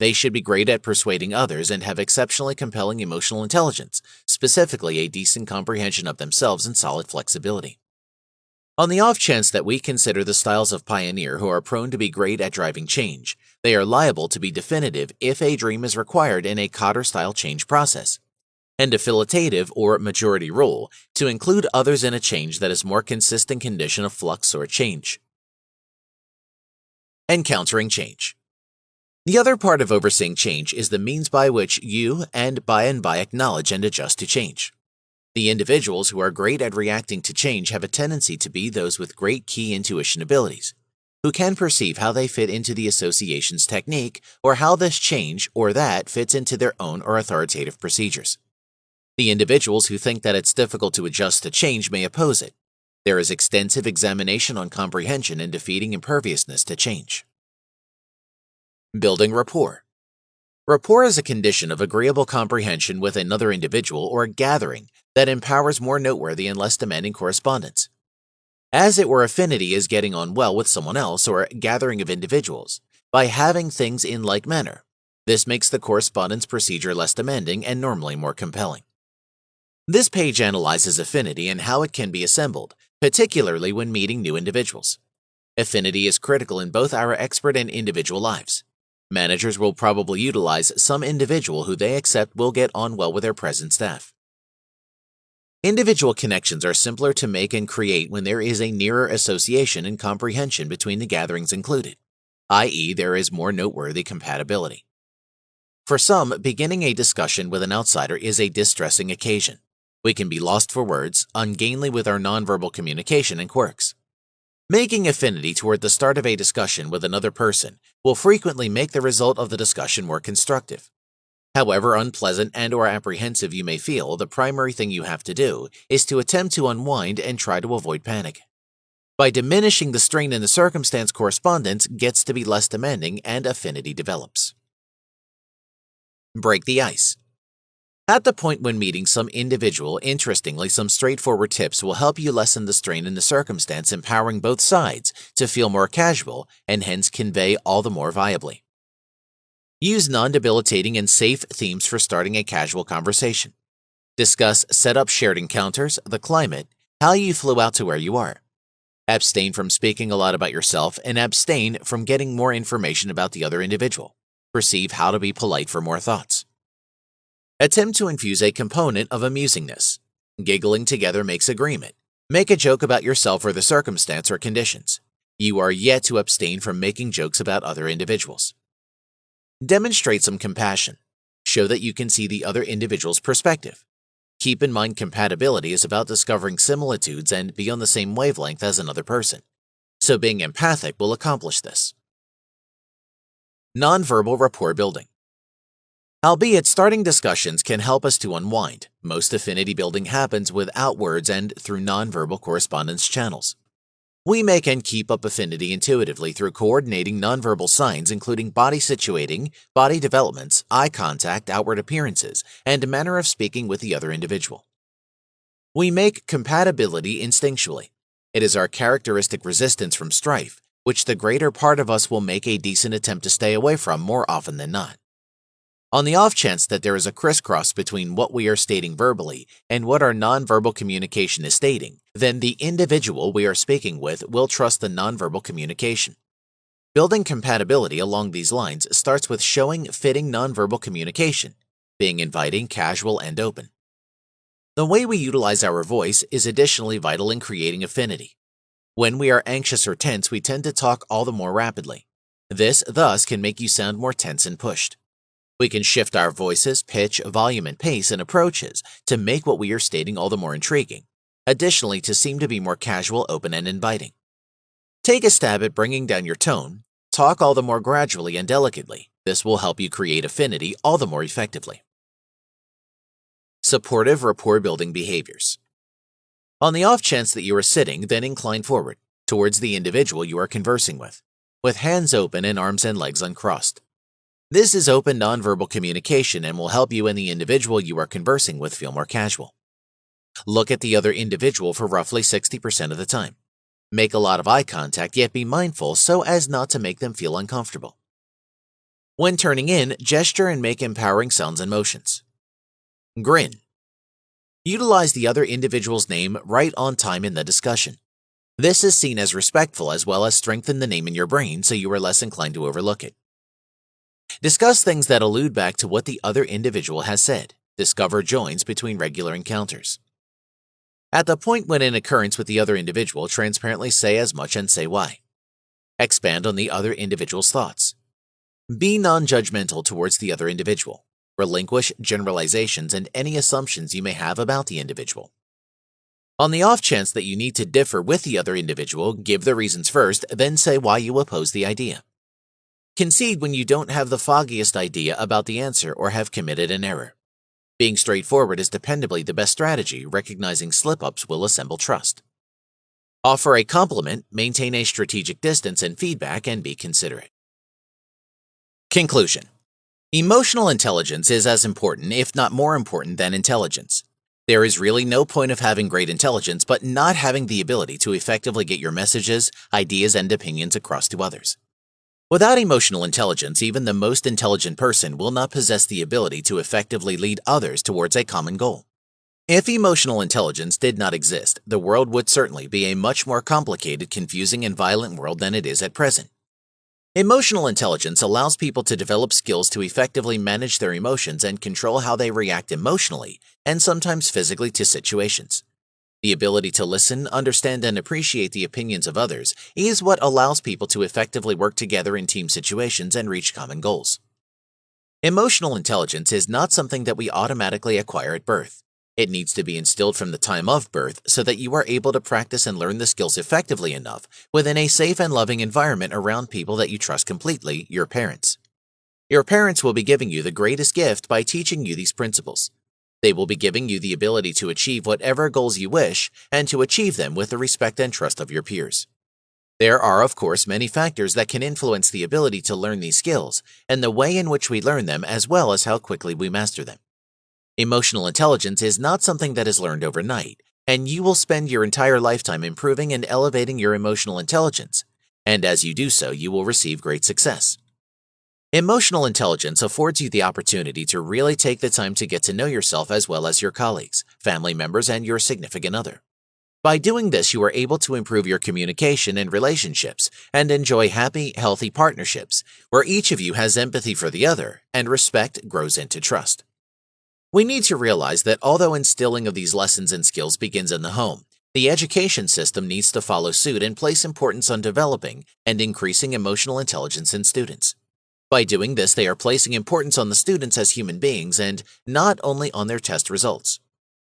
They should be great at persuading others and have exceptionally compelling emotional intelligence, specifically a decent comprehension of themselves and solid flexibility. On the off chance that we consider the styles of pioneer who are prone to be great at driving change, they are liable to be definitive if a dream is required in a Cotter-style change process, and affiliative or majority role to include others in a change that is more consistent condition of flux or change. Encountering change. The other part of overseeing change is the means by which you and by acknowledge and adjust to change. The individuals who are great at reacting to change have a tendency to be those with great key intuition abilities, who can perceive how they fit into the association's technique or how this change or that fits into their own or authoritative procedures. The individuals who think that it's difficult to adjust to change may oppose it. There is extensive examination on comprehension and defeating imperviousness to change. Building rapport. Rapport is a condition of agreeable comprehension with another individual or gathering that empowers more noteworthy and less demanding correspondence. As it were, affinity is getting on well with someone else or a gathering of individuals by having things in like manner. This makes the correspondence procedure less demanding and normally more compelling. This page analyzes affinity and how it can be assembled, particularly when meeting new individuals. Affinity is critical in both our expert and individual lives. Managers will probably utilize some individual who they accept will get on well with their present staff. Individual connections are simpler to make and create when there is a nearer association and comprehension between the gatherings included, i.e., there is more noteworthy compatibility. For some, beginning a discussion with an outsider is a distressing occasion. We can be lost for words, ungainly with our nonverbal communication and quirks. Making affinity toward the start of a discussion with another person will frequently make the result of the discussion more constructive. However unpleasant and/or apprehensive you may feel, the primary thing you have to do is to attempt to unwind and try to avoid panic. By diminishing the strain in the circumstance, correspondence gets to be less demanding and affinity develops. Break the ice. At the point when meeting some individual, interestingly, some straightforward tips will help you lessen the strain in the circumstance, empowering both sides to feel more casual and hence convey all the more viably. Use non-debilitating and safe themes for starting a casual conversation. Discuss set-up shared encounters, the climate, how you flew out to where you are. Abstain from speaking a lot about yourself and abstain from getting more information about the other individual. Perceive how to be polite for more thoughts. Attempt to infuse a component of amusingness. Giggling together makes agreement. Make a joke about yourself or the circumstance or conditions. You are yet to abstain from making jokes about other individuals. Demonstrate some compassion. Show that you can see the other individual's perspective. Keep in mind compatibility is about discovering similitudes and be on the same wavelength as another person. So being empathic will accomplish this. Nonverbal rapport building. Albeit starting discussions can help us to unwind, most affinity building happens without words and through nonverbal correspondence channels. We make and keep up affinity intuitively through coordinating nonverbal signs including body situating, body developments, eye contact, outward appearances, and manner of speaking with the other individual. We make compatibility instinctually. It is our characteristic resistance from strife, which the greater part of us will make a decent attempt to stay away from more often than not. On the off chance that there is a crisscross between what we are stating verbally and what our nonverbal communication is stating, then the individual we are speaking with will trust the nonverbal communication. Building compatibility along these lines starts with showing fitting nonverbal communication, being inviting, casual, and open. The way we utilize our voice is additionally vital in creating affinity. When we are anxious or tense, we tend to talk all the more rapidly. This, thus, can make you sound more tense and pushed. We can shift our voices, pitch, volume, and pace and approaches to make what we are stating all the more intriguing, additionally to seem to be more casual, open, and inviting. Take a stab at bringing down your tone. Talk all the more gradually and delicately. This will help you create affinity all the more effectively. Supportive rapport-building behaviors. On the off chance that you are sitting, then incline forward towards the individual you are conversing with hands open and arms and legs uncrossed. This is open nonverbal communication and will help you and the individual you are conversing with feel more casual. Look at the other individual for roughly 60% of the time. Make a lot of eye contact, yet be mindful so as not to make them feel uncomfortable. When turning in, gesture and make empowering sounds and motions. Grin. Utilize the other individual's name right on time in the discussion. This is seen as respectful as well as strengthen the name in your brain so you are less inclined to overlook it. Discuss things that allude back to what the other individual has said. Discover joins between regular encounters. At the point when in occurrence with the other individual, transparently say as much and say why. Expand on the other individual's thoughts. Be non-judgmental towards the other individual. Relinquish generalizations and any assumptions you may have about the individual. On the off chance that you need to differ with the other individual, give the reasons first, then say why you oppose the idea. Concede when you don't have the foggiest idea about the answer or have committed an error. Being straightforward is dependably the best strategy. Recognizing slip-ups will assemble trust. Offer a compliment, maintain a strategic distance and feedback, and be considerate. Conclusion. Emotional intelligence is as important, if not more important, than intelligence. There is really no point of having great intelligence but not having the ability to effectively get your messages, ideas, and opinions across to others. Without emotional intelligence, even the most intelligent person will not possess the ability to effectively lead others towards a common goal. If emotional intelligence did not exist, the world would certainly be a much more complicated, confusing, and violent world than it is at present. Emotional intelligence allows people to develop skills to effectively manage their emotions and control how they react emotionally and sometimes physically to situations. The ability to listen, understand, and appreciate the opinions of others is what allows people to effectively work together in team situations and reach common goals. Emotional intelligence is not something that we automatically acquire at birth. It needs to be instilled from the time of birth so that you are able to practice and learn the skills effectively enough within a safe and loving environment around people that you trust completely, your parents. Your parents will be giving you the greatest gift by teaching you these principles. They will be giving you the ability to achieve whatever goals you wish and to achieve them with the respect and trust of your peers. There are, of course, many factors that can influence the ability to learn these skills and the way in which we learn them as well as how quickly we master them. Emotional intelligence is not something that is learned overnight, and you will spend your entire lifetime improving and elevating your emotional intelligence, and as you do so, you will receive great success. Emotional intelligence affords you the opportunity to really take the time to get to know yourself as well as your colleagues, family members, and your significant other. By doing this, you are able to improve your communication and relationships and enjoy happy, healthy partnerships where each of you has empathy for the other and respect grows into trust. We need to realize that although instilling of these lessons and skills begins in the home, the education system needs to follow suit and place importance on developing and increasing emotional intelligence in students. By doing this, they are placing importance on the students as human beings and not only on their test results.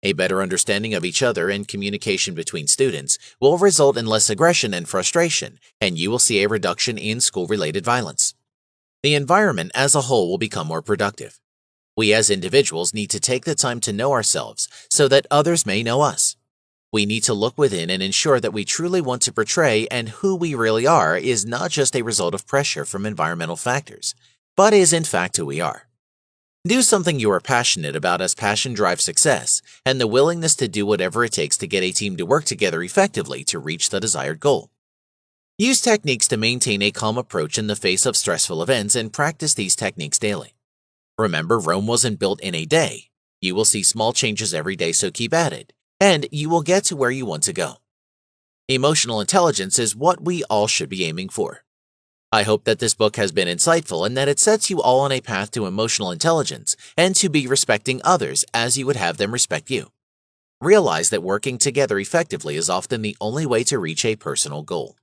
A better understanding of each other and communication between students will result in less aggression and frustration, and you will see a reduction in school-related violence. The environment as a whole will become more productive. We as individuals need to take the time to know ourselves so that others may know us. We need to look within and ensure that we truly want to portray and who we really are is not just a result of pressure from environmental factors, but is in fact who we are. Do something you are passionate about as passion drives success and the willingness to do whatever it takes to get a team to work together effectively to reach the desired goal. Use techniques to maintain a calm approach in the face of stressful events and practice these techniques daily. Remember, Rome wasn't built in a day. You will see small changes every day, so keep at it, and you will get to where you want to go. Emotional intelligence is what we all should be aiming for. I hope that this book has been insightful and that it sets you all on a path to emotional intelligence and to be respecting others as you would have them respect you. Realize that working together effectively is often the only way to reach a personal goal.